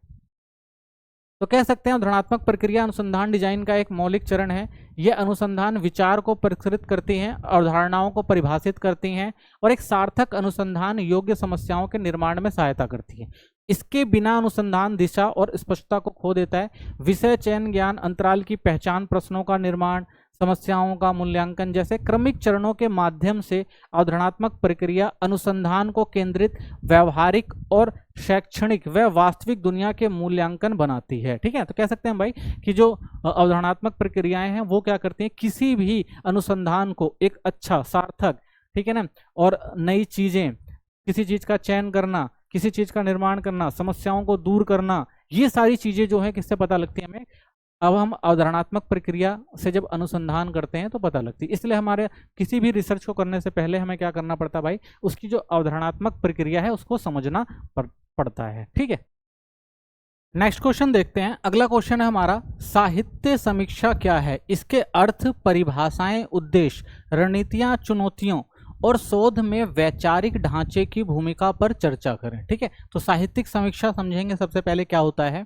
तो कह सकते हैं अवधारणात्मक प्रक्रिया अनुसंधान डिजाइन का एक मौलिक चरण है। यह अनुसंधान विचार को परिष्कृत करती हैं, अवधारणाओं को परिभाषित करती हैं, और एक सार्थक अनुसंधान योग्य समस्याओं के निर्माण में सहायता करती है। इसके बिना अनुसंधान दिशा और स्पष्टता को खो देता है। विषय चयन, ज्ञान अंतराल की पहचान, प्रश्नों का निर्माण, समस्याओं का मूल्यांकन जैसे क्रमिक चरणों के माध्यम से अवधारणात्मक प्रक्रिया अनुसंधान को केंद्रित, व्यवहारिक और शैक्षणिक व वास्तविक दुनिया के मूल्यांकन बनाती है, ठीक है। तो कह सकते हैं भाई कि जो अवधारणात्मक प्रक्रियाएं हैं वो क्या करती हैं, किसी भी अनुसंधान को एक अच्छा, सार्थक, ठीक है ना, और नई चीजें, किसी चीज का चयन करना, किसी चीज का निर्माण करना, समस्याओं को दूर करना, ये सारी चीजें जो है किससे पता लगती है हमें, अब हम अवधारणात्मक प्रक्रिया से जब अनुसंधान करते हैं तो पता लगती है। इसलिए हमारे किसी भी रिसर्च को करने से पहले हमें क्या करना पड़ता है भाई, उसकी जो अवधारणात्मक प्रक्रिया है उसको समझना पड़ता है, ठीक है। नेक्स्ट क्वेश्चन देखते हैं। अगला क्वेश्चन है हमारा, साहित्य समीक्षा क्या है, इसके अर्थ, परिभाषाएं, उद्देश्य, रणनीतियां, चुनौतियों और शोध में वैचारिक ढांचे की भूमिका पर चर्चा करें, ठीक है। तो साहित्यिक समीक्षा समझेंगे सबसे पहले क्या होता है।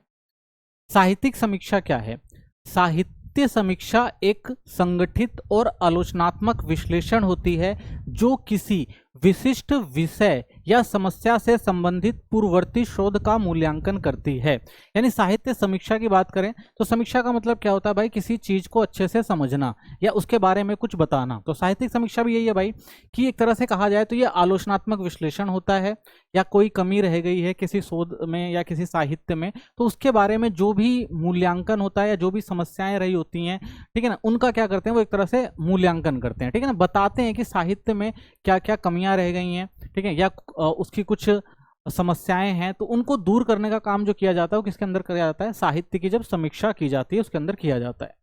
साहित्यिक समीक्षा क्या है, साहित्य समीक्षा एक संगठित और आलोचनात्मक विश्लेषण होती है जो किसी विशिष्ट विषय या समस्या से संबंधित पूर्ववर्ती शोध का मूल्यांकन करती है। यानी साहित्य समीक्षा की बात करें तो समीक्षा का मतलब क्या होता है भाई, किसी चीज को अच्छे से समझना या उसके बारे में कुछ बताना। तो साहित्यिक समीक्षा भी यही है भाई कि एक तरह से कहा जाए तो ये आलोचनात्मक विश्लेषण होता है, या कोई कमी रह गई है किसी शोध में या किसी साहित्य में, तो उसके बारे में जो भी मूल्यांकन होता है या जो भी समस्याएं रही होती हैं, ठीक है ना, उनका क्या करते हैं वो एक तरह से मूल्यांकन करते हैं, ठीक है ना, बताते हैं कि साहित्य में क्या क्या कमियां रह गई हैं, ठीक है, या उसकी कुछ समस्याएं हैं, तो उनको दूर करने का काम जो किया जाता है वो किसके अंदर किया जाता है, साहित्य की जब समीक्षा की जाती है उसके अंदर किया जाता है।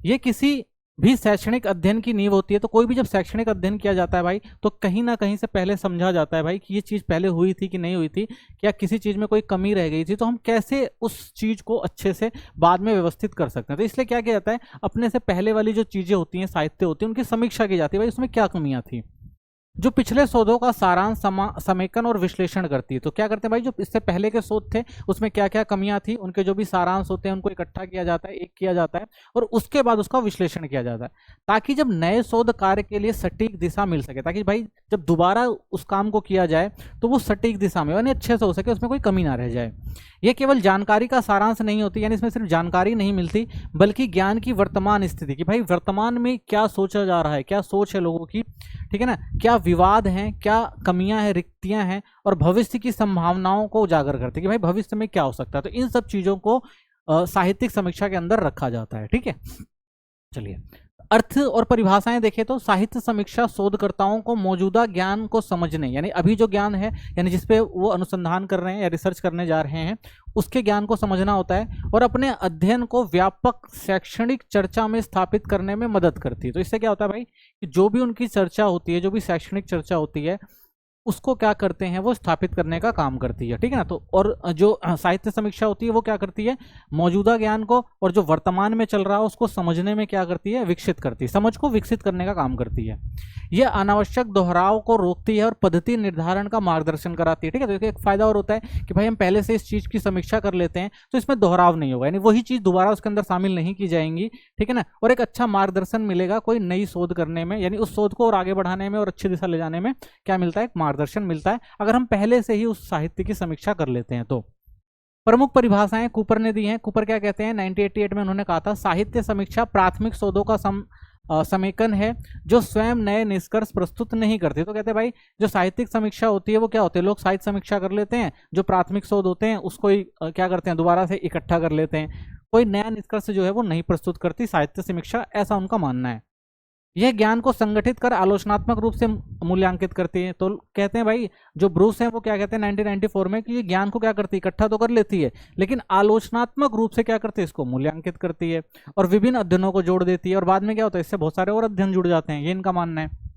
ये किसी भी शैक्षणिक अध्ययन की नींव होती है। तो कोई भी जब शैक्षणिक अध्ययन किया जाता है भाई तो कहीं ना कहीं से पहले समझा जाता है भाई कि ये चीज़ पहले हुई थी कि नहीं हुई थी, क्या किसी चीज़ में कोई कमी रह गई थी, तो हम कैसे उस चीज़ को अच्छे से बाद में व्यवस्थित कर सकते हैं। तो इसलिए क्या किया जाता है, अपने से पहले वाली जो चीज़ें होती हैं, साहित्य होती है, उनकी समीक्षा की जाती है भाई उसमें क्या कमियां थी, जो पिछले शोधों का सारांश समेकन और विश्लेषण करती है। तो क्या करते हैं भाई, जो इससे पहले के शोध थे उसमें क्या क्या कमियां थी, उनके जो भी सारांश होते हैं उनको इकट्ठा किया जाता है, एक किया जाता है, और उसके बाद उसका विश्लेषण किया जाता है, ताकि जब नए शोध कार्य के लिए सटीक दिशा मिल सके, ताकि भाई जब दोबारा उस काम को किया जाए तो वो सटीक दिशा में यानी अच्छे से हो सके, उसमें कोई कमी ना रह जाए। ये केवल जानकारी का सारांश नहीं होती, यानी इसमें सिर्फ जानकारी नहीं मिलती, बल्कि ज्ञान की वर्तमान स्थिति की, भाई वर्तमान में क्या सोचा जा रहा है, क्या सोच है लोगों की, ठीक है ना, क्या विवाद हैं, क्या कमियां हैं, रिक्तियां हैं, और भविष्य की संभावनाओं को उजागर करते हैं कि भाई भविष्य में क्या हो सकता है। तो इन सब चीजों को साहित्यिक समीक्षा के अंदर रखा जाता है, ठीक है। चलिए, अर्थ और परिभाषाएं देखें तो साहित्य समीक्षा शोधकर्ताओं को मौजूदा ज्ञान को समझने, यानी अभी जो ज्ञान है, यानी जिसपे वो अनुसंधान कर रहे हैं या रिसर्च करने जा रहे हैं, उसके ज्ञान को समझना होता है, और अपने अध्ययन को व्यापक शैक्षणिक चर्चा में स्थापित करने में मदद करती है। तो इससे क्या होता है भाई कि जो भी उनकी चर्चा होती है, जो भी शैक्षणिक चर्चा होती है, उसको क्या करते हैं वो स्थापित करने का काम करती है, ठीक है ना। तो और जो साहित्य समीक्षा होती है वो क्या करती है, मौजूदा ज्ञान को और जो वर्तमान में चल रहा है उसको समझने में क्या करती है, विकसित करती है, समझ को विकसित करने का काम करती है। यह अनावश्यक दोहराव को रोकती है और पद्धति निर्धारण का मार्गदर्शन कराती है, ठीक है। तो एक फायदा और होता है कि भाई हम पहले से इस चीज की समीक्षा कर लेते हैं तो इसमें दोहराव नहीं होगा, यानी वही चीज दोबारा उसके अंदर शामिल नहीं की जाएंगी, ठीक है ना, और एक अच्छा मार्गदर्शन मिलेगा कोई नई शोध करने में, यानी उस शोध को और आगे बढ़ाने में और अच्छी दिशा ले जाने में क्या मिलता है, मार्गदर्शन मिलता है, अगर हम पहले से ही उस साहित्य की समीक्षा कर लेते हैं तो। प्रमुख परिभाषाएं कूपर ने दी हैं। कूपर क्या कहते हैं, 1988 में उन्होंने कहा था, साहित्य समीक्षा प्राथमिक शोधों का समेकन है जो स्वयं नए निष्कर्ष प्रस्तुत नहीं करती। तो कहते हैं भाई जो साहित्यिक समीक्षा होती है वो क्या होती है, लोग साहित्य समीक्षा कर लेते हैं, जो प्राथमिक शोध होते हैं उसको ही क्या करते हैं, दोबारा से इकट्ठा कर लेते हैं, कोई नया निष्कर्ष जो है वो नहीं प्रस्तुत करती साहित्य समीक्षा, ऐसा उनका मानना है। यह ज्ञान को संगठित कर आलोचनात्मक रूप से मूल्यांकित करती है। तो कहते हैं भाई जो ब्रूस है वो क्या कहते हैं 1994 में कि ये ज्ञान को क्या करती है, इकट्ठा तो कर लेती है, लेकिन आलोचनात्मक रूप से क्या करती है, इसको मूल्यांकित करती है और विभिन्न अध्ययनों को जोड़ देती है, और बाद में क्या होता है, इससे बहुत सारे और अध्ययन जुड़ जाते हैं, ये इनका मानना है।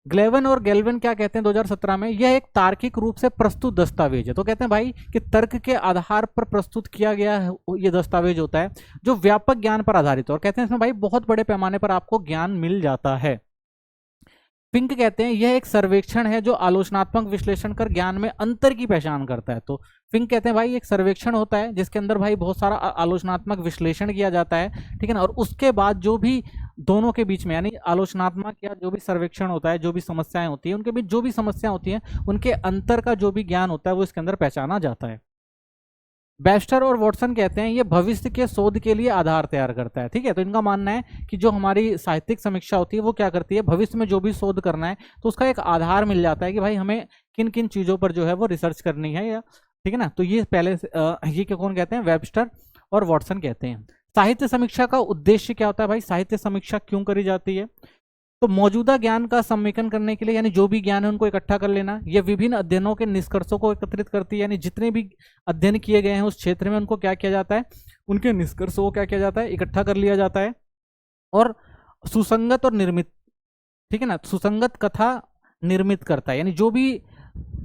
ग्लेवन और गेल्विन क्या कहते हैं 2017 में, यह एक तार्किक रूप से प्रस्तुत दस्तावेज है। तो कहते हैं भाई कि तर्क के आधार पर प्रस्तुत किया गया ये दस्तावेज होता है जो व्यापक ज्ञान पर आधारित है, और कहते हैं इसमें भाई बहुत बड़े पैमाने पर आपको ज्ञान मिल जाता है। फिंक कहते हैं यह एक सर्वेक्षण है जो आलोचनात्मक विश्लेषण कर ज्ञान में अंतर की पहचान करता है। तो फिंक कहते हैं भाई एक सर्वेक्षण होता है जिसके अंदर भाई बहुत सारा आलोचनात्मक विश्लेषण किया जाता है, ठीक है ना, और उसके बाद जो भी दोनों के बीच में यानी आलोचनात्मक या जो भी सर्वेक्षण होता है, जो भी समस्याएं होती है, उनके बीच जो भी समस्याएं होती हैं उनके अंतर का जो भी ज्ञान होता है वो इसके अंदर पहचाना जाता है। बेस्टर और वॉटसन कहते हैं ये भविष्य के शोध के लिए आधार तैयार करता है, ठीक है। तो इनका मानना है कि जो हमारी साहित्यिक समीक्षा होती है वो क्या करती है, भविष्य में जो भी शोध करना है तो उसका एक आधार मिल जाता है कि भाई हमें किन किन चीज़ों पर जो है वो रिसर्च करनी है, या ठीक है ना। तो ये पहले ये क्या कौन कहते हैं, वेबस्टर और वॉटसन कहते हैं। साहित्य समीक्षा का उद्देश्य क्या होता है भाई, साहित्य समीक्षा क्यों करी जाती है, तो मौजूदा ज्ञान का समेकन करने के लिए, यानी जो भी ज्ञान है उनको इकट्ठा कर लेना, यह विभिन्न अध्ययनों के निष्कर्षों को एकत्रित करती है, यानी जितने भी अध्ययन किए गए हैं उस क्षेत्र में उनको क्या किया जाता है, उनके निष्कर्षों को क्या किया जाता है, इकट्ठा कर लिया जाता है, और सुसंगत और निर्मित, ठीक है ना, सुसंगत कथा निर्मित करता है, यानी जो भी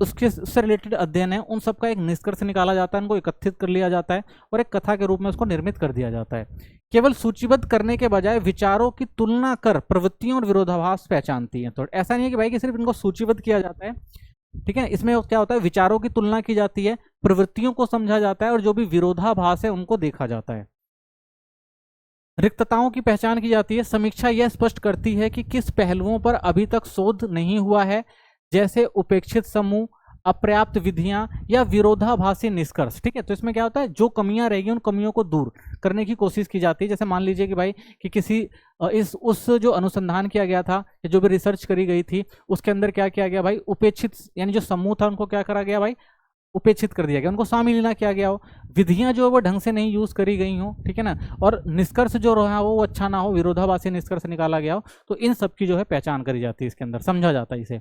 उसके से रिलेटेड अध्ययन है उन सबका एक निष्कर्ष निकाला जाता है, उनको एकत्रित कर लिया जाता है और एक कथा के रूप में उसको निर्मित कर दिया जाता है। केवल सूचीबद्ध करने के बजाय विचारों की तुलना कर प्रवृत्तियों और विरोधाभास पहचानती है। तो ऐसा नहीं है कि भाई कि सिर्फ इनको सूचीबद्ध किया जाता है, ठीक है, इसमें क्या होता है, विचारों की तुलना की जाती है, प्रवृत्तियों को समझा जाता है और जो भी विरोधाभास है उनको देखा जाता है। रिक्तताओं की पहचान की जाती है। समीक्षा यह स्पष्ट करती है कि किस पहलुओं पर अभी तक शोध नहीं हुआ है, जैसे उपेक्षित समूह, अपर्याप्त विधियां या विरोधाभासी निष्कर्ष। ठीक है, तो इसमें क्या होता है, जो कमियां रहेगी उन कमियों को दूर करने की कोशिश की जाती है। जैसे मान लीजिए कि भाई कि किसी इस उस जो अनुसंधान किया गया था, जो भी रिसर्च करी गई थी, उसके अंदर क्या किया गया भाई, उपेक्षित यानी जो समूह था उनको क्या करा गया भाई, उपेक्षित कर दिया गया, उनको शामिल ना किया गया हो, विधियां जो है वो ढंग से नहीं यूज करी गई हो, ठीक है ना, और निष्कर्ष जो रहा हो वो अच्छा ना हो, विरोधाभासी निष्कर्ष निकाला गया हो, तो इन सब की जो है पहचान करी जाती है, इसके अंदर समझा जाता है इसे।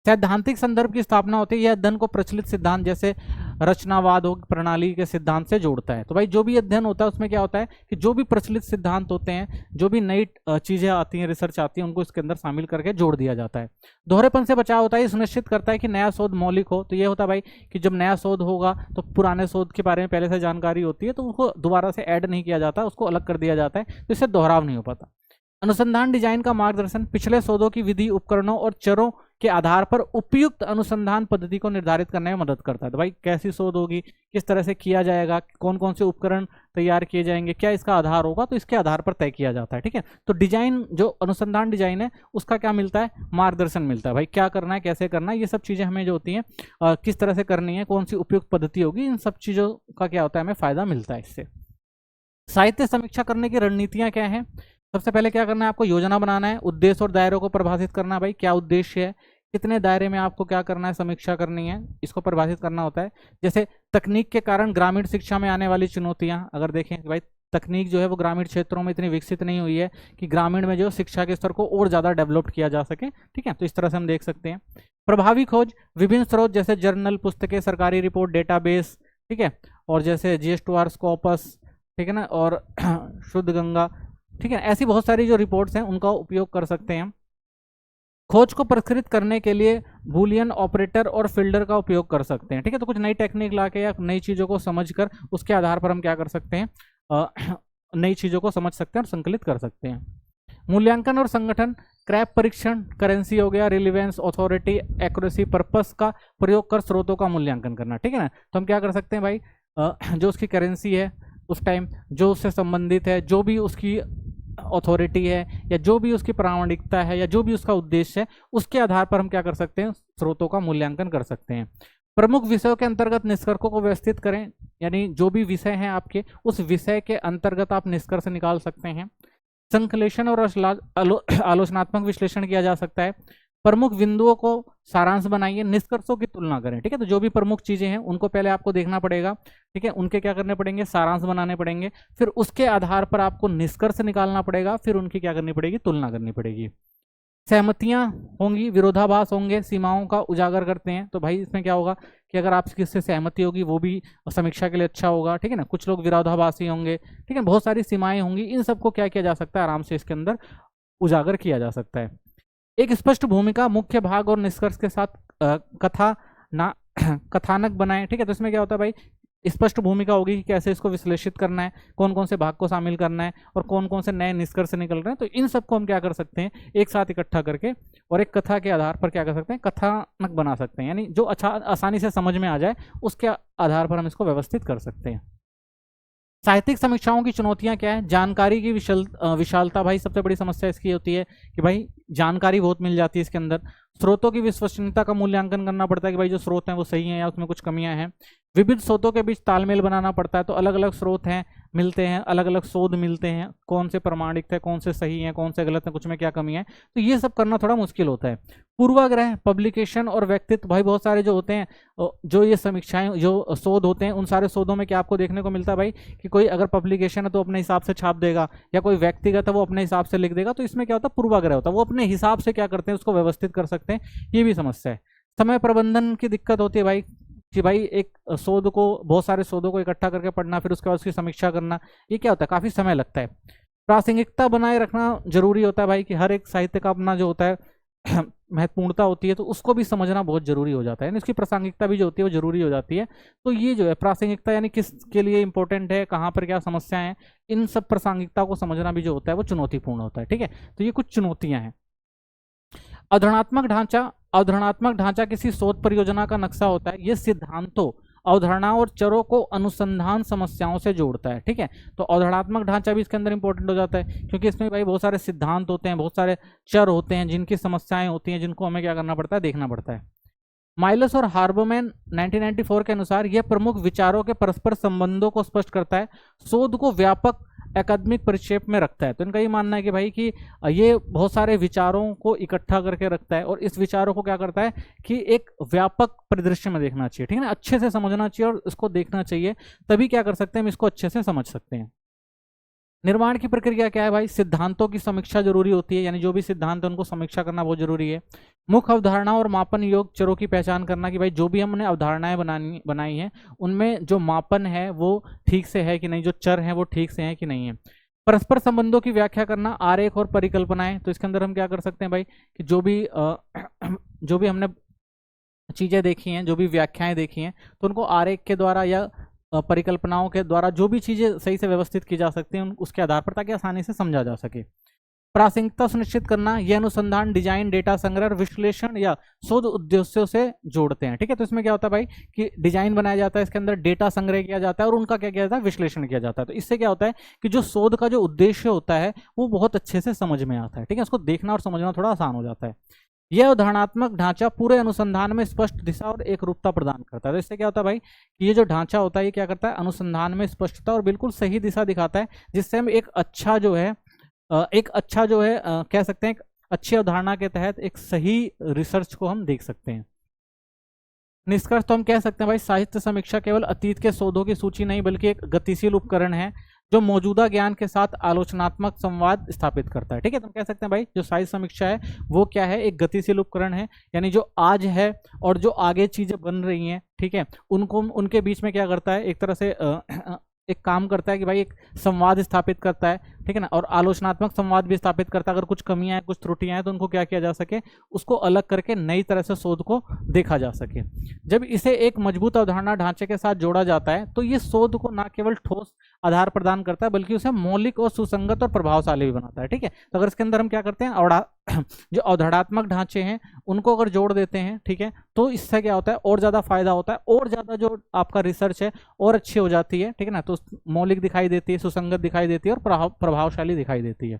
सैद्धांतिक संदर्भ की स्थापना होती है, यह अध्ययन को प्रचलित सिद्धांत जैसे रचनावाद हो प्रणाली के सिद्धांत से जोड़ता है। तो भाई जो भी अध्ययन होता है उसमें क्या होता है कि जो भी प्रचलित सिद्धांत होते हैं, जो भी नई चीजें आती हैं, रिसर्च आती है, उनको इसके अंदर शामिल करके जोड़ दिया जाता है। दोहरेपन से बचाव होता है, ये सुनिश्चित करता है कि नया शोध मौलिक हो। तो ये होता है भाई कि जब नया शोध होगा तो पुराने शोध के बारे में पहले से जानकारी होती है, तो उसको दोबारा से ऐड नहीं किया जाता, उसको अलग कर दिया जाता है, तो इससे दोहराव नहीं हो पाता। अनुसंधान डिजाइन का मार्गदर्शन पिछले शोधों की विधि, उपकरणों और चरों के आधार पर उपयुक्त अनुसंधान पद्धति को निर्धारित करने में मदद करता है। तो भाई कैसी शोध होगी, किस तरह से किया जाएगा, कौन कौन से उपकरण तैयार किए जाएंगे, क्या इसका आधार होगा, तो इसके आधार पर तय किया जाता है। ठीक है, तो डिजाइन जो अनुसंधान डिजाइन है उसका क्या मिलता है, मार्गदर्शन मिलता है, भाई क्या करना है, कैसे करना है, ये सब चीजें हमें जो होती हैं किस तरह से करनी है, कौन सी उपयुक्त पद्धति होगी, इन सब चीजों का क्या होता है, हमें फायदा मिलता है इससे। साहित्य समीक्षा करने की रणनीतियां क्या हैं। सबसे पहले क्या करना है, आपको योजना बनाना है, उद्देश्य और दायरों को परिभाषित करना है, भाई क्या उद्देश्य है, कितने दायरे में आपको क्या करना है, समीक्षा करनी है, इसको परिभाषित करना होता है। जैसे तकनीक के कारण ग्रामीण शिक्षा में आने वाली चुनौतियां, अगर देखें कि भाई तकनीक जो है वो ग्रामीण क्षेत्रों में इतनी विकसित नहीं हुई है कि ग्रामीण में जो शिक्षा के स्तर को और ज़्यादा डेवलप किया जा सके। ठीक है, तो इस तरह से हम देख सकते हैं। प्रभावी खोज, विभिन्न स्रोत जैसे जर्नल, पुस्तकें, सरकारी रिपोर्ट, डेटाबेस, ठीक है, और जैसे GS2R, स्कॉपस, ठीक है ना, और शुद्ध गंगा, ठीक है, ऐसी बहुत सारी जो रिपोर्ट्स हैं उनका उपयोग कर सकते हैं। खोज को परिष्कृत करने के लिए बूलियन ऑपरेटर और फिल्टर का उपयोग कर सकते हैं। ठीक है, तो कुछ नई टेक्निक लाके या नई चीज़ों को समझकर उसके आधार पर हम क्या कर सकते हैं, नई चीज़ों को समझ सकते हैं और संकलित कर सकते हैं। मूल्यांकन और संगठन, क्रैप परीक्षण, करेंसी हो गया, रिलीवेंस, अथॉरिटी, एक्यूरेसी, पर्पस का प्रयोग कर स्रोतों का मूल्यांकन करना। ठीक है ना, तो हम क्या कर सकते हैं भाई, जो उसकी करेंसी है उस टाइम, जो उससे संबंधित है, जो भी उसकी अथॉरिटी है, या जो भी उसकी प्रामाणिकता है, या जो भी उसका उद्देश्य है, उसके आधार पर हम क्या कर सकते हैं, स्रोतों का मूल्यांकन कर सकते हैं। प्रमुख विषयों के अंतर्गत निष्कर्षों को व्यवस्थित करें, यानी जो भी विषय हैं आपके, उस विषय के अंतर्गत आप निष्कर्ष निकाल सकते हैं। संश्लेषण और आलोचनात्मक विश्लेषण किया जा सकता है। प्रमुख बिंदुओं को सारांश बनाइए, निष्कर्षों की तुलना करें। ठीक है, तो जो भी प्रमुख चीजें हैं उनको पहले आपको देखना पड़ेगा। ठीक है, उनके क्या करने पड़ेंगे, सारांश बनाने पड़ेंगे, फिर उसके आधार पर आपको निष्कर्ष निकालना पड़ेगा, फिर उनकी क्या करनी पड़ेगी, तुलना करनी पड़ेगी। सहमतियां होंगी, विरोधाभास होंगे, सीमाओं का उजागर करते हैं। तो भाई इसमें क्या होगा कि अगर आप किससे सहमति होगी वो भी समीक्षा के लिए अच्छा होगा। ठीक है ना, कुछ लोग विरोधाभासी होंगे, ठीक है, बहुत सारी सीमाएं होंगी, इन सबको क्या किया जा सकता है, आराम से इसके अंदर उजागर किया जा सकता है। एक स्पष्ट भूमिका, मुख्य भाग और निष्कर्ष के साथ कथानक बनाएं। ठीक है, तो इसमें क्या होता है भाई, स्पष्ट भूमिका होगी कि कैसे इसको विश्लेषित करना है, कौन कौन से भाग को शामिल करना है, और कौन कौन से नए निष्कर्ष निकल रहे हैं। तो इन सबको हम क्या कर सकते हैं, एक साथ इकट्ठा करके और एक कथा के आधार पर क्या कर सकते हैं, कथानक बना सकते हैं, यानी जो अच्छा आसानी से समझ में आ जाए उसके आधार पर हम इसको व्यवस्थित कर सकते हैं। साहित्यिक समीक्षाओं की चुनौतियां क्या है, जानकारी की विशालता, भाई सबसे बड़ी समस्या इसकी होती है कि भाई जानकारी बहुत मिल जाती है इसके अंदर। स्रोतों की विश्वसनीयता का मूल्यांकन करना पड़ता है कि भाई जो स्रोत हैं वो सही हैं या उसमें कुछ कमियां हैं। विविध स्रोतों के बीच तालमेल बनाना पड़ता है, तो अलग अलग स्रोत हैं, मिलते हैं, अलग अलग शोध मिलते हैं, कौन से प्रमाणिक है, कौन से सही हैं, कौन से गलत हैं, कुछ में क्या कमी है, तो ये सब करना थोड़ा मुश्किल होता है। पूर्वाग्रह, पब्लिकेशन और व्यक्तित्व, भाई बहुत सारे जो होते हैं, जो ये समीक्षाएं, जो शोध होते हैं, उन सारे शोधों में क्या आपको देखने को मिलता है भाई कि कोई अगर पब्लिकेशन है तो अपने हिसाब से छाप देगा, या कोई व्यक्तिगत है वो अपने हिसाब से लिख देगा, तो इसमें क्या होता है, पूर्वाग्रह होता है, वो अपने हिसाब से क्या करते हैं, उसको व्यवस्थित कर सकते हैं, ये भी समस्या है। समय प्रबंधन की दिक्कत होती है भाई कि भाई एक शोध को, बहुत सारे शोधों को इकट्ठा करके पढ़ना, फिर उसके बाद उसकी समीक्षा करना, ये क्या होता है, काफ़ी समय लगता है। प्रासंगिकता बनाए रखना जरूरी होता है भाई, कि हर एक साहित्य का अपना जो होता है महत्वपूर्णता होती है, तो उसको भी समझना बहुत जरूरी हो जाता है, यानी इसकी प्रासंगिकता भी जो होती है वो जरूरी हो जाती है। तो ये जो है प्रासंगिकता, यानी किसके लिए इंपॉर्टेंट है, कहाँ पर क्या समस्याएं हैं, इन सब प्रासंगिकता को समझना भी जो होता है वो चुनौतीपूर्ण होता है। ठीक है, तो ये कुछ चुनौतियां हैं। अवधारणात्मक ढांचा, अवधारणात्मक ढांचा किसी शोध परियोजना का नक्शा होता है, ये सिद्धांतों अवधारणाओं और चरों को अनुसंधान समस्याओं से जोड़ता है। ठीक है, तो अवधारणात्मक ढांचा भी इसके अंदर इंपॉर्टेंट हो जाता है, क्योंकि इसमें भाई बहुत सारे सिद्धांत होते हैं, बहुत सारे चर होते हैं जिनकी समस्याएं होती हैं, जिनको हमें क्या करना पड़ता है, देखना पड़ता है। माइलस और हार्बोमैन 1994 के अनुसार यह प्रमुख विचारों के परस्पर संबंधों को स्पष्ट करता है, शोध को व्यापक एकेडमिक परिक्षेप में रखता है। तो इनका ये मानना है कि भाई कि ये बहुत सारे विचारों को इकट्ठा करके रखता है और इस विचारों को क्या करता है कि एक व्यापक परिदृश्य में देखना चाहिए। ठीक है ना, अच्छे से समझना चाहिए और इसको देखना चाहिए, तभी क्या कर सकते हैं, हम इसको अच्छे से समझ सकते हैं। निर्माण की प्रक्रिया क्या है भाई, सिद्धांतों की समीक्षा जरूरी होती है, यानी जो भी सिद्धांत है उनको समीक्षा करना बहुत जरूरी है। मुख्य अवधारणा और मापन योग चरों की पहचान करना, कि भाई जो भी हमने अवधारणाएं बनाई हैं उनमें जो मापन है वो ठीक से है कि नहीं, जो चर है वो ठीक से है कि नहीं है। परस्पर संबंधों की व्याख्या करना, आरेख और परिकल्पनाएं। तो इसके अंदर हम क्या कर सकते हैं भाई कि जो भी हमने चीजें देखी हैं, जो भी व्याख्याएं देखी हैं, तो उनको आरेख के द्वारा या परिकल्पनाओं के द्वारा जो भी चीजें सही से व्यवस्थित की जा सकती हैं उसके आधार पर, ताकि आसानी से समझा जा सके। प्रासंगिकता सुनिश्चित करना, यह अनुसंधान डिजाइन, डेटा संग्रह, विश्लेषण या शोध उद्देश्यों से जोड़ते हैं। ठीक है, तो इसमें क्या होता है भाई कि डिजाइन बनाया जाता है, इसके अंदर डेटा संग्रह किया जाता है और उनका क्या किया जाता है, विश्लेषण किया जाता है। तो इससे क्या होता है कि जो शोध का जो उद्देश्य होता है वो बहुत अच्छे से समझ में आता है। ठीक है, उसको देखना और समझना थोड़ा आसान हो जाता है। यह अवधारणात्मक ढांचा पूरे अनुसंधान में स्पष्ट दिशा और एक रूपता प्रदान करता है। तो इससे क्या होता है भाई कि ये जो ढांचा होता है ये क्या करता है, अनुसंधान में स्पष्टता और बिल्कुल सही दिशा दिखाता है, जिससे हम एक अच्छा जो है कह सकते हैं एक अच्छी अवधारणा के तहत एक सही रिसर्च को हम देख सकते हैं। निष्कर्ष तो हम कह सकते हैं भाई, साहित्य समीक्षा केवल अतीत के शोधों की सूची नहीं बल्कि एक गतिशील उपकरण है जो मौजूदा ज्ञान के साथ आलोचनात्मक संवाद स्थापित करता है। ठीक है, तो हम कह सकते हैं भाई जो साहित्य समीक्षा है वो क्या है, एक गतिशील उपकरण है, यानी जो आज है और जो आगे चीजें बन रही हैं, ठीक है, उनको उनके बीच में क्या करता है, एक तरह से एक काम करता है कि भाई एक संवाद स्थापित करता है। ठीक है ना, और आलोचनात्मक संवाद भी स्थापित करता है। अगर कुछ कमियां हैं, कुछ त्रुटियां हैं, तो उनको क्या किया जा सके, उसको अलग करके नई तरह से शोध को देखा जा सके। जब इसे एक मजबूत अवधारणा ढांचे के साथ जोड़ा जाता है तो ये शोध को न केवल ठोस आधार प्रदान करता है बल्कि उसे मौलिक और सुसंगत और प्रभावशाली भी बनाता है। ठीक है, तो अगर इसके अंदर हम क्या करते हैं, जो अवधारणात्मक ढांचे हैं उनको अगर जोड़ देते हैं, ठीक है, तो इससे क्या होता है, और ज्यादा फायदा होता है, और ज्यादा जो आपका रिसर्च है और अच्छी हो जाती है। ठीक है ना, तो मौलिक दिखाई देती है, सुसंगत दिखाई देती है और प्रभावशाली दिखाई देती है।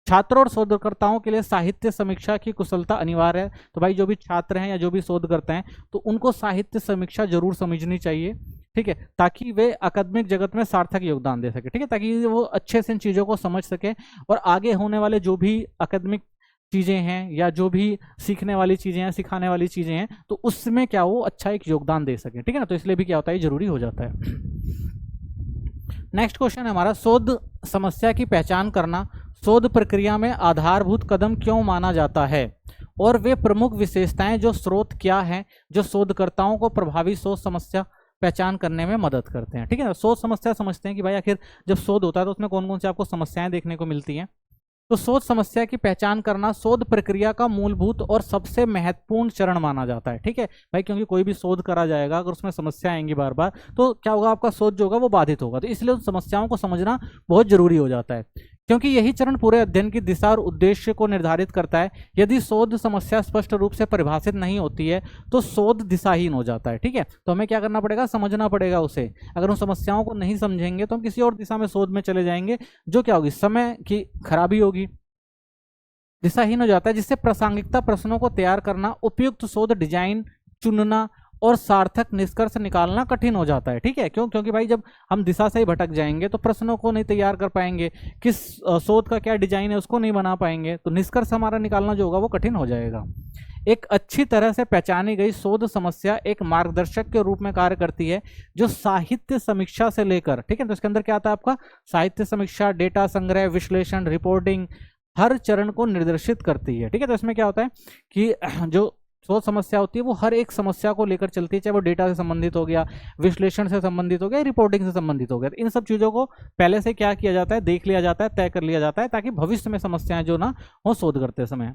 छात्रों और शोधकर्ताओं के लिए साहित्य समीक्षा की कुशलता अनिवार्य है। तो भाई जो भी छात्र हैं या जो भी शोध करते हैं तो उनको साहित्य समीक्षा जरूर समझनी चाहिए। ठीक है, ताकि वे अकादमिक जगत में सार्थक योगदान दे सके। ठीक है, ताकि वो अच्छे से इन चीजों को समझ सके और आगे होने वाले जो भी अकादमिक चीजें हैं या जो भी सीखने वाली चीजें हैं, सिखाने वाली चीजें हैं, तो उसमें क्या वो अच्छा एक योगदान दे सके। ठीक है ना, तो इसलिए भी क्या होता है, जरूरी हो जाता है। नेक्स्ट क्वेश्चन है हमारा, शोध समस्या की पहचान करना शोध प्रक्रिया में आधारभूत कदम क्यों माना जाता है और वे प्रमुख विशेषताएं जो स्रोत क्या हैं जो शोधकर्ताओं को प्रभावी शोध समस्या पहचान करने में मदद करते हैं। ठीक है ना, शोध समस्या समझते हैं कि भाई आखिर जब शोध होता है तो उसमें कौन कौन सी आपको समस्याएं देखने को मिलती हैं। तो शोध समस्या की पहचान करना शोध प्रक्रिया का मूलभूत और सबसे महत्वपूर्ण चरण माना जाता है। ठीक है भाई, क्योंकि कोई भी शोध करा जाएगा अगर उसमें समस्या आएंगी बार बार तो क्या होगा, आपका शोध जो होगा वो बाधित होगा। तो इसलिए उन समस्याओं को समझना बहुत जरूरी हो जाता है, क्योंकि यही चरण पूरे अध्ययन की दिशा और उद्देश्य को निर्धारित करता है। यदि शोध समस्या स्पष्ट रूप से परिभाषित नहीं होती है तो शोध दिशाहीन हो जाता है। ठीक है, तो हमें क्या करना पड़ेगा, समझना पड़ेगा उसे। अगर उन समस्याओं को नहीं समझेंगे तो हम किसी और दिशा में शोध में चले जाएंगे, जो क्या होगी, समय की खराबी होगी, दिशाहीन हो जाता है, जिससे प्रासंगिकता प्रश्नों को तैयार करना, उपयुक्त शोध डिजाइन चुनना और सार्थक निष्कर्ष निकालना कठिन हो जाता है। ठीक है, क्यों, क्योंकि भाई जब हम दिशा से ही भटक जाएंगे तो प्रश्नों को नहीं तैयार कर पाएंगे, किस शोध का क्या डिजाइन है उसको नहीं बना पाएंगे, तो निष्कर्ष हमारा निकालना जो होगा वो कठिन हो जाएगा। एक अच्छी तरह से पहचानी गई शोध समस्या एक मार्गदर्शक के रूप में कार्य करती है जो साहित्य समीक्षा से लेकर, ठीक है, तो इसके अंदर क्या आता है आपका, साहित्य समीक्षा, डेटा संग्रह, विश्लेषण, रिपोर्टिंग, हर चरण को निर्देशित करती है। ठीक है, तो इसमें क्या होता है कि जो शोध समस्या होती है वो हर एक समस्या को लेकर चलती है, चाहे वो डेटा से संबंधित हो गया, विश्लेषण से संबंधित हो गया, रिपोर्टिंग से संबंधित हो गया। तो इन सब चीजों को पहले से क्या किया जाता है, देख लिया जाता है, तय कर लिया जाता है, ताकि भविष्य में समस्याएं जो ना हो शोध करते समय।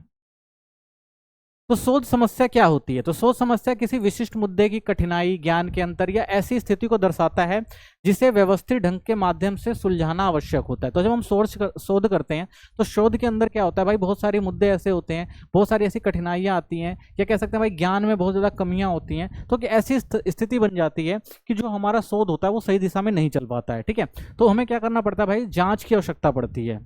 तो शोध समस्या क्या होती है? तो शोध समस्या किसी विशिष्ट मुद्दे की कठिनाई, ज्ञान के अंतर या ऐसी स्थिति को दर्शाता है जिसे व्यवस्थित ढंग के माध्यम से सुलझाना आवश्यक होता है। तो जब हम शोध करते हैं तो शोध के अंदर क्या होता है भाई, बहुत सारे मुद्दे ऐसे होते हैं, बहुत सारी ऐसी कठिनाइयां आती हैं, या कह सकते हैं भाई ज्ञान में बहुत ज़्यादा कमियां होती हैं, तो कि ऐसी स्थिति बन जाती है कि जो हमारा शोध होता है वो सही दिशा में नहीं चल पाता है। ठीक है, तो हमें क्या करना पड़ता है भाई, जाँच की आवश्यकता पड़ती है।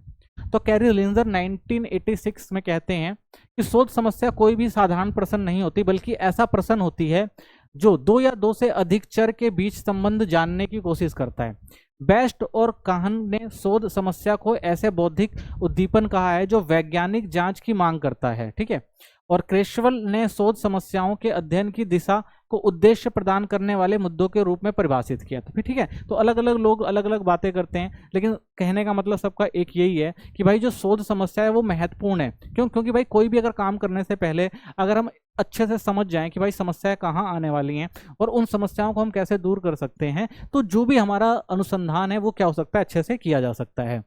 तो कैरी लिंजर 1986 में कहते हैं कि शोध समस्या कोई भी साधारण प्रश्न नहीं होती, बल्कि ऐसा प्रश्न होती है जो दो या दो से अधिक चर के बीच संबंध जानने की कोशिश करता है। बेस्ट और काहन ने शोध समस्या को ऐसे बौद्धिक उद्दीपन कहा है जो वैज्ञानिक जांच की मांग करता है। ठीक है, और क्रेशवल ने शोध समस्याओं के अध्ययन की दिशा को उद्देश्य प्रदान करने वाले मुद्दों के रूप में परिभाषित किया। तो फिर ठीक है, तो अलग अलग लोग अलग अलग बातें करते हैं, लेकिन कहने का मतलब सबका एक यही है कि भाई जो शोध समस्या है वो महत्वपूर्ण है। क्योंकि भाई कोई भी अगर काम करने से पहले अगर हम अच्छे से समझ जाएं कि भाई समस्याएं कहाँ आने वाली हैं और उन समस्याओं को हम कैसे दूर कर सकते हैं, तो जो भी हमारा अनुसंधान है वो क्या हो सकता है, अच्छे से किया जा सकता है।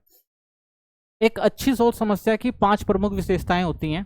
एक अच्छी शोध समस्या की 5 प्रमुख विशेषताएं होती हैं।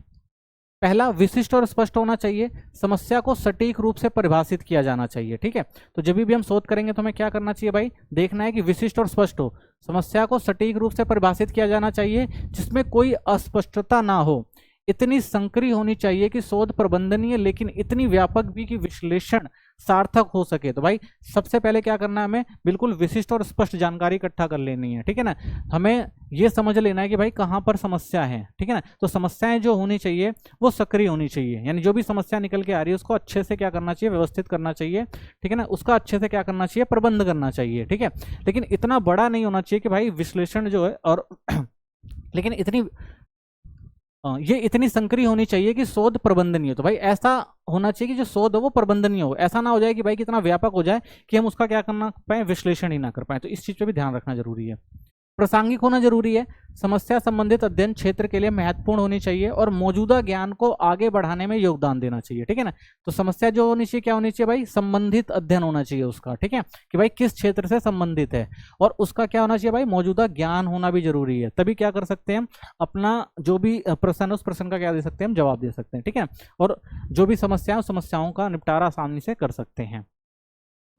पहला, विशिष्ट और स्पष्ट होना चाहिए, समस्या को सटीक रूप से परिभाषित किया जाना चाहिए। ठीक है, तो जब भी हम शोध करेंगे तो हमें क्या करना चाहिए भाई, देखना है कि विशिष्ट और स्पष्ट हो, समस्या को सटीक रूप से परिभाषित किया जाना चाहिए जिसमें कोई अस्पष्टता ना हो, इतनी संकरी होनी चाहिए कि शोध प्रबंधनीय, लेकिन इतनी व्यापक भी कि विश्लेषण सार्थक हो सके। तो भाई सबसे पहले क्या करना है, हमें बिल्कुल विशिष्ट और स्पष्ट जानकारी इकट्ठा कर लेनी है। ठीक है ना, हमें ये समझ लेना है कि भाई कहाँ पर समस्या है। ठीक है ना, तो समस्याएं जो होनी चाहिए वो सक्रिय होनी चाहिए, यानी जो भी समस्या निकल के आ रही है उसको अच्छे से क्या करना चाहिए, व्यवस्थित करना चाहिए। ठीक है ना, उसका अच्छे से क्या करना चाहिए, प्रबंध करना चाहिए। ठीक है, लेकिन इतना बड़ा नहीं होना चाहिए कि भाई विश्लेषण जो है और लेकिन ये इतनी संकरी होनी चाहिए कि शोध प्रबंधनीय हो। तो भाई ऐसा होना चाहिए कि जो शोध हो वो प्रबंधनीय हो, ऐसा ना हो जाए कि भाई कितना व्यापक हो जाए कि हम उसका क्या करना पाए, विश्लेषण ही ना कर पाए। तो इस चीज पे भी ध्यान रखना जरूरी है। प्रासंगिक होना जरूरी है, समस्या संबंधित अध्ययन क्षेत्र के लिए महत्वपूर्ण होनी चाहिए और मौजूदा ज्ञान को आगे बढ़ाने में योगदान देना चाहिए। ठीक है ना, तो समस्या जो होनी चाहिए क्या होनी चाहिए भाई, संबंधित अध्ययन होना चाहिए उसका। ठीक है, कि भाई किस क्षेत्र से संबंधित है, और उसका क्या होना चाहिए भाई, मौजूदा ज्ञान होना भी जरूरी है। तभी क्या कर सकते हैं हम, अपना जो भी प्रश्न है उस प्रश्न का क्या दे सकते हैं, हम जवाब दे सकते हैं। ठीक है, और जो भी समस्याओं का निपटारा आसानी से कर सकते हैं।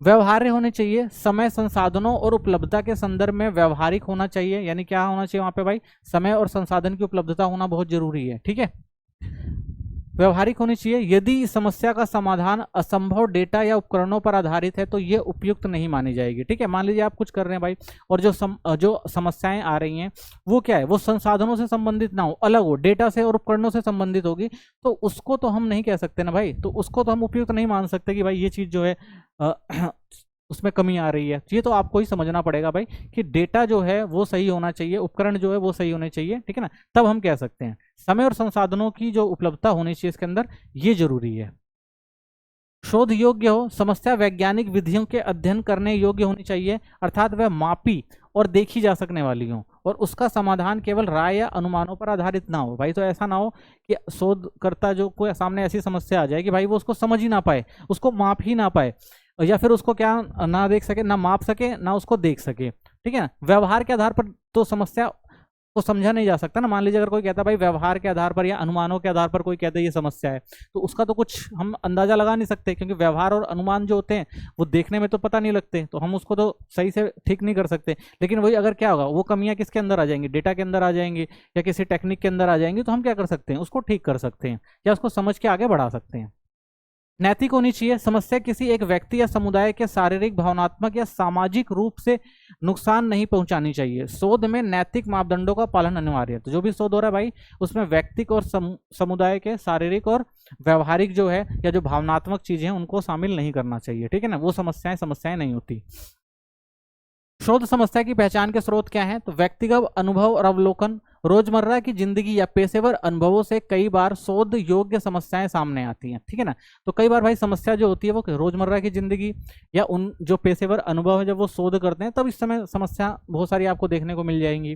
व्यवहार्य होने चाहिए, समय, संसाधनों और उपलब्धता के संदर्भ में व्यवहारिक होना चाहिए, यानी क्या होना चाहिए वहां पे भाई, समय और संसाधन की उपलब्धता होना बहुत जरूरी है। ठीक है, व्यवहारिक होनी चाहिए। यदि समस्या का समाधान असंभव डेटा या उपकरणों पर आधारित है तो यह उपयुक्त नहीं मानी जाएगी। ठीक है, मान लीजिए आप कुछ कर रहे हैं भाई और जो समस्याएं आ रही हैं वो क्या है, वो संसाधनों से संबंधित ना हो, अलग हो, डेटा से और उपकरणों से संबंधित होगी, तो उसको तो हम नहीं कह सकते ना भाई, तो उसको तो हम उपयुक्त नहीं मान सकते कि भाई ये चीज जो है उसमें कमी आ रही है। ये तो आपको ही समझना पड़ेगा भाई कि डेटा जो है वो सही होना चाहिए, उपकरण जो है वो सही होने चाहिए। ठीक है ना, तब हम कह सकते हैं। समय और संसाधनों की जो उपलब्धता होनी चाहिए इसके अंदर, ये जरूरी है। शोध योग्य हो, समस्या वैज्ञानिक विधियों के अध्ययन करने योग्य होनी चाहिए, अर्थात वह मापी और देखी जा सकने वाली हो, और उसका समाधान केवल राय या अनुमानों पर आधारित ना हो। भाई तो ऐसा ना हो कि शोधकर्ता जो कोई सामने ऐसी समस्या आ जाए कि भाई वो उसको समझ ही ना पाए, उसको माप ही ना पाए, या फिर उसको क्या ना देख सके, ना माप सके, ना उसको देख सके। ठीक है ना, व्यवहार के आधार पर तो समस्या को समझा नहीं जा सकता ना। मान लीजिए अगर कोई कहता है भाई व्यवहार के आधार पर या अनुमानों के आधार पर कोई कहता है ये समस्या है, तो उसका तो कुछ हम अंदाजा लगा नहीं सकते, क्योंकि व्यवहार और अनुमान जो होते हैं वो देखने में तो पता नहीं लगते, तो हम उसको तो सही से ठीक नहीं कर सकते। लेकिन वही अगर क्या होगा, वो कमियां किसके अंदर आ जाएंगी, डेटा के अंदर आ जाएंगी या किसी टेक्निक के अंदर आ जाएंगी, तो हम क्या कर सकते हैं, उसको ठीक कर सकते हैं या उसको समझ के आगे बढ़ा सकते हैं। नैतिक होनी चाहिए, समस्या किसी एक व्यक्ति या समुदाय के शारीरिक, भावनात्मक या सामाजिक रूप से नुकसान नहीं पहुंचानी चाहिए। शोध में नैतिक मापदंडों का पालन अनिवार्य है। तो जो भी शोध हो रहा है भाई उसमें व्यक्ति और समुदाय के शारीरिक और व्यवहारिक जो है या जो भावनात्मक चीजें हैं उनको शामिल नहीं करना चाहिए। ठीक है ना, वो समस्याएं नहीं होती। शोध समस्या की पहचान के स्रोत क्या हैं, तो व्यक्तिगत अनुभव और अवलोकन, रोजमर्रा की जिंदगी या पेशेवर अनुभवों से कई बार शोध योग्य समस्याएं सामने आती हैं। ठीक है ना, तो कई बार भाई समस्या जो होती है वो रोजमर्रा की जिंदगी या उन जो पेशेवर अनुभव है जब वो शोध करते हैं तब इस समय समस्या बहुत सारी आपको देखने को मिल जाएंगी।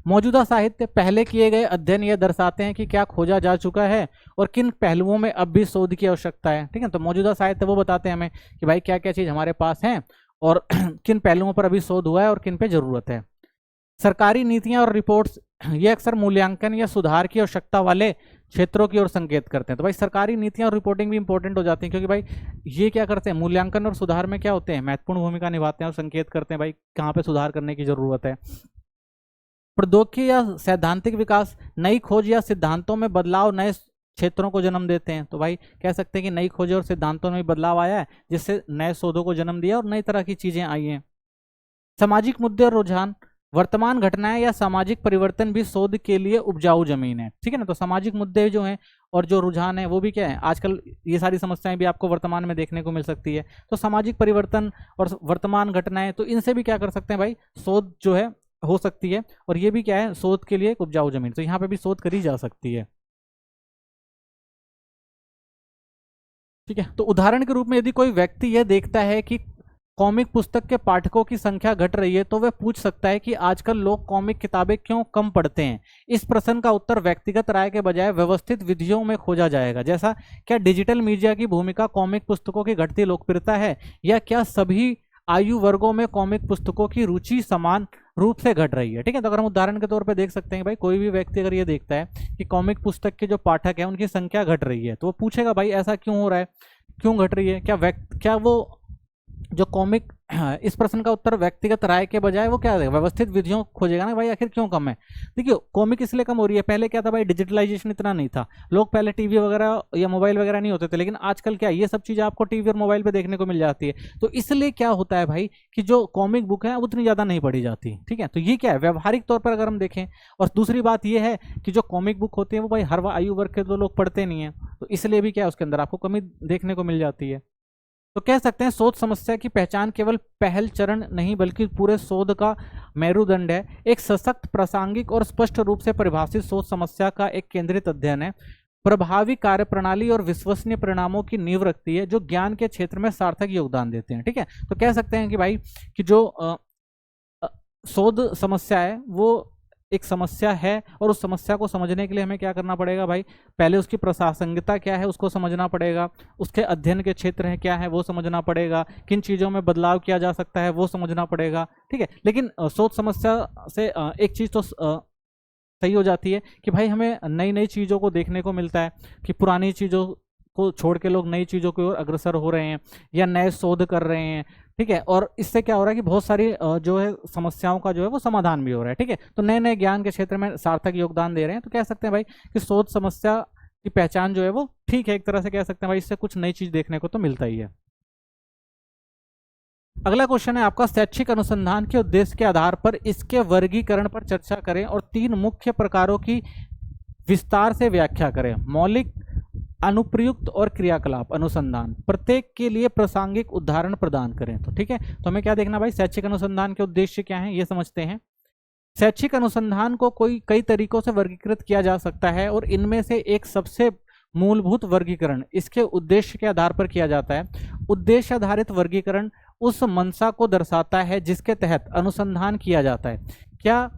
मौजूदा साहित्य, पहले किए गए अध्ययन ये दर्शाते हैं कि क्या खोजा जा चुका है और किन पहलुओं में अब भी शोध की आवश्यकता है। ठीक है, तो मौजूदा साहित्य वो बताते हैं हमें कि भाई क्या क्या चीज हमारे पास है और किन पहलुओं पर अभी शोध हुआ है और किन पे जरूरत है। सरकारी नीतियां और रिपोर्ट्स, ये अक्सर मूल्यांकन या सुधार की आवश्यकता वाले क्षेत्रों की ओर संकेत करते हैं। तो भाई सरकारी नीतियां और रिपोर्टिंग भी इंपॉर्टेंट हो जाती हैं, क्योंकि भाई ये क्या करते हैं, मूल्यांकन और सुधार में क्या होते हैं, महत्वपूर्ण भूमिका निभाते हैं और संकेत करते हैं भाई कहाँ पे सुधार करने की जरूरत है। प्रौद्योगिकी या सैद्धांतिक विकास, नई खोज या सिद्धांतों में बदलाव नए क्षेत्रों को जन्म देते हैं। तो भाई कह सकते हैं कि नई खोज और सिद्धांतों में बदलाव आया है, जिससे नए शोधों को जन्म दिया और नई तरह की चीजें आई हैं। सामाजिक मुद्दे और रुझान, वर्तमान घटनाएं या सामाजिक परिवर्तन भी शोध के लिए उपजाऊ जमीन है। ठीक है ना, तो सामाजिक मुद्दे जो हैं और जो रुझान है वो भी क्या है, आजकल ये सारी समस्याएं भी आपको वर्तमान में देखने को मिल सकती है। तो सामाजिक परिवर्तन और वर्तमान घटनाएं, तो इनसे भी क्या कर सकते हैं भाई, शोध जो है हो सकती है, और ये भी क्या है, शोध के लिए एक उपजाऊ जमीन, तो यहाँ पे भी शोध करी जा सकती है। ठीक है, तो उदाहरण के रूप में यदि कोई व्यक्ति यह देखता है कि कॉमिक पुस्तक के पाठकों की संख्या घट रही है, तो वह पूछ सकता है कि आजकल लोग कॉमिक किताबें क्यों कम पढ़ते हैं। इस प्रश्न का उत्तर व्यक्तिगत राय के बजाय व्यवस्थित विधियों में खोजा जाएगा। जैसा, क्या डिजिटल मीडिया की भूमिका कॉमिक पुस्तकों की घटती लोकप्रियता है, या क्या सभी आयु वर्गों में कॉमिक पुस्तकों की रुचि समान रूप से घट रही है। ठीक है, तो अगर हम उदाहरण के तौर पे देख सकते हैं भाई, कोई भी व्यक्ति अगर ये देखता है कि कॉमिक पुस्तक के जो पाठक है उनकी संख्या घट रही है, तो वो पूछेगा भाई ऐसा क्यों हो रहा है, क्यों घट रही है, क्या वो जो कॉमिक, इस प्रश्न का उत्तर व्यक्तिगत राय के बजाय वो क्या है, व्यवस्थित विधियों खोजेगा ना भाई, आखिर क्यों कम है। देखिए कॉमिक इसलिए कम हो रही है, पहले क्या था भाई, डिजिटलाइजेशन इतना नहीं था, लोग पहले टीवी वगैरह या मोबाइल वगैरह नहीं होते थे, लेकिन आजकल क्या ये सब चीजें आपको टीवी और मोबाइल पे देखने को मिल जाती है। तो इसलिए क्या होता है भाई कि जो कॉमिक बुक है उतनी ज्यादा नहीं पढ़ी जाती। ठीक है, तो ये क्या है, व्यवहारिक तौर पर अगर हम देखें। और दूसरी बात ये है कि जो कॉमिक बुक होती है वो भाई हर आयु वर्ग के तो लोग पढ़ते नहीं है, तो इसलिए भी क्या है, उसके अंदर आपको कमी देखने को मिल जाती है। तो कह सकते हैं शोध समस्या की पहचान केवल पहल चरण नहीं बल्कि पूरे शोध का मेरुदंड है। एक सशक्त, प्रासंगिक और स्पष्ट रूप से परिभाषित शोध समस्या का एक केंद्रित अध्ययन है, प्रभावी कार्यप्रणाली और विश्वसनीय परिणामों की नींव रखती है, जो ज्ञान के क्षेत्र में सार्थक योगदान देते हैं। ठीक है, तो कह सकते हैं कि भाई कि जो शोध समस्या है वो एक समस्या है, और उस समस्या को समझने के लिए हमें क्या करना पड़ेगा भाई, पहले उसकी प्रासंगिकता क्या है उसको समझना पड़ेगा, उसके अध्ययन के क्षेत्र है क्या है वो समझना पड़ेगा, किन चीज़ों में बदलाव किया जा सकता है वो समझना पड़ेगा। ठीक है, लेकिन शोध समस्या से एक चीज़ तो सही हो जाती है कि भाई हमें नई नई चीज़ों को देखने को मिलता है, कि पुरानी चीज़ों को छोड़ के लोग नई चीज़ों की ओर अग्रसर हो रहे हैं या नए शोध कर रहे हैं। ठीक है, और इससे क्या हो रहा है कि बहुत सारी जो है समस्याओं का जो है वो समाधान भी हो रहा है। ठीक है, तो नए नए ज्ञान के क्षेत्र में सार्थक योगदान दे रहे हैं। तो कह सकते हैं भाई कि शोध समस्या की पहचान जो है वो ठीक है, एक तरह से कह सकते हैं भाई इससे कुछ नई चीज देखने को तो मिलता ही है। अगला क्वेश्चन है आपका, शैक्षिक अनुसंधान के उद्देश्य के आधार पर इसके वर्गीकरण पर चर्चा करें और 3 मुख्य प्रकारों की विस्तार से व्याख्या करें। मौलिक, अनुप्रयुक्त और क्रियाकलाप अनुसंधान, प्रत्येक के लिए प्रासंगिक उदाहरण प्रदान करें। तो ठीक है, तो हमें क्या देखना भाई, शैक्षिक अनुसंधान के उद्देश्य क्या है ये समझते हैं। शैक्षिक अनुसंधान को कई तरीकों से वर्गीकृत किया जा सकता है, और इनमें से एक सबसे मूलभूत वर्गीकरण इसके उद्देश्य के आधार पर किया जाता है। उद्देश्य आधारित वर्गीकरण उस मंशा को दर्शाता है जिसके तहत अनुसंधान किया जाता है। क्या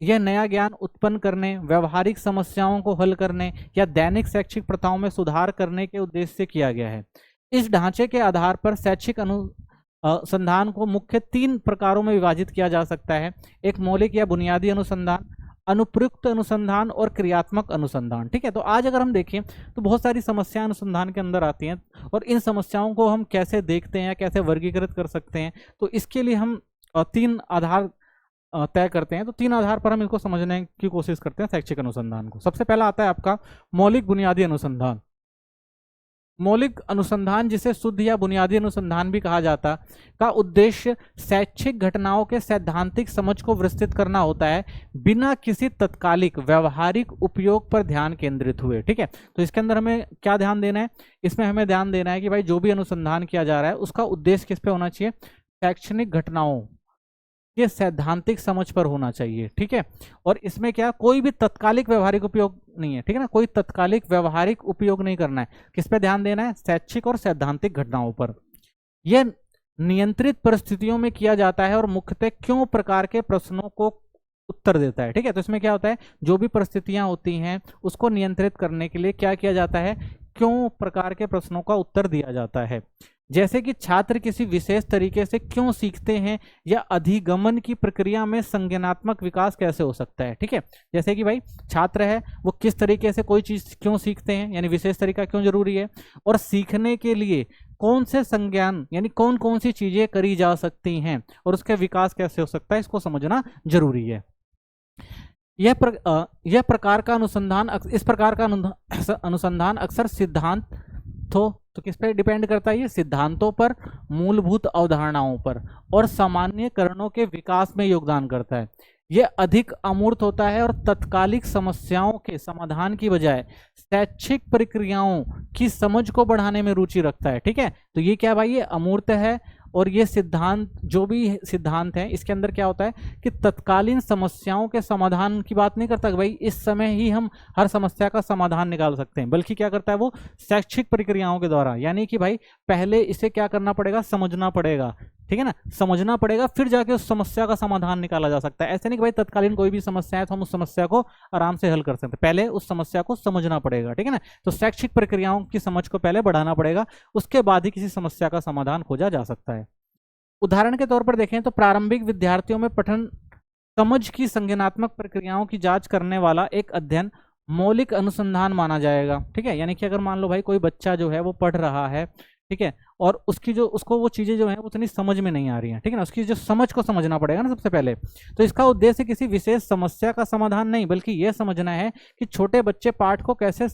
यह नया ज्ञान उत्पन्न करने, व्यवहारिक समस्याओं को हल करने या दैनिक शैक्षिक प्रथाओं में सुधार करने के उद्देश्य से किया गया है। इस ढांचे के आधार पर शैक्षिक अनुसंधान को मुख्य 3 प्रकारों में विभाजित किया जा सकता है। एक मौलिक या बुनियादी अनुसंधान, अनुप्रयुक्त अनुसंधान और क्रियात्मक अनुसंधान। ठीक है, तो आज अगर हम देखें तो बहुत सारी समस्याएं अनुसंधान के अंदर आती हैं, और इन समस्याओं को हम कैसे देखते हैं, कैसे वर्गीकृत कर सकते हैं, तो इसके लिए हम 3 आधार तय करते हैं। तो 3 आधार पर हम इसको समझने की कोशिश करते हैं शैक्षिक अनुसंधान को। सबसे पहला आता है आपका मौलिक बुनियादी अनुसंधान। मौलिक अनुसंधान, जिसे शुद्ध या बुनियादी अनुसंधान भी कहा जाता, का उद्देश्य शैक्षिक घटनाओं के सैद्धांतिक समझ को विस्तृत करना होता है, बिना किसी तत्कालिक व्यवहारिक उपयोग पर ध्यान केंद्रित हुए। ठीक है, तो इसके अंदर हमें क्या ध्यान देना है, इसमें हमें ध्यान देना है कि भाई जो भी अनुसंधान किया जा रहा है उसका उद्देश्य किस पे होना चाहिए, शैक्षणिक घटनाओं ये सैद्धांतिक समझ पर होना चाहिए। ठीक है, और इसमें क्या कोई भी तत्कालिक व्यवहारिक उपयोग नहीं है। ठीक है ना, कोई तत्कालिक व्यवहारिक उपयोग नहीं करना है। किस पे ध्यान देना है, शैक्षिक और सैद्धांतिक घटनाओं पर। यह नियंत्रित परिस्थितियों में किया जाता है और मुख्यतः क्यों प्रकार के प्रश्नों को उत्तर देता है। ठीक है, तो इसमें क्या होता है, जो भी परिस्थितियां होती हैं उसको नियंत्रित करने के लिए क्या किया जाता है, क्यों प्रकार के प्रश्नों का उत्तर दिया जाता है। जैसे कि छात्र किसी विशेष तरीके से क्यों सीखते हैं या अधिगमन की प्रक्रिया में संज्ञानात्मक विकास कैसे हो सकता है। ठीक है, जैसे कि भाई छात्र है वो किस तरीके से कोई चीज क्यों सीखते हैं, यानी विशेष तरीका क्यों जरूरी है, और सीखने के लिए कौन से संज्ञान यानी कौन कौन सी चीजें करी जा सकती हैं और उसका विकास कैसे हो सकता है, इसको समझना जरूरी है। यह प्रकार का अनुसंधान इस प्रकार का अनुसंधान अक्सर सिद्धांतों तो किस पे डिपेंड करता है, ये सिद्धांतों पर, मूलभूत अवधारणाओं पर और सामान्यकरणों के विकास में योगदान करता है। यह अधिक अमूर्त होता है और तत्कालिक समस्याओं के समाधान की बजाय शैक्षिक प्रक्रियाओं की समझ को बढ़ाने में रुचि रखता है। ठीक है, तो ये क्या भाई, ये अमूर्त है और ये सिद्धांत जो भी सिद्धांत है इसके अंदर क्या होता है कि तत्कालीन समस्याओं के समाधान की बात नहीं करता कि भाई इस समय ही हम हर समस्या का समाधान निकाल सकते हैं, बल्कि क्या करता है वो शैक्षिक प्रक्रियाओं के द्वारा, यानी कि भाई पहले इसे क्या करना पड़ेगा, समझना पड़ेगा। ठीक है ना, समझना पड़ेगा फिर जाके उस समस्या का समाधान निकाला जा सकता है। ऐसे नहीं कि भाई तत्कालीन कोई भी समस्या है तो हम उस समस्या को आराम से हल कर सकते हैं, पहले उस समस्या को समझना पड़ेगा। ठीक है ना, तो शैक्षिक प्रक्रियाओं की समझ को पहले बढ़ाना पड़ेगा, उसके बाद ही किसी समस्या का समाधान खोजा जा सकता है। उदाहरण के तौर पर देखें तो प्रारंभिक विद्यार्थियों में पठन समझ की संज्ञानात्मक प्रक्रियाओं की जांच करने वाला एक अध्ययन मौलिक अनुसंधान माना जाएगा। ठीक है, यानी कि अगर मान लो भाई कोई बच्चा जो है वो पढ़ रहा है, ठीक है, और उसकी जो उसको वो चीजें जो है वो उतनी समझ में नहीं आ रही हैं, ठीक है ना, उसकी जो समझ को समझना पड़ेगा ना सबसे पहले। तो इसका उद्देश्य किसी विशेष समस्या का समाधान नहीं, बल्कि यह समझना है कि छोटे बच्चे पाठ को कैसे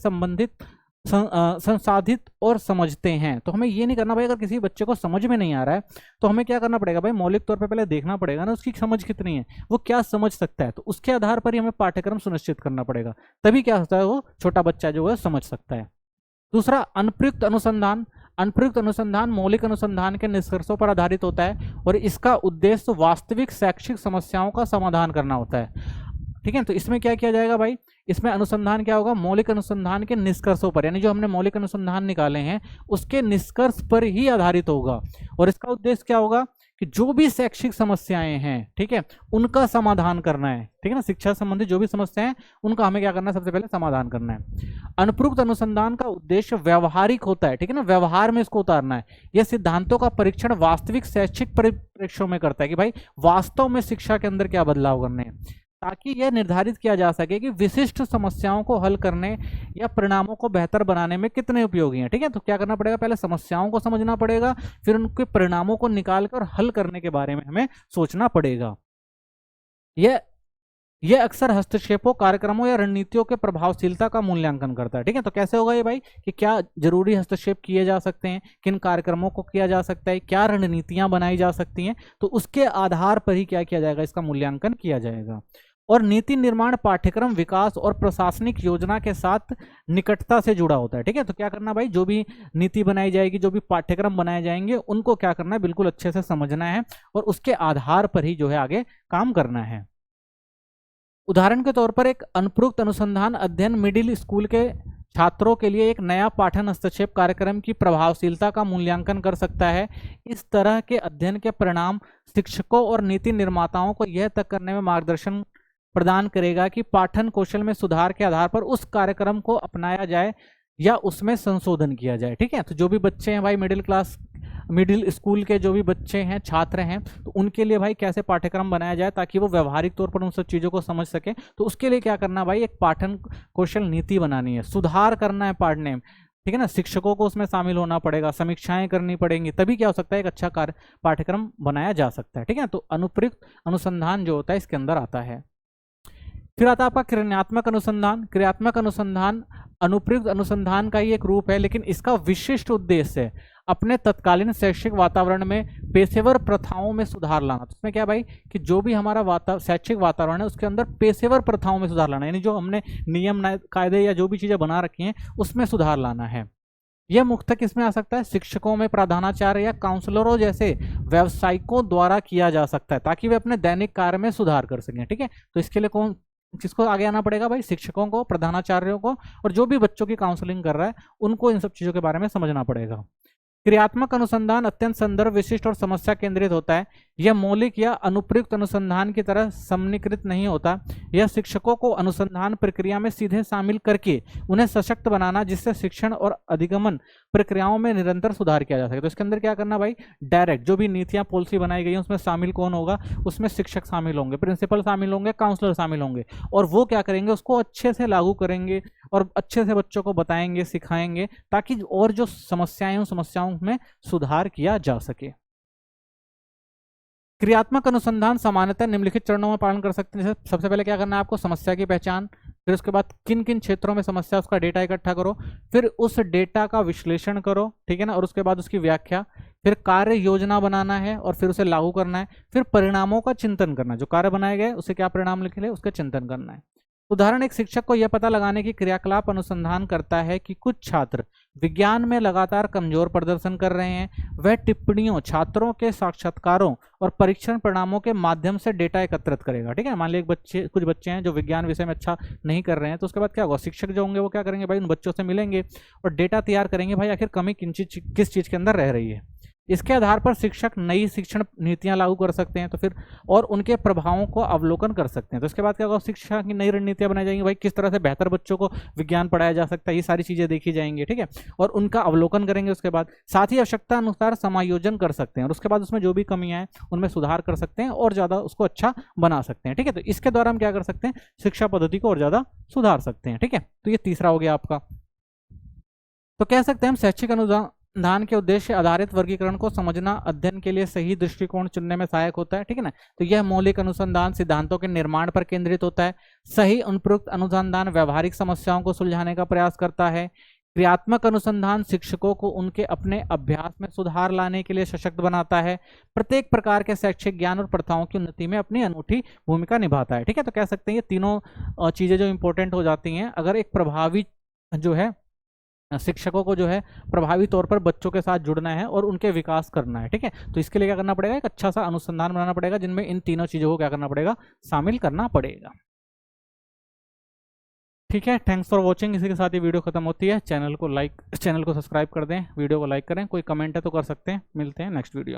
संसाधित और समझते हैं। तो हमें ये नहीं करना भाई, अगर किसी बच्चे को समझ में नहीं आ रहा है तो हमें क्या करना पड़ेगा भाई, मौलिक तौर पे पहले देखना पड़ेगा ना उसकी समझ कितनी है, वो क्या समझ सकता है, तो उसके आधार पर ही हमें पाठ्यक्रम सुनिश्चित करना पड़ेगा, तभी क्या होता है वो छोटा बच्चा जो है समझ सकता है। दूसरा, अनुप्रयुक्त अनुसंधान। अनुप्रयुक्त अनुसंधान मौलिक अनुसंधान के निष्कर्षों पर आधारित होता है और इसका उद्देश्य वास्तविक शैक्षिक समस्याओं का समाधान करना होता है। ठीक है, तो इसमें क्या किया जाएगा भाई, इसमें अनुसंधान क्या होगा, मौलिक अनुसंधान के निष्कर्षों पर, यानी जो हमने मौलिक अनुसंधान निकाले हैं उसके निष्कर्ष पर ही आधारित होगा। और इसका उद्देश्य क्या होगा कि जो भी शैक्षिक समस्याएं हैं, ठीक है, उनका समाधान करना है। ठीक है ना, शिक्षा संबंधी जो भी समस्याएं हैं उनका हमें क्या करना है, सबसे पहले समाधान करना है। अनुप्रयुक्त अनुसंधान का उद्देश्य व्यवहारिक होता है, ठीक है ना, व्यवहार में इसको उतारना है। यह सिद्धांतों का परीक्षण वास्तविक शैक्षिक परिप्रेक्ष्यों में करता है कि भाई वास्तव में शिक्षा के अंदर क्या बदलाव करने हैं, ताकि यह निर्धारित किया जा सके कि विशिष्ट समस्याओं को हल करने या परिणामों को बेहतर बनाने में कितने उपयोगी हैं। ठीक है, तो क्या करना पड़ेगा, पहले समस्याओं को समझना पड़ेगा, फिर उनके परिणामों को निकाल कर हल करने के बारे में हमें सोचना पड़ेगा। यह अक्सर हस्तक्षेपों, कार्यक्रमों या रणनीतियों के प्रभावशीलता का मूल्यांकन करता है। ठीक है, तो कैसे होगा ये भाई कि क्या जरूरी हस्तक्षेप किए जा सकते हैं, किन कार्यक्रमों को किया जा सकता है, क्या रणनीतियां बनाई जा सकती हैं, तो उसके आधार पर ही क्या किया जाएगा, इसका मूल्यांकन किया जाएगा। और नीति निर्माण पाठ्यक्रम विकास और प्रशासनिक योजना के साथ निकटता से जुड़ा होता है। ठीक है, तो क्या करना भाई, जो भी नीति बनाई जाएगी, जो भी पाठ्यक्रम बनाए जाएंगे, उनको क्या करना है, बिल्कुल अच्छे से समझना है और उसके आधार पर ही जो है आगे काम करना है। उदाहरण के तौर पर एक अनुप्रयुक्त अनुसंधान अध्ययन मिडिल स्कूल के छात्रों के लिए एक नया पाठन हस्तक्षेप कार्यक्रम की प्रभावशीलता का मूल्यांकन कर सकता है। इस तरह के अध्ययन के परिणाम शिक्षकों और नीति निर्माताओं को यह तय करने में मार्गदर्शन प्रदान करेगा कि पाठन कौशल में सुधार के आधार पर उस कार्यक्रम को अपनाया जाए या उसमें संशोधन किया जाए। ठीक है, तो जो भी बच्चे हैं भाई मिडिल स्कूल के जो भी बच्चे हैं, छात्र हैं, तो उनके लिए भाई कैसे पाठ्यक्रम बनाया जाए ताकि वो व्यवहारिक तौर पर उन सब चीज़ों को समझ सके। तो उसके लिए क्या करना भाई, एक पाठन कौशल नीति बनानी है, सुधार करना है पढ़ने में। ठीक है ना, शिक्षकों को उसमें शामिल होना पड़ेगा, समीक्षाएं करनी पड़ेंगी, तभी क्या हो सकता है, एक अच्छा पाठ्यक्रम बनाया जा सकता है। ठीक है, तो अनुप्रयुक्त अनुसंधान जो होता है इसके अंदर आता है। फिर आता है आपका क्रियात्मक अनुसंधान। क्रियात्मक अनुसंधान अनुप्रयुक्त अनुसंधान का ही एक रूप है, लेकिन इसका विशिष्ट उद्देश्य है अपने तत्कालीन शैक्षिक वातावरण में पेशेवर प्रथाओं में सुधार लाना। तो इसमें क्या भाई कि जो भी हमारा शैक्षिक वातावरण है उसके अंदर पेशेवर प्रथाओं में सुधार लाना, यानी जो हमने नियम कायदे या जो भी चीज़ें बना रखी हैं उसमें सुधार लाना है। यह मुख्यतः किसमें आ सकता है, शिक्षकों में, प्रधानाचार्य या काउंसलरों जैसे व्यावसायिकों द्वारा किया जा सकता है, ताकि वे अपने दैनिक कार्य में सुधार कर सकें। ठीक है, तो इसके लिए किसको आगे आना पड़ेगा भाई, शिक्षकों को, प्रधानाचार्यों को, और जो भी बच्चों की काउंसलिंग कर रहा है उनको इन सब चीज़ों के बारे में समझना पड़ेगा। क्रियात्मक अनुसंधान अत्यंत संदर्भ विशिष्ट और समस्या केंद्रित होता है। यह मौलिक या अनुप्रयुक्त अनुसंधान की तरह समन्वित नहीं होता। यह शिक्षकों को अनुसंधान प्रक्रिया में सीधे शामिल करके उन्हें सशक्त बनाना, जिससे शिक्षण और अधिगमन प्रक्रियाओं में निरंतर सुधार किया जा सके। तो इसके अंदर क्या करना भाई, डायरेक्ट जो भी नीतियां पॉलिसी बनाई गई हैं उसमें शामिल कौन होगा, उसमें शिक्षक शामिल होंगे, प्रिंसिपल शामिल होंगे, काउंसलर शामिल होंगे, और वो क्या करेंगे, उसको अच्छे से लागू करेंगे और अच्छे से बच्चों को बताएंगे, सिखाएंगे, ताकि और जो समस्याएं उन समस्याओं में सुधार किया जा सके। क्रियात्मक अनुसंधान सामान्यतः निम्नलिखित चरणों में पालन कर सकते हैं। जैसे सबसे पहले क्या करना है आपको, समस्या की पहचान, फिर उसके बाद किन किन क्षेत्रों में समस्या, उसका डेटा इकट्ठा करो, फिर उस डेटा का विश्लेषण करो, ठीक है ना, और उसके बाद उसकी व्याख्या, फिर कार्य योजना बनाना है और फिर उसे लागू करना है, फिर परिणामों का चिंतन करना है, जो कार्य बनाए गए उसे क्या परिणाम निकले उसका चिंतन करना है। उदाहरण, एक शिक्षक को यह पता लगाने की क्रियाकलाप अनुसंधान करता है कि कुछ छात्र विज्ञान में लगातार कमजोर प्रदर्शन कर रहे हैं। वह टिप्पणियों, छात्रों के साक्षात्कारों और परीक्षण परिणामों के माध्यम से डेटा एकत्रित करेगा। ठीक है, मान लीजिए कुछ बच्चे हैं जो विज्ञान विषय में अच्छा नहीं कर रहे हैं, तो उसके बाद क्या होगा, शिक्षक जो होंगे वो क्या करेंगे भाई, उन बच्चों से मिलेंगे और डेटा तैयार करेंगे, भाई आखिर कमी किस चीज के अंदर रह रही है। इसके आधार पर शिक्षक नई शिक्षण नीतियां लागू कर सकते हैं, तो फिर और उनके प्रभावों को अवलोकन कर सकते हैं। तो इसके बाद क्या होगा, शिक्षा की नई रणनीतियां बनाई जाएंगी, भाई किस तरह से बेहतर बच्चों को विज्ञान पढ़ाया जा सकता है, ये सारी चीजें देखी जाएंगी। ठीक है, और उनका अवलोकन करेंगे। उसके बाद साथ ही आवश्यकता अनुसार समायोजन कर सकते हैं और उसके बाद उसमें जो भी कमियां हैं उनमें सुधार कर सकते हैं और ज्यादा उसको अच्छा बना सकते हैं। ठीक है, तो इसके द्वारा हम क्या कर सकते हैं, शिक्षा पद्धति को और ज्यादा सुधार सकते हैं। ठीक है, तो ये तीसरा हो गया आपका। तो कह सकते हैं हम शैक्षिक अनुसंधान के उद्देश्य आधारित वर्गीकरण को समझना अध्ययन के लिए सही दृष्टिकोण चुनने में सहायक होता है। ठीक है ना, तो यह मौलिक अनुसंधान सिद्धांतों के निर्माण पर केंद्रित होता है। सही अनुप्रयुक्त अनुसंधान व्यवहारिक समस्याओं को सुलझाने का प्रयास करता है। क्रियात्मक अनुसंधान शिक्षकों को उनके अपने अभ्यास में सुधार लाने के लिए सशक्त बनाता है। प्रत्येक प्रकार के शैक्षिक ज्ञान और प्रथाओं की उन्नति में अपनी अनूठी भूमिका निभाता है। ठीक है, तो कह सकते हैं ये तीनों चीजें जो इंपॉर्टेंट हो जाती हैं, अगर एक प्रभावी जो है शिक्षकों को जो है प्रभावी तौर पर बच्चों के साथ जुड़ना है और उनके विकास करना है। ठीक है, तो इसके लिए क्या करना पड़ेगा, एक अच्छा सा अनुसंधान बनाना पड़ेगा जिनमें इन तीनों चीजों को क्या करना पड़ेगा, शामिल करना पड़ेगा। ठीक है, थैंक्स फॉर वॉचिंग। इसी के साथ ही वीडियो खत्म होती है। चैनल को सब्सक्राइब कर दें, वीडियो को लाइक करें, कोई कमेंट है तो कर सकते हैं। मिलते हैं नेक्स्ट वीडियो।